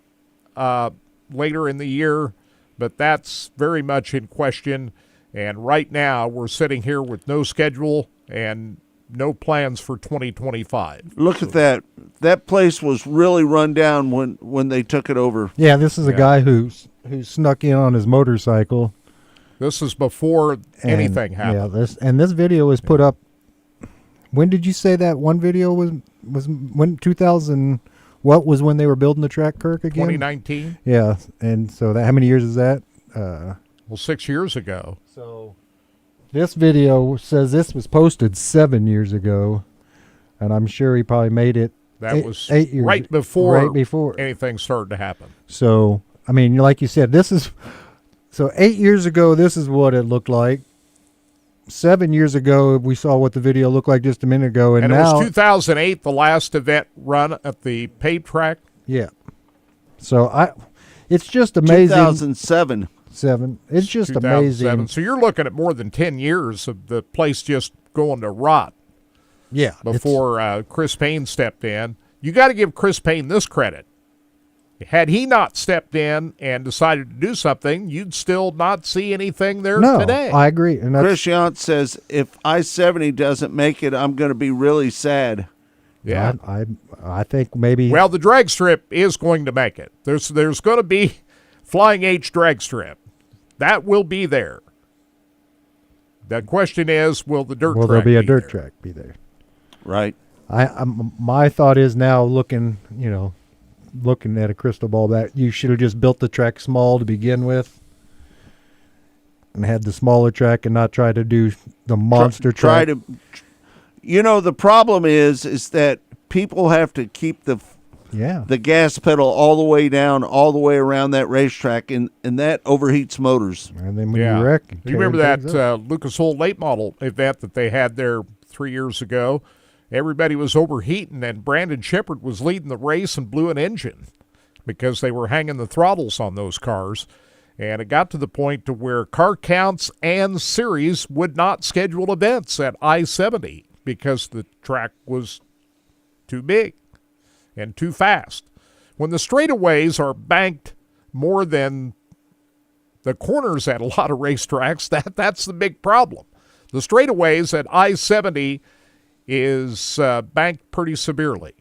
later in the year, but that's very much in question. And right now, we're sitting here with no schedule and no plans for 2025. Look at that. That place was really run down when they took it over. Yeah, this is a guy who snuck in on his motorcycle. This is before anything happened. Yeah, this video was put up. When did you say that one video was when 2000? What was when they were building the track, Kirk? Again, 2019. Yeah, and so how many years is that? Well, 6 years ago. So this video says this was posted 7 years ago, and I'm sure he probably made it. That was 8 years right before before anything started to happen. So I mean, like you said, this is. So 8 years ago, this is what it looked like. 7 years ago, we saw what the video looked like just a minute ago, and now it was 2008, the last event run at the paved track. Yeah. So it's just amazing. 2007. It's just amazing. So you're looking at more than 10 years of the place just going to rot. Yeah. Before Chris Payne stepped in, you got to give Chris Payne this credit. Had he not stepped in and decided to do something, you'd still not see anything there today. I agree. And Chris Yount says, if I-70 doesn't make it, I'm going to be really sad. Yeah. I think maybe. Well, the drag strip is going to make it. There's going to be Flying H drag strip. That will be there. The question is, will the dirt track Will there be a dirt there? track be there? Right. My thought is now looking at a crystal ball, that you should have just built the track small to begin with and had the smaller track and not try to do the monster track. The problem is that people have to keep the gas pedal all the way down, all the way around that racetrack, and that overheats motors. And then when you wreck, you remember that Lucas Oil late model event that they had there 3 years ago? Everybody was overheating, and Brandon Shepard was leading the race and blew an engine because they were hanging the throttles on those cars. And it got to the point to where car counts and series would not schedule events at I-70 because the track was too big and too fast. When the straightaways are banked more than the corners at a lot of racetracks, that's the big problem. The straightaways at I-70 is banked pretty severely.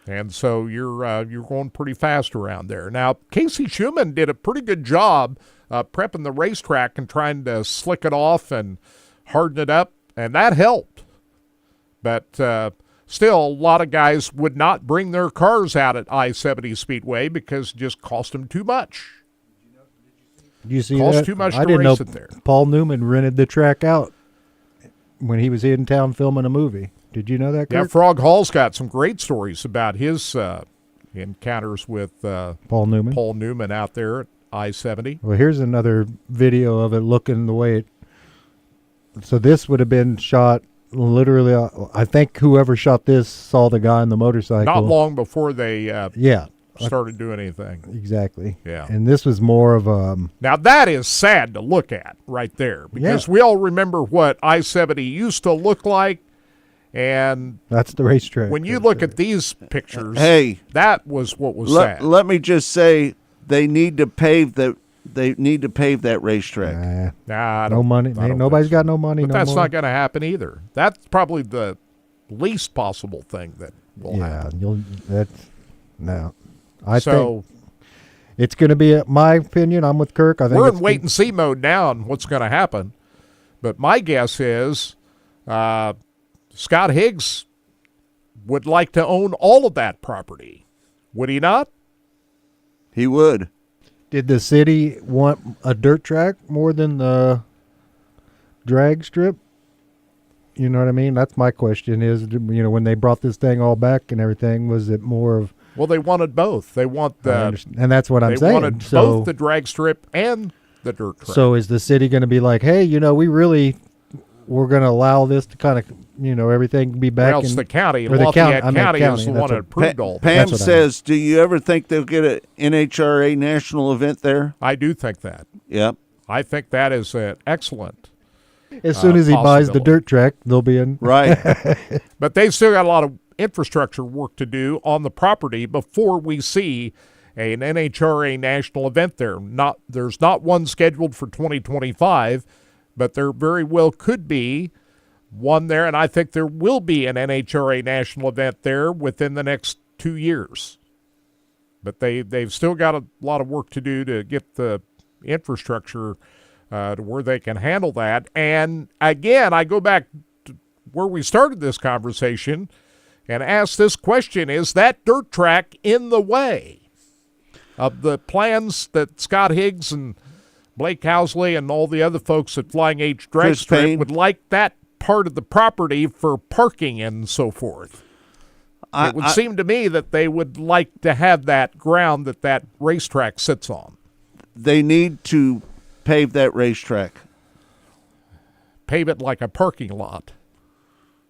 And so you're going pretty fast around there. Now, Casey Schumann did a pretty good job prepping the racetrack and trying to slick it off and harden it up, and that helped. But still, a lot of guys would not bring their cars out at I-70 Speedway because it just cost them too much. You see cost that? too much I to didn't race know it there. Paul Newman rented the track out when he was in town filming a movie. Did you know that, Kurt? Yeah, Frog Hall's got some great stories about his encounters with Paul Newman out there at I-70. Well, here's another video of it looking the way it... So this would have been shot literally... I think whoever shot this saw the guy on the motorcycle. Not long before they started doing anything. Exactly. Yeah. And this was more of a... Now, that is sad to look at right there because we all remember what I-70 used to look like. And that's the racetrack. When you look at these pictures, that was what was sad. Let me just say, they need to pave that racetrack. No money. Nobody's got no money. But that's not going to happen either. That's probably the least possible thing that will happen. I think it's going to be, my opinion, I'm with Kirk. I think we're in wait and see mode now on what's going to happen. But my guess is Scott Higgs would like to own all of that property. Would he not? He would. Did the city want a dirt track more than the drag strip? You know what I mean? That's my question is, when they brought this thing all back and everything, was it more of... Well, they wanted both. They want the... And that's what I'm saying. They wanted both the drag strip and the dirt track. So is the city going to be like, hey, we're going to allow this to kind of, everything be back in the county. Lafayette County is the one that approved all that. Pam says, do you ever think they'll get an NHRA national event there? I do think that. Yep. I think that is an excellent As soon as he buys the dirt track, they'll be in. Right. But they've still got a lot of infrastructure work to do on the property before we see an NHRA national event there. There's not one scheduled for 2025, but there very well could be one there, and I think there will be an NHRA national event there within the next 2 years. But they've still got a lot of work to do to get the infrastructure to where they can handle that. And again, I go back to where we started this conversation and ask this question: is that dirt track in the way of the plans that Scott Higgs and Blake Housley and all the other folks at Flying H Drag Strip would like that part of the property for parking and so forth? It would seem to me that they would like to have that ground that racetrack sits on. They need to pave that racetrack. Pave it like a parking lot.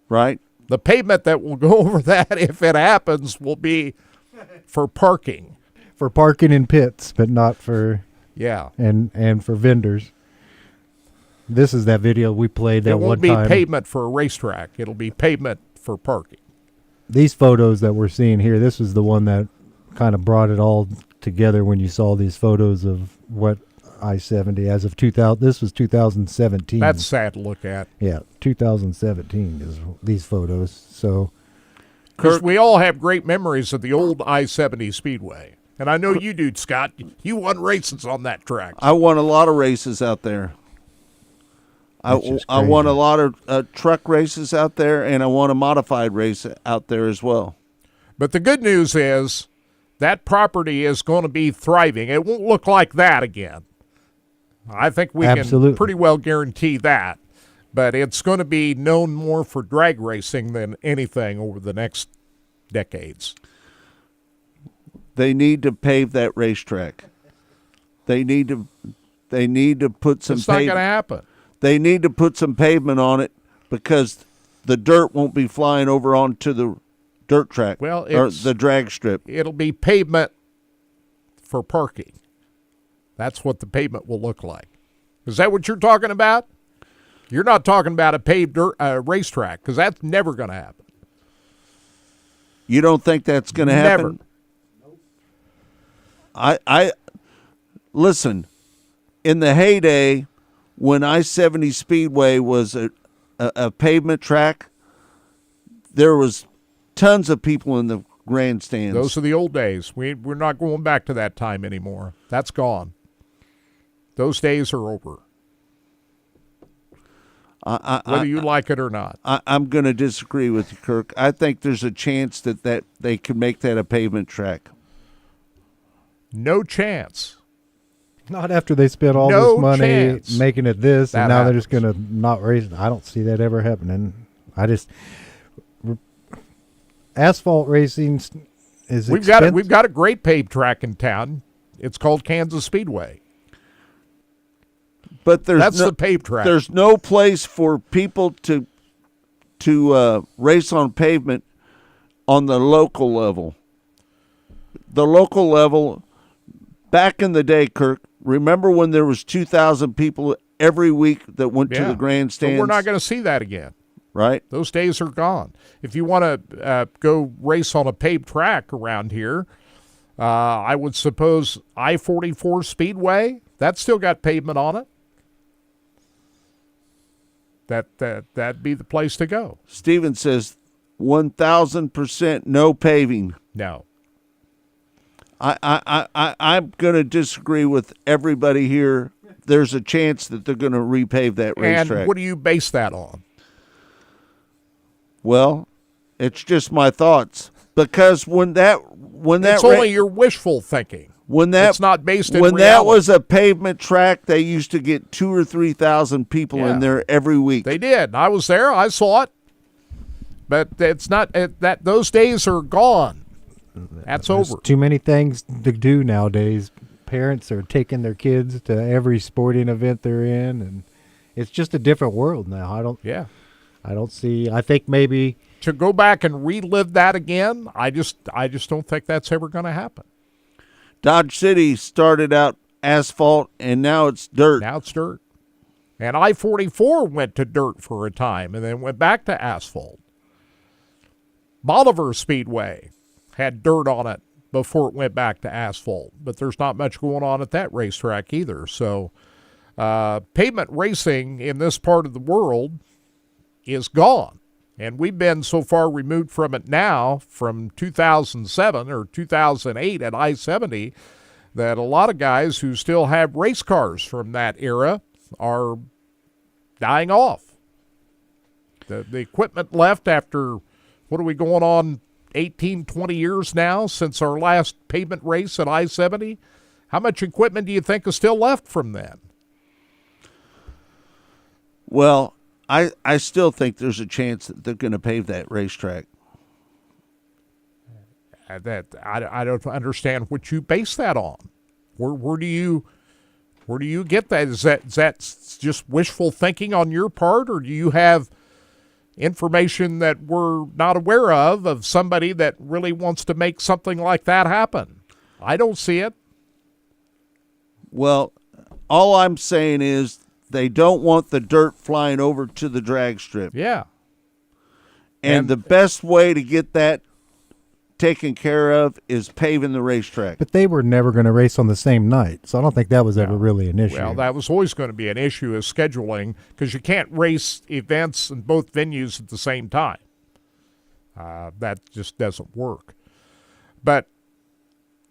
Right. The pavement that will go over that, if it happens, will be for parking. For parking in pits, but not for... Yeah. And for vendors. This is that video we played that one time. It won't be pavement for a racetrack. It'll be pavement for parking. These photos that we're seeing here, this was the one that kind of brought it all together when you saw these photos of what I-70 as of 2000. This was 2017. That's sad to look at. Yeah, 2017 is these photos. So, because we all have great memories of the old I-70 Speedway. And I know you do, Scott. You won races on that track. I won a lot of races out there. I want a lot of truck races out there, and I want a modified race out there as well. But the good news is that property is going to be thriving. It won't look like that again. I think we can pretty well guarantee that. But it's going to be known more for drag racing than anything over the next decades. They need to pave that racetrack. They need to put some. It's not going to happen. They need to put some pavement on it because the dirt won't be flying over onto the dirt track or the drag strip. It'll be pavement for parking. That's what the pavement will look like. Is that what you're talking about? You're not talking about a paved racetrack because that's never going to happen. You don't think that's going to happen? Never. I listen. In the heyday, when I-70 Speedway was a pavement track, there was tons of people in the grandstands. Those are the old days. We're not going back to that time anymore. That's gone. Those days are over. Whether you like it or not. I'm going to disagree with you, Kirk. I think there's a chance that they could make that a pavement track. No chance. Not after they spent all this money making it this, and now they're just going to not raise it. I don't see that ever happening. Asphalt racing is expensive. We've got a great paved track in town. It's called Kansas Speedway. But that's the paved track. There's no place for people to race on pavement on the local level. The local level, back in the day, Kirk, remember when there was 2,000 people every week that went to the grandstands? But we're not going to see that again. Right. Those days are gone. If you want to go race on a paved track around here, I would suppose I-44 Speedway, that's still got pavement on it. That'd be the place to go. Steven says 1,000% no paving. No. I'm going to disagree with everybody here. There's a chance that they're going to repave that racetrack. And what do you base that on? Well, it's just my thoughts. Because it's only your wishful thinking. It's not based in reality. That was a pavement track, they used to get 2,000 or 3,000 people in there every week. They did. I was there. I saw it. But it's not that those days are gone. That's over. Too many things to do nowadays. Parents are taking their kids to every sporting event they're in, and it's just a different world now. I think maybe to go back and relive that again, I just don't think that's ever going to happen. Dodge City started out asphalt, and now it's dirt. Now it's dirt. And I-44 went to dirt for a time and then went back to asphalt. Bolivar Speedway had dirt on it before it went back to asphalt, but there's not much going on at that racetrack either. So pavement racing in this part of the world is gone. And we've been so far removed from it now from 2007 or 2008 at I-70 that a lot of guys who still have race cars from that era are dying off. The equipment left after, what are we going on, 18, 20 years now since our last pavement race at I-70? How much equipment do you think is still left from then? Well, I still think there's a chance that they're going to pave that racetrack. I don't understand what you base that on. Where do you get that? Is that just wishful thinking on your part, or do you have information that we're not aware of somebody that really wants to make something like that happen? I don't see it. Well, all I'm saying is they don't want the dirt flying over to the drag strip. Yeah. And the best way to get that taken care of is paving the racetrack. But they were never going to race on the same night, so I don't think that was ever really an issue. Well, that was always going to be an issue is scheduling, because you can't race events in both venues at the same time. That just doesn't work. But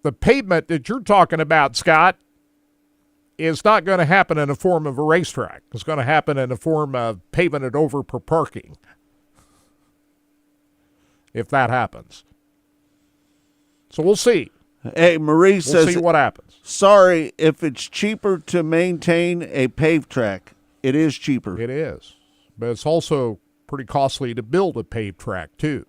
the pavement that you're talking about, Scott, is not going to happen in the form of a racetrack. It's going to happen in the form of paving it over for parking, if that happens. So we'll see. Hey, Marie We'll says, see what happens. Sorry, if it's cheaper to maintain a paved track, it is cheaper. It is. But it's also pretty costly to build a paved track, too.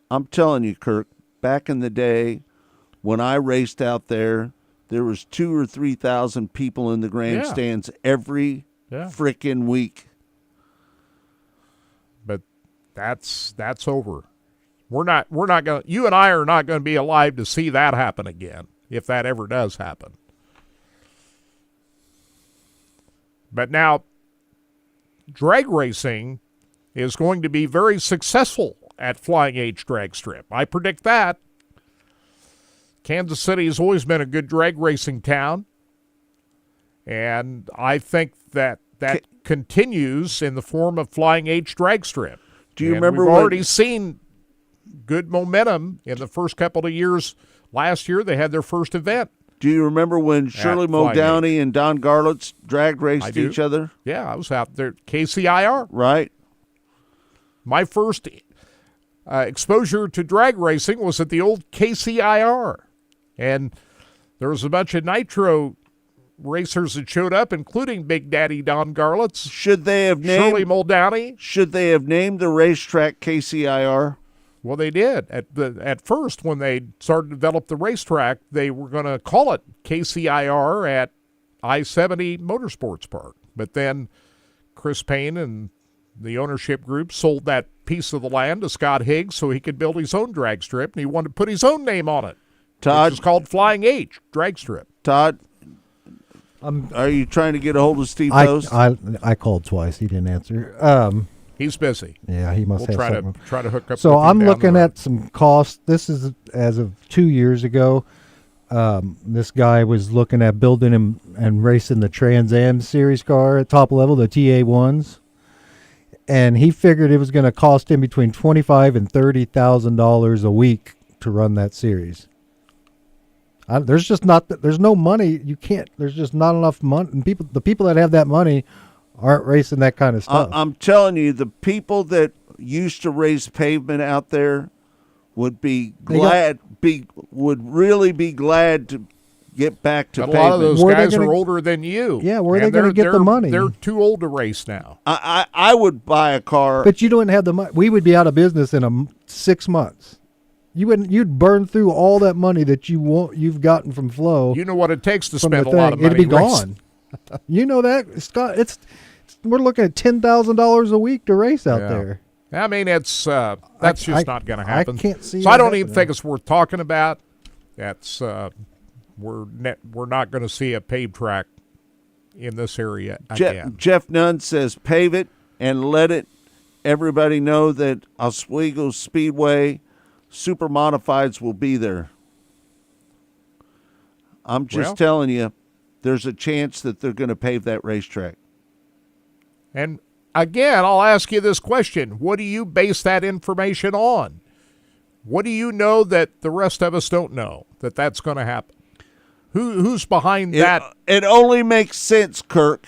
I'm telling you, Kirk, back in the day when I raced out there, there was 2,000 or 3,000 people in the grandstands every frickin' week. But that's over. We're not going. You and I are not going to be alive to see that happen again, if that ever does happen. But now, drag racing is going to be very successful at Flying H Drag Strip. I predict that. Kansas City has always been a good drag racing town, and I think that continues in the form of Flying H Drag Strip. Do you remember we've already seen good momentum in the first couple of years. Last year, they had their first event. Do you remember when Shirley Muldowney and Don Garlitz drag raced each other? Yeah, I was out there at KCIR. Right. My first exposure to drag racing was at the old KCIR. And there was a bunch of nitro racers that showed up, including Big Daddy Don Garlitz. Should they have named Shirley Muldowney? Should they have named the racetrack KCIR? Well, they did. At first, when they started to develop the racetrack, they were going to call it KCIR at I-70 Motorsports Park. But then Chris Payne and the ownership group sold that piece of the land to Scott Higgs so he could build his own drag strip, and he wanted to put his own name on it. Todd, which is called Flying H Drag Strip. Todd, are you trying to get a hold of Steve Post? I called twice. He didn't answer. He's busy. Yeah, he must have something. Try to hook up. So with him I'm down looking the road. at some costs. This is as of 2 years ago. This guy was looking at building him and racing the Trans Am Series car at top level, the TA1s, and he figured it was going to cost him between $25,000 and $30,000 a week to run that series. There's just not. There's no money. You can't. There's just not enough money. And the people that have that money aren't racing that kind of stuff. I'm telling you, the people that used to race pavement out there would be glad. Would really be glad to get back to But a pavement. lot of those guys are older than you. Yeah, where are and they going to get the money? They're too old to race now. I would buy a car. But you don't have the money. We would be out of business in 6 months. You'd burn through all that money that you've gotten from Flow. You know what it takes to from spend the a lot of thing. money. It'd be gone. You know that, Scott. We're looking at $10,000 a week to race out there. I mean, it's that's just not going to happen. I can't see. So I don't even happening. think it's worth talking about. That's we're not going to see a paved track in this area again. Jeff Nunn says pave it and let everybody know that Oswego Speedway Super Modifieds will be there. I'm just telling you, there's a chance that they're going to pave that racetrack. And again, I'll ask you this question. What do you base that information on? What do you know that the rest of us don't know that that's going to happen? Who's behind that? It only makes sense, Kirk,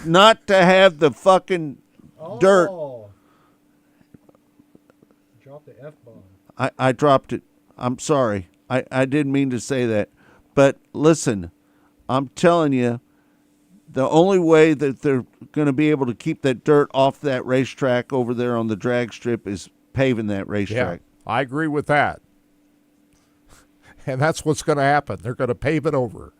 not to have the fucking dirt. Drop the F-bomb. I dropped it. I'm sorry. I didn't mean to say that. But listen, I'm telling you, the only way that they're going to be able to keep that dirt off that racetrack over there on the drag strip is paving that racetrack. Yeah, I agree with that. And that's what's going to happen. They're going to pave it over.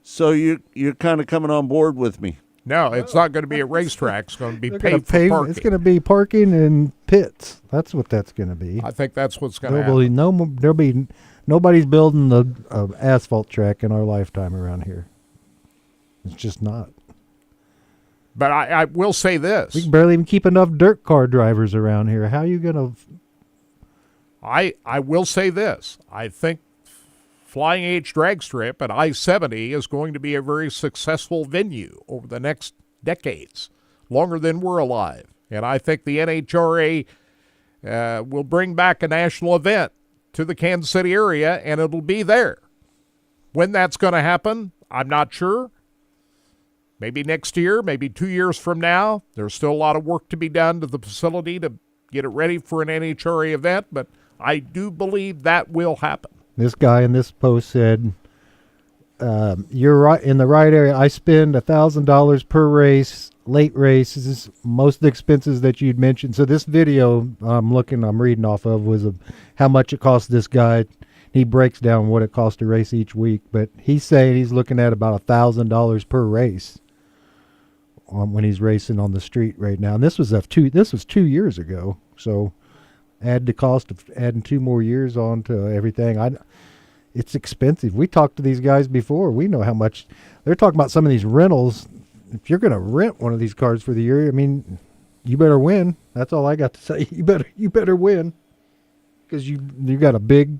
So you're kind of coming on board with me. No, it's not going to be a racetrack. It's going to be They're gonna paved for parking. It's going to be parking and pits. That's what that's going to be. I think that's what's going to happen. There'll be nobody's building the asphalt track in our lifetime around here. It's just not. But I will say this. We can barely even keep enough dirt car drivers around here. How are you going to... I will say this. I think Flying H Drag Strip at I-70 is going to be a very successful venue over the next decades, longer than we're alive. And I think the NHRA will bring back a national event to the Kansas City area, and it'll be there. When that's going to happen, I'm not sure. Maybe next year, maybe 2 years from now. There's still a lot of work to be done to the facility to get it ready for an NHRA event, but I do believe that will happen. This guy in this post said, you're right in the right area. I spend $1,000 per race, late races, most of the expenses that you'd mentioned. So this video I'm reading off of was how much it cost this guy. He breaks down what it costs to race each week, but he's saying he's looking at about $1,000 per race when he's racing on the street right now. And this was 2 years ago. So add the cost of adding 2 more years on to everything. It's expensive. We talked to these guys before. We know how much they're talking about. Some of these rentals. If you're going to rent one of these cars for the year, I mean, you better win. That's all I got to say. You better win, because you got a big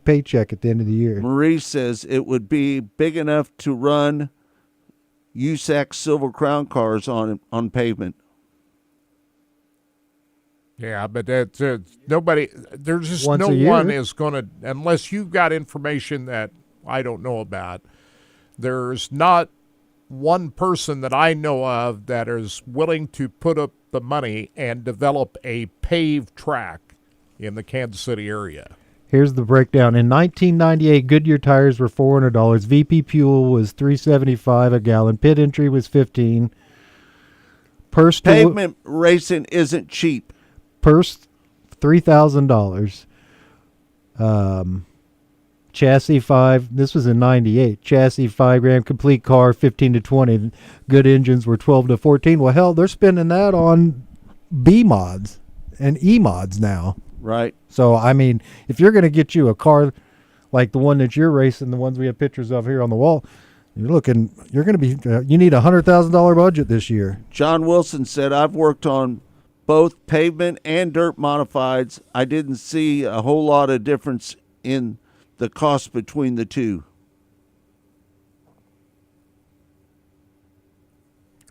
paycheck at the end of the year. Marie says it would be big enough to run USAC Silver Crown cars on pavement. Yeah, but nobody. There's just Once no a year. one is going to, unless you've got information that I don't know about. There's not one person that I know of that is willing to put up the money and develop a paved track in the Kansas City area. Here's the breakdown. In 1998, Goodyear tires were $400. VP fuel was $3.75 a gallon. Pit entry was $15. Pavement racing isn't cheap. Purse $3,000. Chassis 5. This was in 98. Chassis 5 grand. Complete car 15 to 20. Good engines were 12 to 14. Well, hell, they're spending that on B mods and E mods now. Right. So, I mean, if you're going to get you a car like the one that you're racing, the ones we have pictures of here on the wall, you need a $100,000 budget this year. John Wilson said, I've worked on both pavement and dirt modifieds. I didn't see a whole lot of difference in the cost between the two.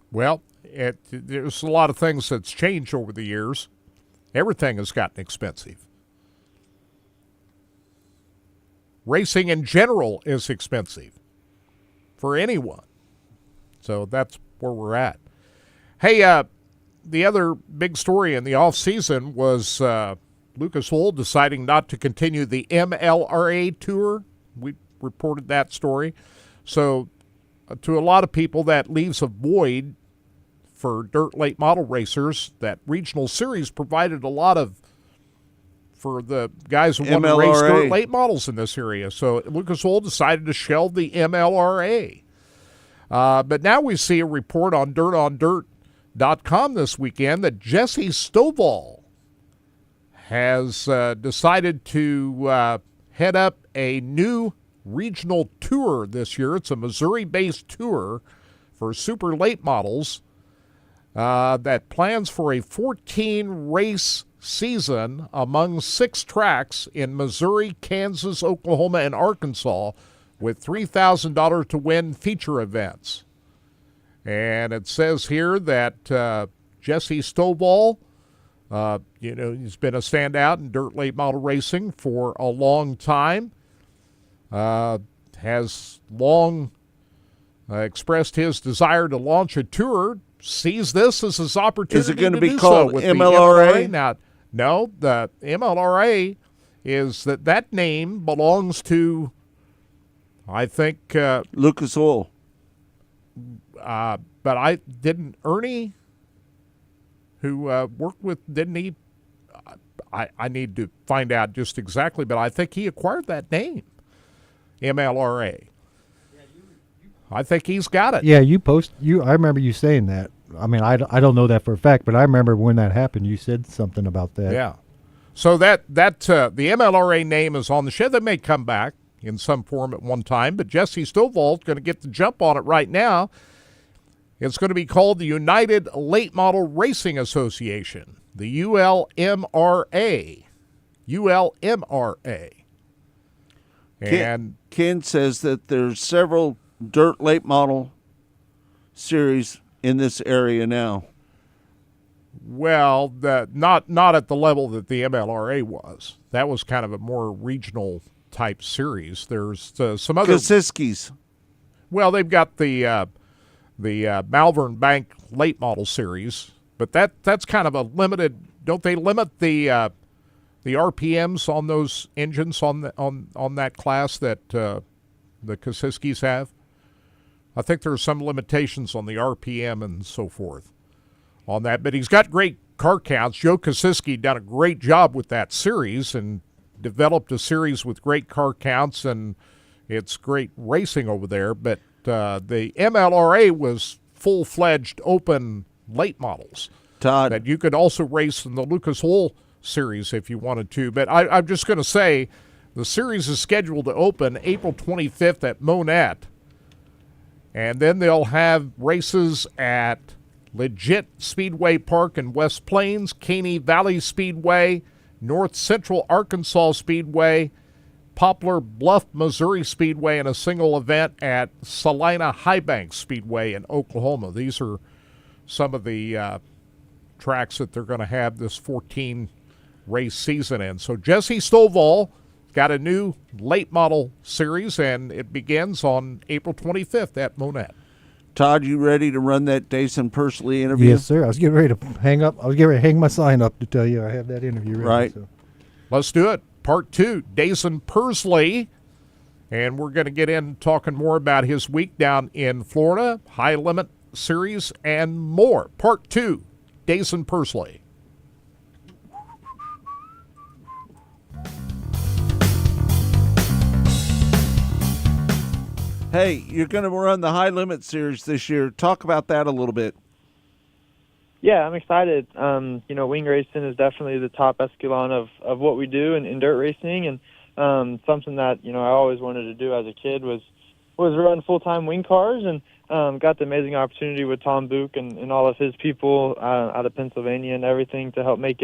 Well, there's a lot of things that's changed over the years. Everything has gotten expensive. Racing in general is expensive for anyone. So that's where we're at. Hey, the other big story in the off-season was Lucas Oil deciding not to continue the MLRA tour. We reported that story. So to a lot of people, that leaves a void for dirt late model racers. That regional series provided a lot for the guys who want to race dirt late models in this area. So Lucas Oil decided to shelve the MLRA. But now we see a report on DirtOnDirt.com this weekend that Jesse Stovall has decided to head up a new regional tour this year. It's a Missouri-based tour for super late models that plans for a 14-race season among 6 tracks in Missouri, Kansas, Oklahoma, and Arkansas, with $3,000 to win feature events. And it says here that Jesse Stovall, he's been a standout in dirt late model racing for a long time, has long expressed his desire to launch a tour, sees this as his opportunity. Is it going to be do called so with MLRA? Now, no, the MLRA is that name belongs to, I think, Lucas Oil. But Ernie, who worked with, didn't he? I need to find out just exactly, but I think he acquired that name, MLRA. I think he's got it. Yeah, I remember you saying that. I mean, I don't know that for a fact, but I remember when that happened, you said something about that. Yeah. So the MLRA name is on the shed. They may come back in some form at one time, but Jesse Stovall's going to get the jump on it right now. It's going to be called the United Late Model Racing Association, the ULMRA. ULMRA. And Ken says that there's several dirt late model series in this area now. Well, not at the level that the MLRA was. that was kind of a more regional type series. There's some other Kosiskis. Well, they've got the Malvern Bank late model series, but that's kind of a limited. Don't they limit the RPMs on those engines on that class that the Kosiskis have? I think there are some limitations on the RPM and so forth on that, but he's got great car counts. Joe Kosiski done a great job with that series and developed a series with great car counts, and it's great racing over there. But the MLRA was full-fledged open late models. Todd, that you could also race in the Lucas Oil series if you wanted to. But I'm just going to say the series is scheduled to open April 25th at Monette. And then they'll have races at Legit Speedway Park in West Plains, Caney Valley Speedway, North Central Arkansas Speedway, Poplar Bluff, Missouri Speedway, and a single event at Salina High Banks Speedway in Oklahoma. These are some of the tracks that they're going to have this 14-race season in. So Jesse Stovall got a new late model series, and it begins on April 25th at Monette. Todd, you ready to run that Dason Pursley interview? Yes, sir. I was getting ready to hang up. I was getting ready to hang my sign up to tell you I have that interview ready. Right. So. Let's do it. Part 2, Dason Pursley. And we're going to get in talking more about his week down in Florida, High Limit Series, and more. Part 2, Dason Pursley. Hey, you're going to run the High Limit Series this year. Talk about that a little bit. Yeah, I'm excited. Wing racing is definitely the top echelon of what we do in dirt racing, and something that I always wanted to do as a kid was run full-time wing cars, and got the amazing opportunity with Tom Book and all of his people out of Pennsylvania and everything to help make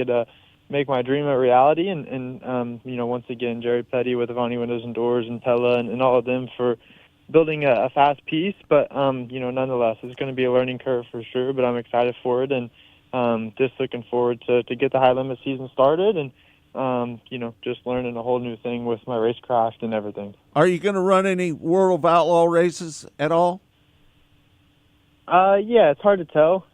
my dream a reality. And once again, Jerry Petty with Avani Windows and Doors and Pella and all of them for building a fast piece, but nonetheless, it's going to be a learning curve for sure. But I'm excited for it, and just looking forward to get the high limit season started, and just learning a whole new thing with my racecraft and everything. Are you going to run any World of Outlaw races at all? Yeah, it's hard to tell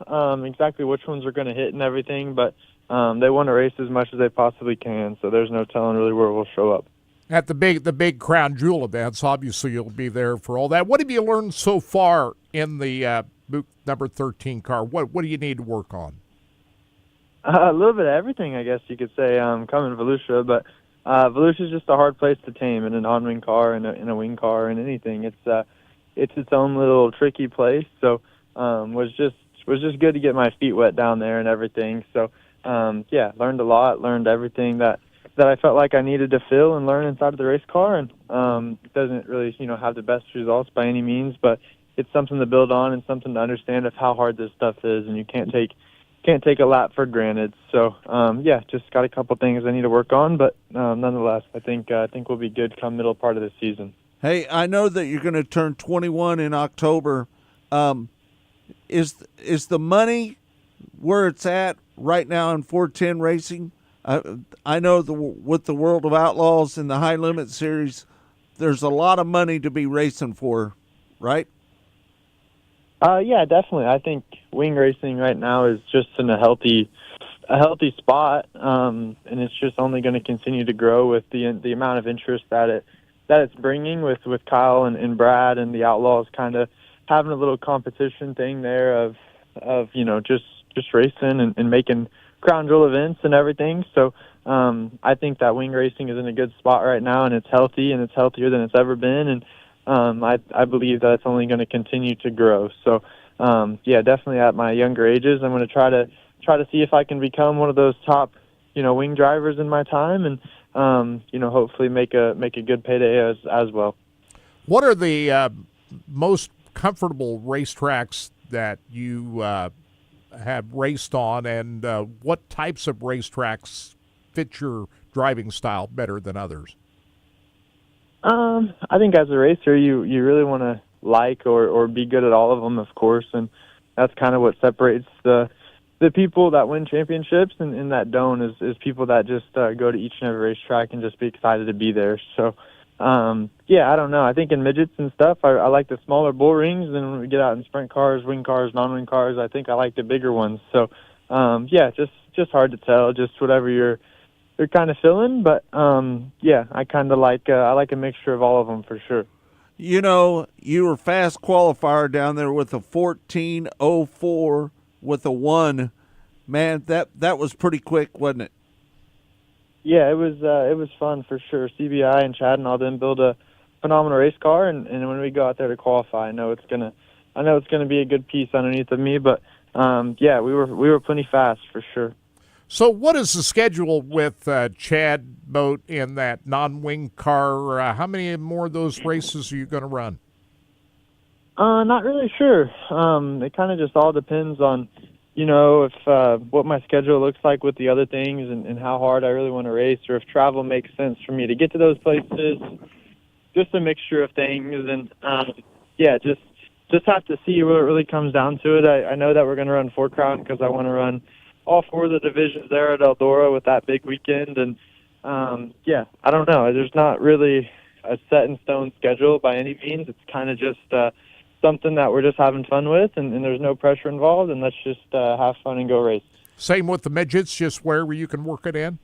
exactly which ones are going to hit and everything, but they want to race as much as they possibly can, so there's no telling really where we'll show up. At the big Crown Jewel events, obviously you'll be there for all that. What have you learned so far in the Buick number 13 car? What do you need to work on? A little bit of everything, I guess you could say, coming to Volusia, but Volusia is just a hard place to tame in an on-wing car and in a wing car and anything. It's its own little tricky place, so was just good to get my feet wet down there and everything. So learned a lot, learned everything that I felt like I needed to feel and learn inside of the race car, and it doesn't really have the best results by any means, but it's something to build on and something to understand of how hard this stuff is, and you can't take a lap for granted. So just got a couple things I need to work on, but nonetheless, I think we'll be good come middle part of the season. Hey, I know that you're going to turn 21 in October. Is the money where it's at right now in 410 racing? I know with the World of Outlaws and the High Limit Series, there's a lot of money to be racing for, right? Yeah, definitely. I think wing racing right now is just in a healthy spot, and it's just only going to continue to grow with the amount of interest that it's bringing with Kyle and Brad and the Outlaws kind of having a little competition thing there of just racing and making Crown Jewel events and everything. So I think that wing racing is in a good spot right now, and it's healthy, and it's healthier than it's ever been, and I believe that it's only going to continue to grow. So definitely at my younger ages, I'm going to try to see if I can become one of those top wing drivers in my time, and hopefully make a good payday as well. What are the most comfortable racetracks that you have raced on, and what types of racetracks fit your driving style better than others? I think as a racer, you really want to like or be good at all of them, of course, and that's kind of what separates the the people that win championships and that don't is people that just go to each and every racetrack and just be excited to be there. So, yeah, I don't know. I think in midgets and stuff, I like the smaller bull rings. And then when we get out in sprint cars, wing cars, non-wing cars, I think I like the bigger ones. So, yeah, just hard to tell, just whatever you're kind of feeling. But, yeah, I kind of like I like a mixture of all of them for sure. You know, you were fast qualifier down there with a 14:04 with a 1. Man, that was pretty quick, wasn't it? Yeah, it was fun for sure. CBI and Chad and all them build a phenomenal race car, and when we go out there to qualify, I know it's gonna be a good piece underneath of me. But yeah, we were plenty fast for sure. So what is the schedule with Chad Boat in that non-wing car? How many more of those races are you going to run? Not really sure. It kind of just all depends on, if what my schedule looks like with the other things and how hard I really want to race, or if travel makes sense for me to get to those places. Just a mixture of things, and yeah, just have to see what it really comes down to it. I know that we're going to run 4 Crown because I want to run all 4 of the divisions there at Eldora with that big weekend, and yeah, I don't know. There's not really a set in stone schedule by any means. It's kind of just something that we're just having fun with, and there's no pressure involved, and let's just have fun and go race. Same with the midgets, just wherever you can work it in?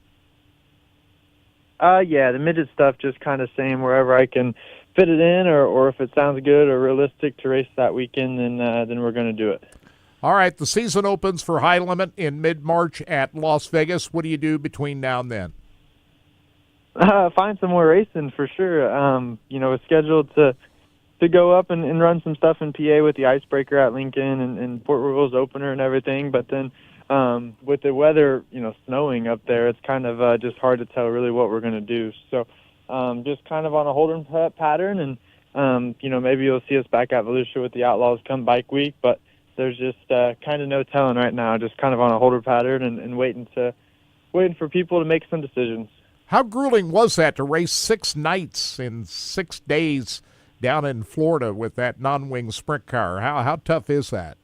Yeah, the midget stuff just kind of same wherever I can fit it in, or if it sounds good or realistic to race that weekend, then we're going to do it. All right, the season opens for High Limit in mid-March at Las Vegas. What do you do between now and then? Find some more racing for sure. We're scheduled to go up and run some stuff in PA with the Icebreaker at Lincoln and Port Royal's opener and everything, but then with the weather, snowing up there, it's kind of just hard to tell really what we're going to do. So just kind of on a hold'em pattern, and, maybe you'll see us back at Volusia with the Outlaws come bike week, but there's just kind of no telling right now, just kind of on a holder pattern and waiting for people to make some decisions. How grueling was that to race 6 nights in 6 days down in Florida with that non-wing sprint car? How tough is that?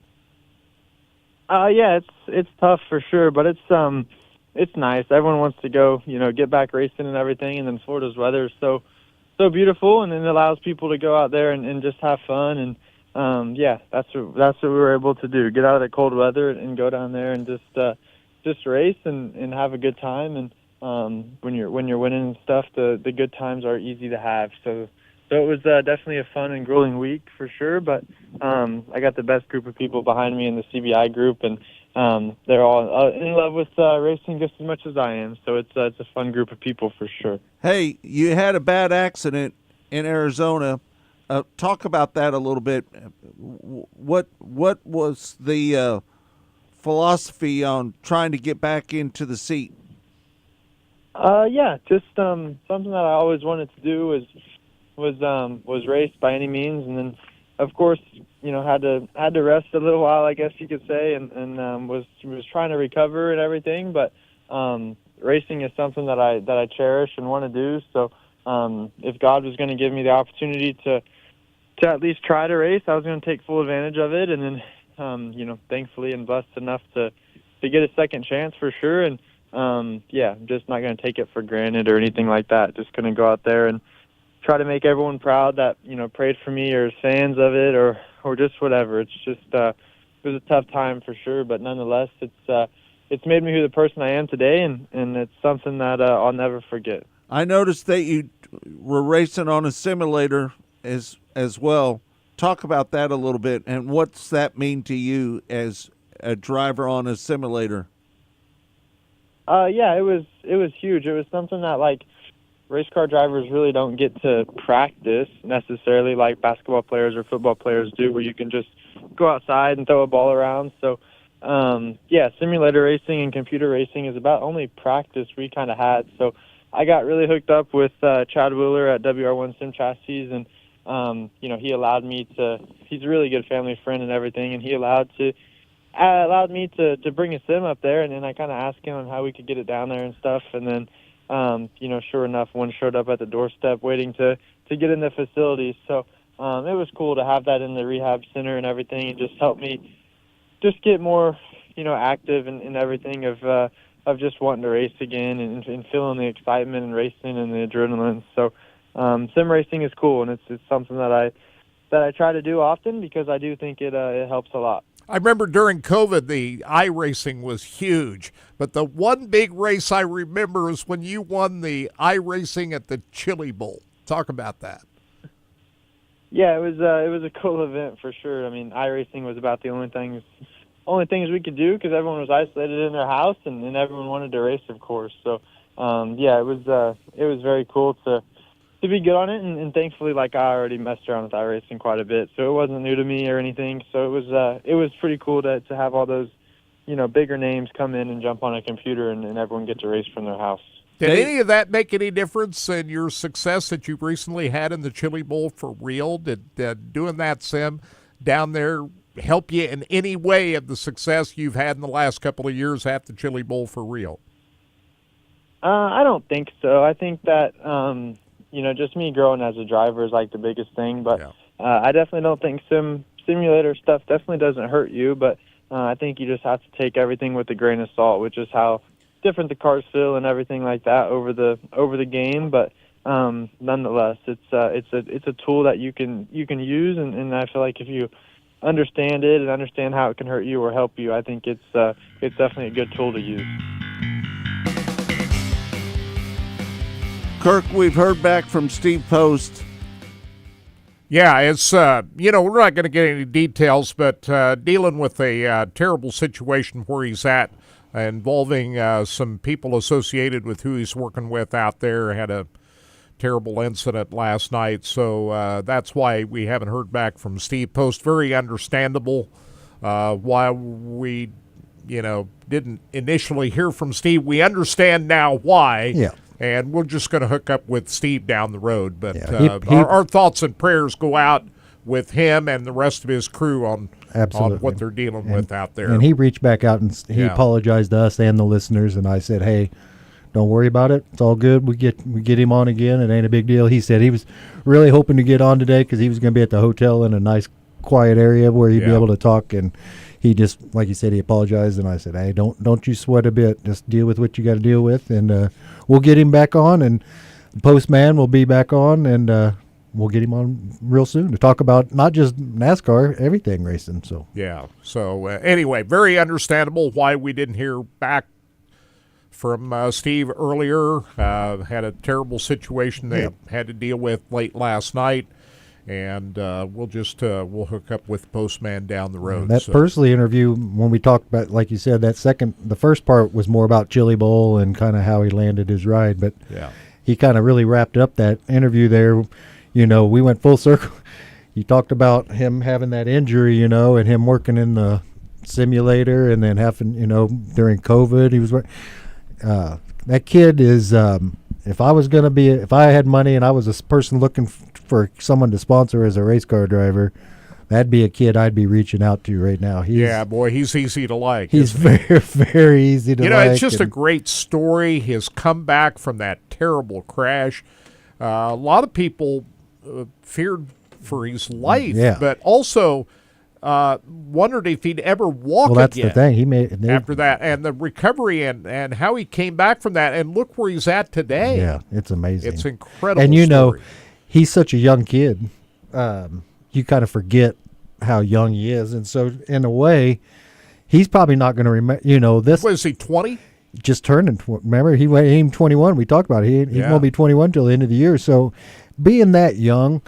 Yeah, it's tough for sure, but it's nice. Everyone wants to go, get back racing and everything, and then Florida's weather is so beautiful, and it allows people to go out there and just have fun. And yeah, that's what we were able to do. Get out of the cold weather and go down there and just race and have a good time. And when you're winning and stuff, the good times are easy to have. So it was definitely a fun and grueling week for sure. But I got the best group of people behind me in the CBI group, and they're all in love with racing just as much as I am. So it's a fun group of people for sure. Hey, you had a bad accident in Arizona. Talk about that a little bit. What was the philosophy on trying to get back into the seat? Yeah, just something that I always wanted to do was race by any means, and then of course had to rest a little while, I guess you could say, and was trying to recover and everything. But racing is something that I cherish and want to do. So if God was going to give me the opportunity to at least try to race, I was going to take full advantage of it. And then, thankfully and blessed enough to get a second chance for sure. And, yeah, I'm just not going to take it for granted or anything like that. Just going to go out there and try to make everyone proud that, prayed for me or is fans of it or just whatever. It's just, it was a tough time for sure, but nonetheless, it's made me who the person I am today. And it's something that, I'll never forget. I noticed that you were racing on a simulator as well. Talk about that a little bit, and what's that mean to you as a driver on a simulator? Yeah, it was huge. It was something that race car drivers really don't get to practice necessarily like basketball players or football players do, where you can just go outside and throw a ball around. So yeah, simulator racing and computer racing is about only practice we kind of had. So I got really hooked up with Chad Wheeler at WR1 Sim Chassis, and he allowed me to. He's a really good family friend and everything, and he allowed me to bring a sim up there, and then I kind of asked him on how we could get it down there and stuff, and then sure enough, one showed up at the doorstep waiting to get in the facility. So it was cool to have that in the rehab center and everything, and just help me just get more active and everything of just wanting to race again and feeling the excitement and racing and the adrenaline. So sim racing is cool, and it's something that I try to do often because I do think it helps a lot. I remember during COVID, the iRacing was huge, but the one big race I remember is when you won the iRacing at the Chili Bowl. Talk about that. Yeah, it was a cool event for sure. I mean, iRacing was about the only things we could do because everyone was isolated in their house and everyone wanted to race, of course. So, it was very cool to be good on it, and thankfully, I already messed around with iRacing quite a bit, so it wasn't new to me or anything. So it was pretty cool to have all those, bigger names come in and jump on a computer and everyone get to race from their house. Did any of that make any difference in your success that you recently had in the Chili Bowl for real? Did doing that sim down there help you in any way of the success you've had in the last couple of years at the Chili Bowl for real? I don't think so. I think that, just me growing as a driver is the biggest thing, but I definitely don't think simulator stuff definitely doesn't hurt you, but I think you just have to take everything with a grain of salt, which is how different the cars feel and everything like that over the game. But nonetheless, it's a tool that you can use, and I feel like if you understand it and understand how it can hurt you or help you, I think it's definitely a good tool to use. Kirk, we've heard back from Steve Post. Yeah, it's, we're not going to get any details, but dealing with a terrible situation where he's at involving some people associated with who he's working with out there. Had a terrible incident last night, so that's why we haven't heard back from Steve Post. Very understandable why we, didn't initially hear from Steve. We understand now why. Yeah. And we're just going to hook up with Steve down the road. But our thoughts and prayers go out with him and the rest of his crew on Absolutely. what they're dealing with out there. And he reached back out and he apologized to us and the listeners. And I said, hey, don't worry about it. It's all good. We get him on again. It ain't a big deal. He said he was really hoping to get on today because he was going to be at the hotel in a nice, quiet area where he'd be able to talk. And he just, like you said, he apologized. And I said, hey, don't you sweat a bit. Just deal with what you got to deal with. And we'll get him back on. And the Postman will be back on. And we'll get him on real soon to talk about not just NASCAR, everything racing. So anyway, very understandable why we didn't hear back from Steve earlier. Had a terrible situation they had to deal with late last night, and we'll hook up with Postman down the road. That Pursley interview, when we talked about, like you said, the first part was more about Chili Bowl and kind of how he landed his ride, but he kind of really wrapped up that interview there. We went full circle. He talked about him having that injury, and him working in the simulator, and then having, during COVID, he was that kid is, if I had money and I was a person looking for someone to sponsor as a race car driver, that'd be a kid I'd be reaching out to right now. He's easy to like. He's very, very easy to like. It's just a great story. His comeback from that terrible crash. A lot of people feared for his life, but also wondered if he'd ever walk again. Well, that's the thing. After that, and the recovery and how he came back from that, and look where he's at today. Yeah, it's amazing. It's incredible. And he's such a young kid. You kind of forget how young he is, and so in a way, he's probably not going to remember. This. Was he 20? Just turned. Remember, he went 21. We talked about it. He's going to be 21 till the end of the year. So, being that young,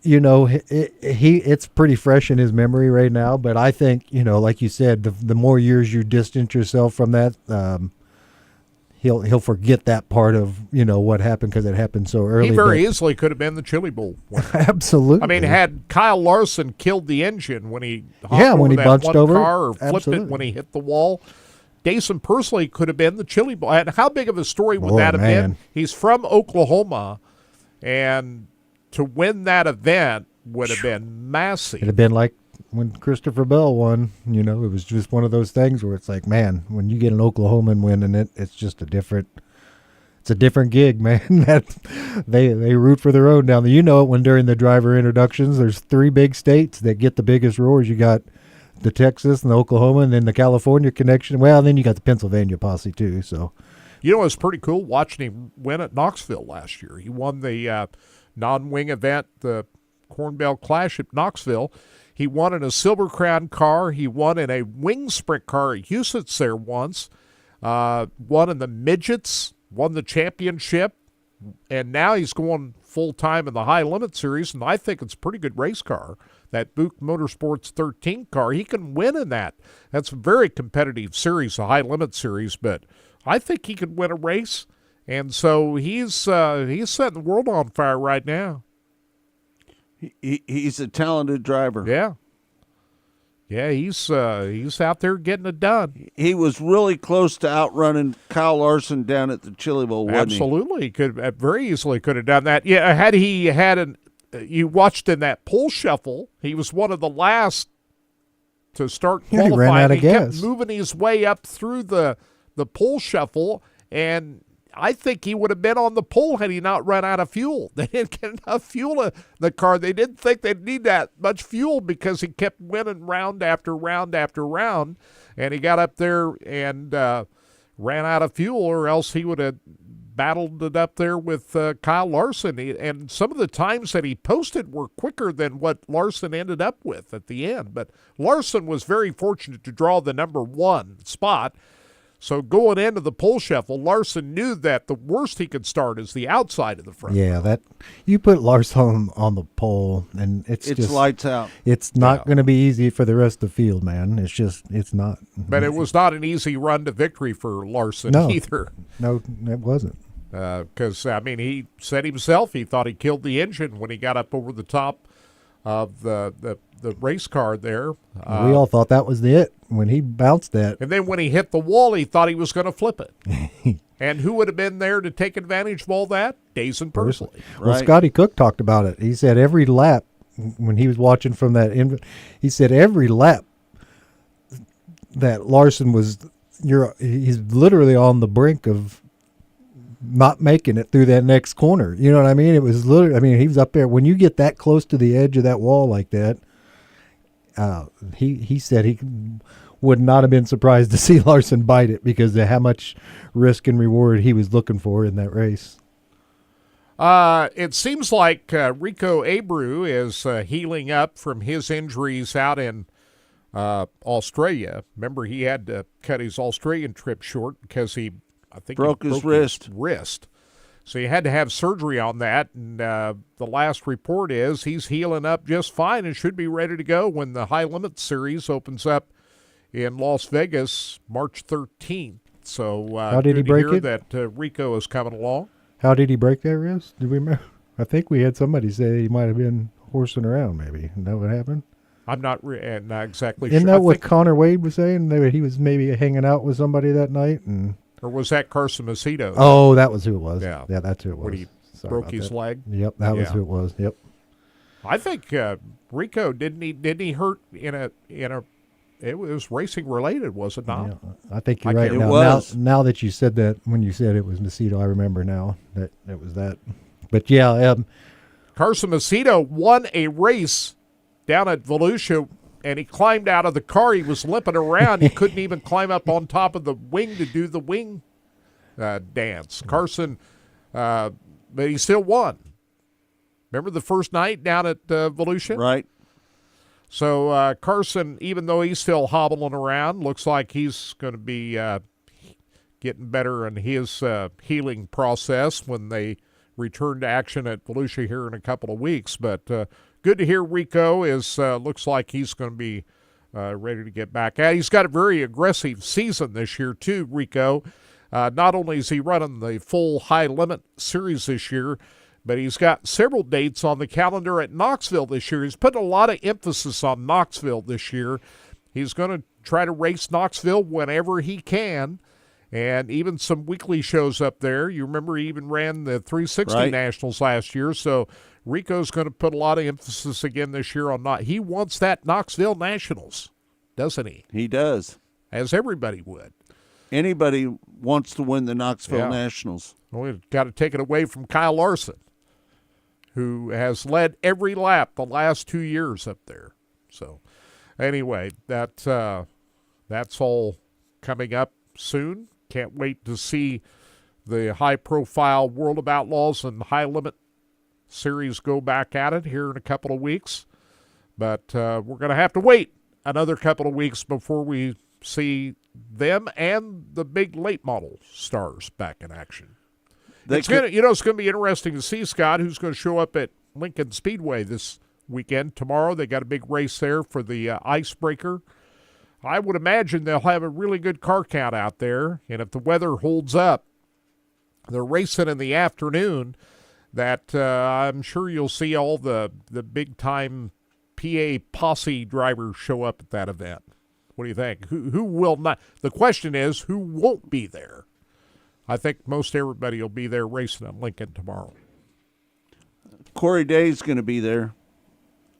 it's pretty fresh in his memory right now. But I think, like you said, the more years you distance yourself from that, he'll forget that part of what happened because it happened so early. He very easily could have been the Chili Bowl winner. Absolutely. I mean, had Kyle Larson killed the engine when he when he bunched over car or flipped it when he hit the wall, Dason Pursley could have been the Chili Bowl. And how big of a story would that have been? He's from Oklahoma, and to win that event would have been massive. It'd have been like when Christopher Bell won. It was just one of those things where it's like, man, when you get an Oklahoman winning it's just a different gig, man. That they root for their own down there. When during the driver introductions, there's 3 big states that get the biggest roars. You got the Texas and the Oklahoma and then the California connection. Well, then you got the Pennsylvania posse too. So, you know, it was pretty cool watching him win at Knoxville last year. He won the non-wing event, the Corn Belt Clash at Knoxville. He won in a Silver Crown car. He won in a wing sprint car at Huset's there once. Won in the midgets, won the championship, and now he's going full-time in the High Limit Series, and I think it's a pretty good race car. That Buick Motorsports 13 car, he can win in that. That's a very competitive series, the High Limit Series, but I think he could win a race, and so he's setting the world on fire right now. He's a talented driver. Yeah. Yeah, he's out there getting it done. He was really close to outrunning Kyle Larson down at the Chili Bowl, wasn't Absolutely. He could very easily could have done that. Yeah, had he had you watched in that pole shuffle, he was one of the last to start qualifying. He ran out of gas. Kept moving his way up through the pole shuffle, and I think he would have been on the pole had he not run out of fuel. They didn't get enough fuel in the car. They didn't think they'd need that much fuel because he kept winning round after round after round, and he got up there and ran out of fuel, or else he would have battled it up there with Kyle Larson. And some of the times that he posted were quicker than what Larson ended up with at the end. But Larson was very fortunate to draw the number 1 spot. So going into the pole shuffle, Larson knew that the worst he could start is the outside of the front. Yeah, that you put Larson on the pole, and it's just lights out. It's not going to be easy for the rest of the field, man. It's not. But it was not an easy run to victory for Larson either. No, it wasn't. Because, he said himself he thought he killed the engine when he got up over the top of the race car there. We all thought that was it when he bounced that. And then when he hit the wall, he thought he was going to flip it. And who would have been there to take advantage of all that? Dayson Pursley. Well, Scotty Cook talked about it. He said every lap, when he was watching from that, he said every lap that Larson was, he's literally on the brink of not making it through that next corner. You know what I mean? It was literally, he was up there. When you get that close to the edge of that wall like that, he said he would not have been surprised to see Larson bite it because of how much risk and reward he was looking for in that race. It seems like Rico Abreu is healing up from his injuries out in Australia. Remember, he had to cut his Australian trip short because he broke his wrist. So he had to have surgery on that, and the last report is he's healing up just fine and should be ready to go when the High Limit Series opens up in Las Vegas March 13th. So how did he break it? That Rico is coming along. How did he break that wrist? Do we remember? I think we had somebody say he might have been horsing around maybe. Isn't that what happened? I'm not exactly sure. Isn't that I what Connor Wade was saying? That he was maybe hanging out with somebody that night and... Or was that Carson Macedo? Oh, that was who it was. Yeah, that's who it was. When he broke his leg. Yep, that was who it was. Yep. I think Rico didn't he hurt in a it was racing related, was it not? Yeah, I think you're right. Now that you said that, when you said it was Macedo, I remember now that it was that. But yeah, Carson Macedo won a race down at Volusia. And he climbed out of the car. He was limping around. He couldn't even climb up on top of the wing to do the wing dance. Carson, but he still won. Remember the first night down at Volusia? Right. So Carson, even though he's still hobbling around, looks like he's going to be getting better in his healing process when they return to action at Volusia here in a couple of weeks. But good to hear Rico looks like he's going to be ready to get back at. He's got a very aggressive season this year too, Rico. Not only is he running the full High Limit Series this year, but he's got several dates on the calendar at Knoxville this year. He's putting a lot of emphasis on Knoxville this year. He's going to try to race Knoxville whenever he can. And even some weekly shows up there. You remember he even ran the 360 Nationals last year. So Rico's going to put a lot of emphasis again this year on he wants that Knoxville Nationals, doesn't he? He does. As everybody would. Anybody wants to win the Knoxville Nationals. Well, we've got to take it away from Kyle Larson, who has led every lap the last 2 years up there. So Anyway, that's all coming up soon. Can't wait to see the high-profile World of Outlaws and High Limit series go back at it here in a couple of weeks. But we're going to have to wait another couple of weeks before we see them and the big late model stars back in action. It's going to be interesting to see, Scott, who's going to show up at Lincoln Speedway this weekend. Tomorrow they got a big race there for the Icebreaker. I would imagine they'll have a really good car count out there, and if the weather holds up, they're racing in the afternoon, that I'm sure you'll see all the big-time PA posse drivers show up at that event. What do you think? Who will not? The question is, who won't be there? I think most everybody will be there racing at Lincoln tomorrow. Corey Day's going to be there.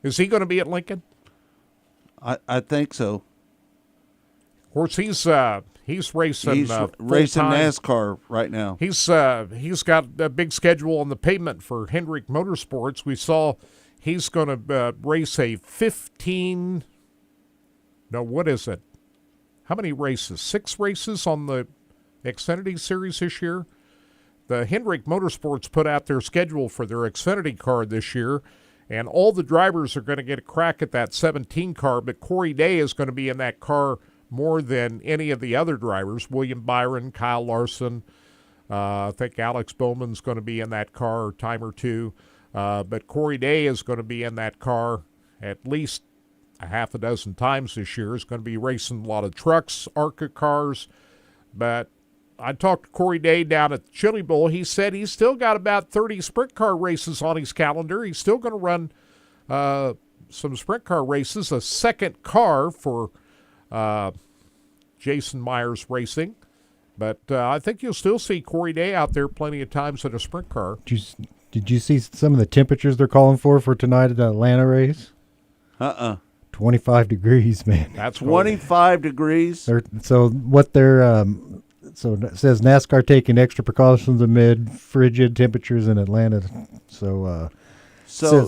Is he going to be at Lincoln? I think so. Of course, he's racing. He's racing NASCAR right now. He's got a big schedule on the pavement for Hendrick Motorsports. We saw he's going to race a 15. No, what is it? How many races? 6 races on the Xfinity Series this year. The Hendrick Motorsports put out their schedule for their Xfinity car this year, and all the drivers are going to get a crack at that 17 car, but Corey Day is going to be in that car more than any of the other drivers. William Byron, Kyle Larson, I think Alex Bowman's going to be in that car a time or two, but Corey Day is going to be in that car at least a half a dozen times this year. Is going to be racing a lot of trucks, ARCA cars, but I talked to Corey Day down at the Chili Bowl. He said he's still got about 30 sprint car races on his calendar. He's still going to run some sprint car races, a second car for Jason Myers Racing. But I think you'll still see Corey Day out there plenty of times in a sprint car. Did you see some of the temperatures they're calling for tonight at the Atlanta race? 25 degrees, man. That's 25 degrees. So it says NASCAR taking extra precautions amid frigid temperatures in Atlanta. So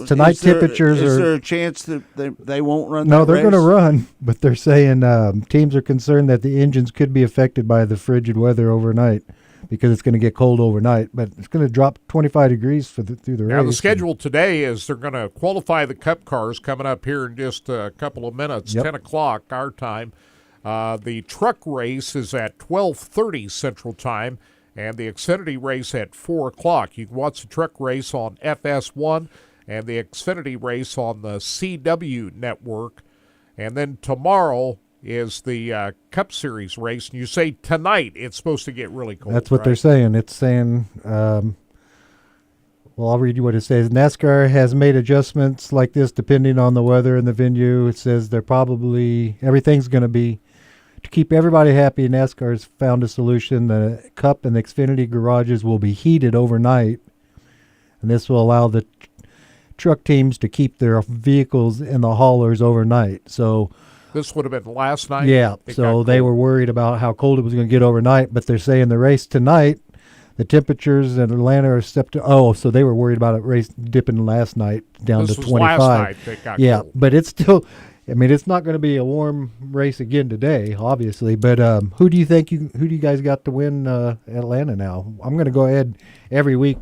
tonight temperatures is there a chance that they won't run? No, they're going to run, but they're saying teams are concerned that the engines could be affected by the frigid weather overnight because it's going to get cold overnight, but it's going to drop 25 degrees through the race. Now, the schedule today is they're going to qualify the Cup cars coming up here in just a couple of minutes, 10 o'clock our time. The truck race is at 12:30 Central Time, and the Xfinity race at 4 o'clock. You can watch the truck race on FS1 and the Xfinity race on the CW network. And then tomorrow is the Cup Series race. And you say tonight it's supposed to get really cold. That's what they're saying. It's saying, well, I'll read you what it says. NASCAR has made adjustments like this depending on the weather and the venue. It says everything's going to be, to keep everybody happy, NASCAR has found a solution. The Cup and the Xfinity garages will be heated overnight, and this will allow the truck teams to keep their vehicles in the haulers overnight. So this would have been last night? Yeah, so they were worried about how cold it was going to get overnight, but they're saying the race tonight, the temperatures in Atlanta are so they were worried about it dipping last night down to 25. Last night it got cold. But it's still, it's not going to be a warm race again today, obviously. But who do you guys got to win Atlanta now? I'm going to go ahead every week.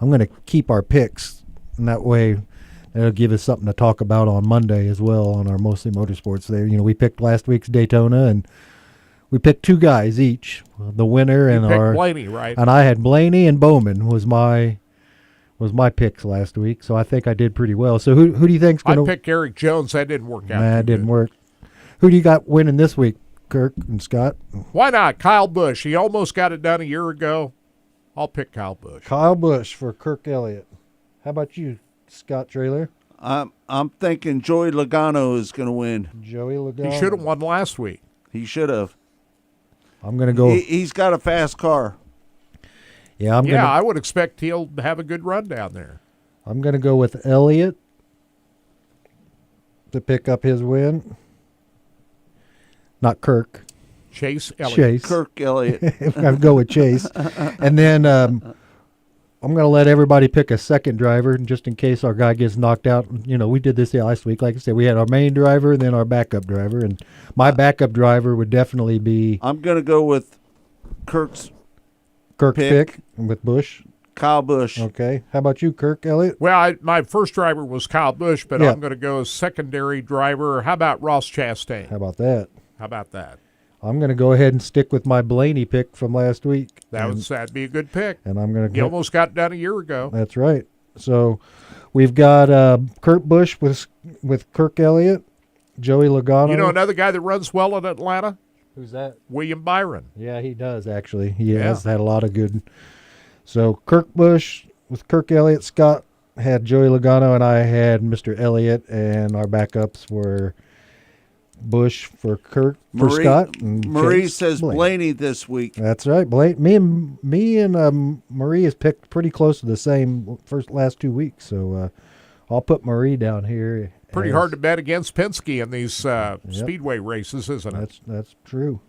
I'm going to keep our picks, and that way it'll give us something to talk about on Monday as well on our Mostly Motorsports there. We picked last week's Daytona, and we picked 2 guys each, the winner and picked Blaney, right? And I had Blaney and Bowman was my picks last week, so I think I did pretty well. So who do you think's going to? I picked Eric Jones. That didn't work out. That didn't work. Who do you got winning this week, Kirk and Scott? Why not Kyle Busch? He almost got it done a year ago. I'll pick Kyle Busch. Kyle Busch for Kirk Elliott. How about you, Scott Traylor? I'm thinking Joey Logano is going to win. Joey Logano. He should have won last week. He should have. I'm going to go. He's got a fast car. Yeah, I would expect he'll have a good run down there. I'm going to go with Elliott to pick up his win. Not Kirk. Chase Elliott. Chase. Kirk Elliott. I'll go with Chase. And then I'm going to let everybody pick a second driver just in case our guy gets knocked out. You know, we did this last week. Like I said, we had our main driver and then our backup driver. And my backup driver would definitely be... I'm going to go with Kirk's pick with Busch. Kyle Busch. Okay. How about you, Kirk Elliott? Well, my first driver was Kyle Busch, but Yeah. I'm going to go secondary driver. How about Ross Chastain? How about that? How about that? I'm going to go ahead and stick with my Blaney pick from last week. That'd be a good pick. And I'm going to... You almost got done a year ago. That's right. So we've got Kurt Busch with Kirk Elliott, Joey Logano. You know another guy that runs well in Atlanta? Who's that? William Byron. Yeah, he does, actually. He has had a lot of good... So Kirk Busch with Kirk Elliott, Scott had Joey Logano, and I had Mr. Elliott, and our backups were Busch for Kirk, for Scott. And Marie Chase says Blaney. Blaney this week. That's right. Me and Marie has picked pretty close to the same last 2 weeks, so I'll put Marie down here. Pretty hard to bet against Penske in these speedway races, isn't it? That's true.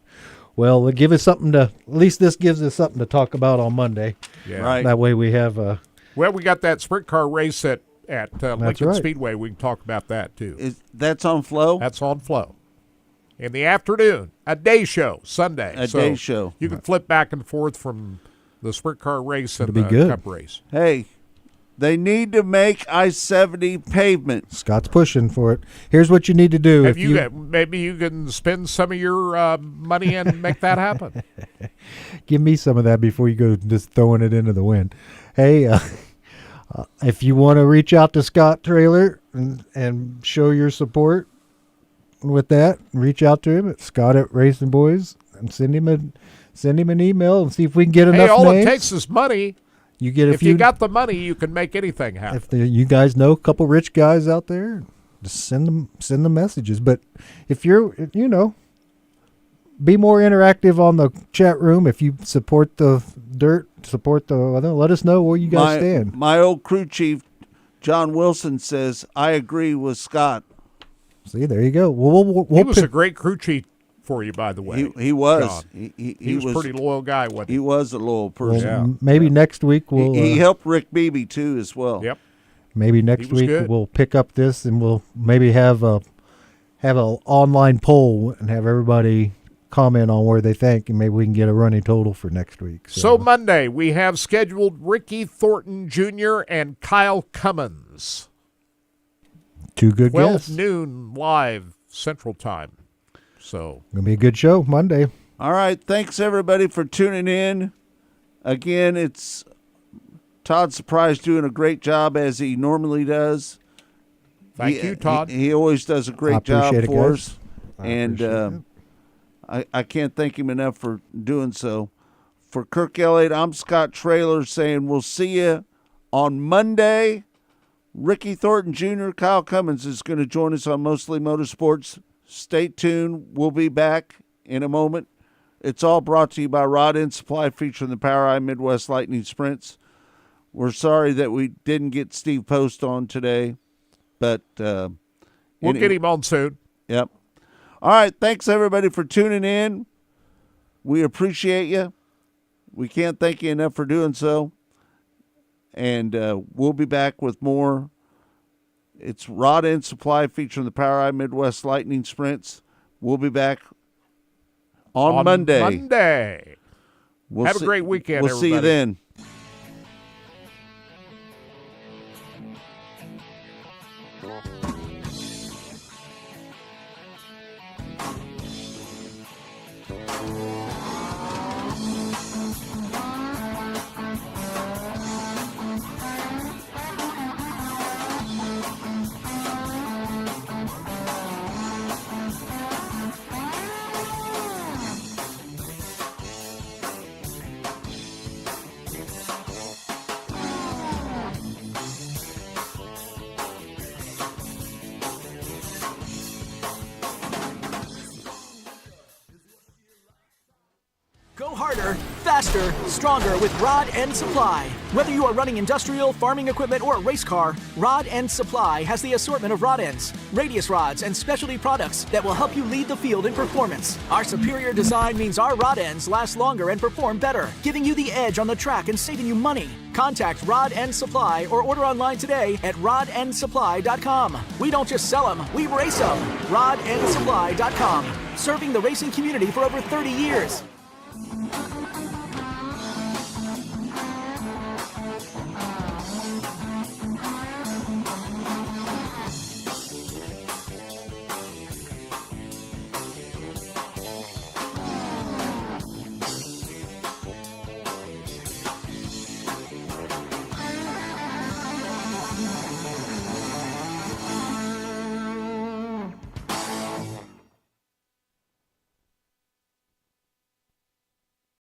Well, give us something to, at least this gives us something to talk about on Monday. Yeah. Right. That way we have Well, we got that sprint car race at Lincoln right. Speedway. We can talk about that, too. That's on Flow? That's on Flow. In the afternoon, a day show, Sunday. A day show. You can flip back and forth from the sprint car race and It'll the be good. Cup race. Hey, they need to make I-70 pavement. Scott's pushing for it. Here's what you need to do. Have you maybe you can spend some of your money and make that happen. Give me some of that before you go just throwing it into the wind. Hey, if you want to reach out to Scott Trailer and show your support with that, reach out to him at Scott at Racing Boys and send him an email and see if we can get enough Hey, all names. it takes is money. You get if you got the money, you can make anything happen. If you guys know a couple rich guys out there, just send them messages. But if you're, be more interactive on the chat room. If you support the dirt, let us know where you guys stand. My old crew chief, John Wilson, says, I agree with Scott. See, there you go. We'll he was a great crew chief for you, by the way. He was. John. He was a pretty loyal guy, wasn't he? He was a loyal person. Maybe next week we'll... He helped Rick Beebe, too, as well. Yep. Maybe next week good. we'll pick up this and we'll maybe have an online poll and have everybody comment on where they think, and maybe we can get a running total for next week. So Monday, we have scheduled Ricky Thornton Jr. and Kyle Cummins. Two good 12 guests. noon live Central Time. So Gonna be a good show Monday. All right. Thanks, everybody, for tuning in. Again, it's Todd Surprise doing a great job as he normally does. Thank you, Todd. He always does a great job appreciate it, for guys. us. And I can't thank him enough for doing so. For Kirk Elliott, I'm Scott Trailer saying we'll see you on Monday. Ricky Thornton Jr., Kyle Cummins is going to join us on Mostly Motorsports. Stay tuned. We'll be back in a moment. It's all brought to you by Rod End Supply, featuring the POWRi Midwest Lightning Sprints. We're sorry that we didn't get Steve Post on today, but we'll get him on soon. Yep. All right. Thanks, everybody, for tuning in. We appreciate you. We can't thank you enough for doing so. And we'll be back with more. It's Rod End Supply, featuring the POWRi Midwest Lightning Sprints. We'll be back on Monday. Have a great weekend, everybody. We'll see you then. Go harder, faster, stronger with Rod End Supply. Whether you are running industrial, farming equipment, or a race car, Rod End Supply has the assortment of rod ends, radius rods, and specialty products that will help you lead the field in performance. Our superior design means our rod ends last longer and perform better, giving you the edge on the track and saving you money. Contact Rod End Supply or order online today at rodendsupply.com. We don't just sell them, we race them. rodendsupply.com. Serving the racing community for over 30 years.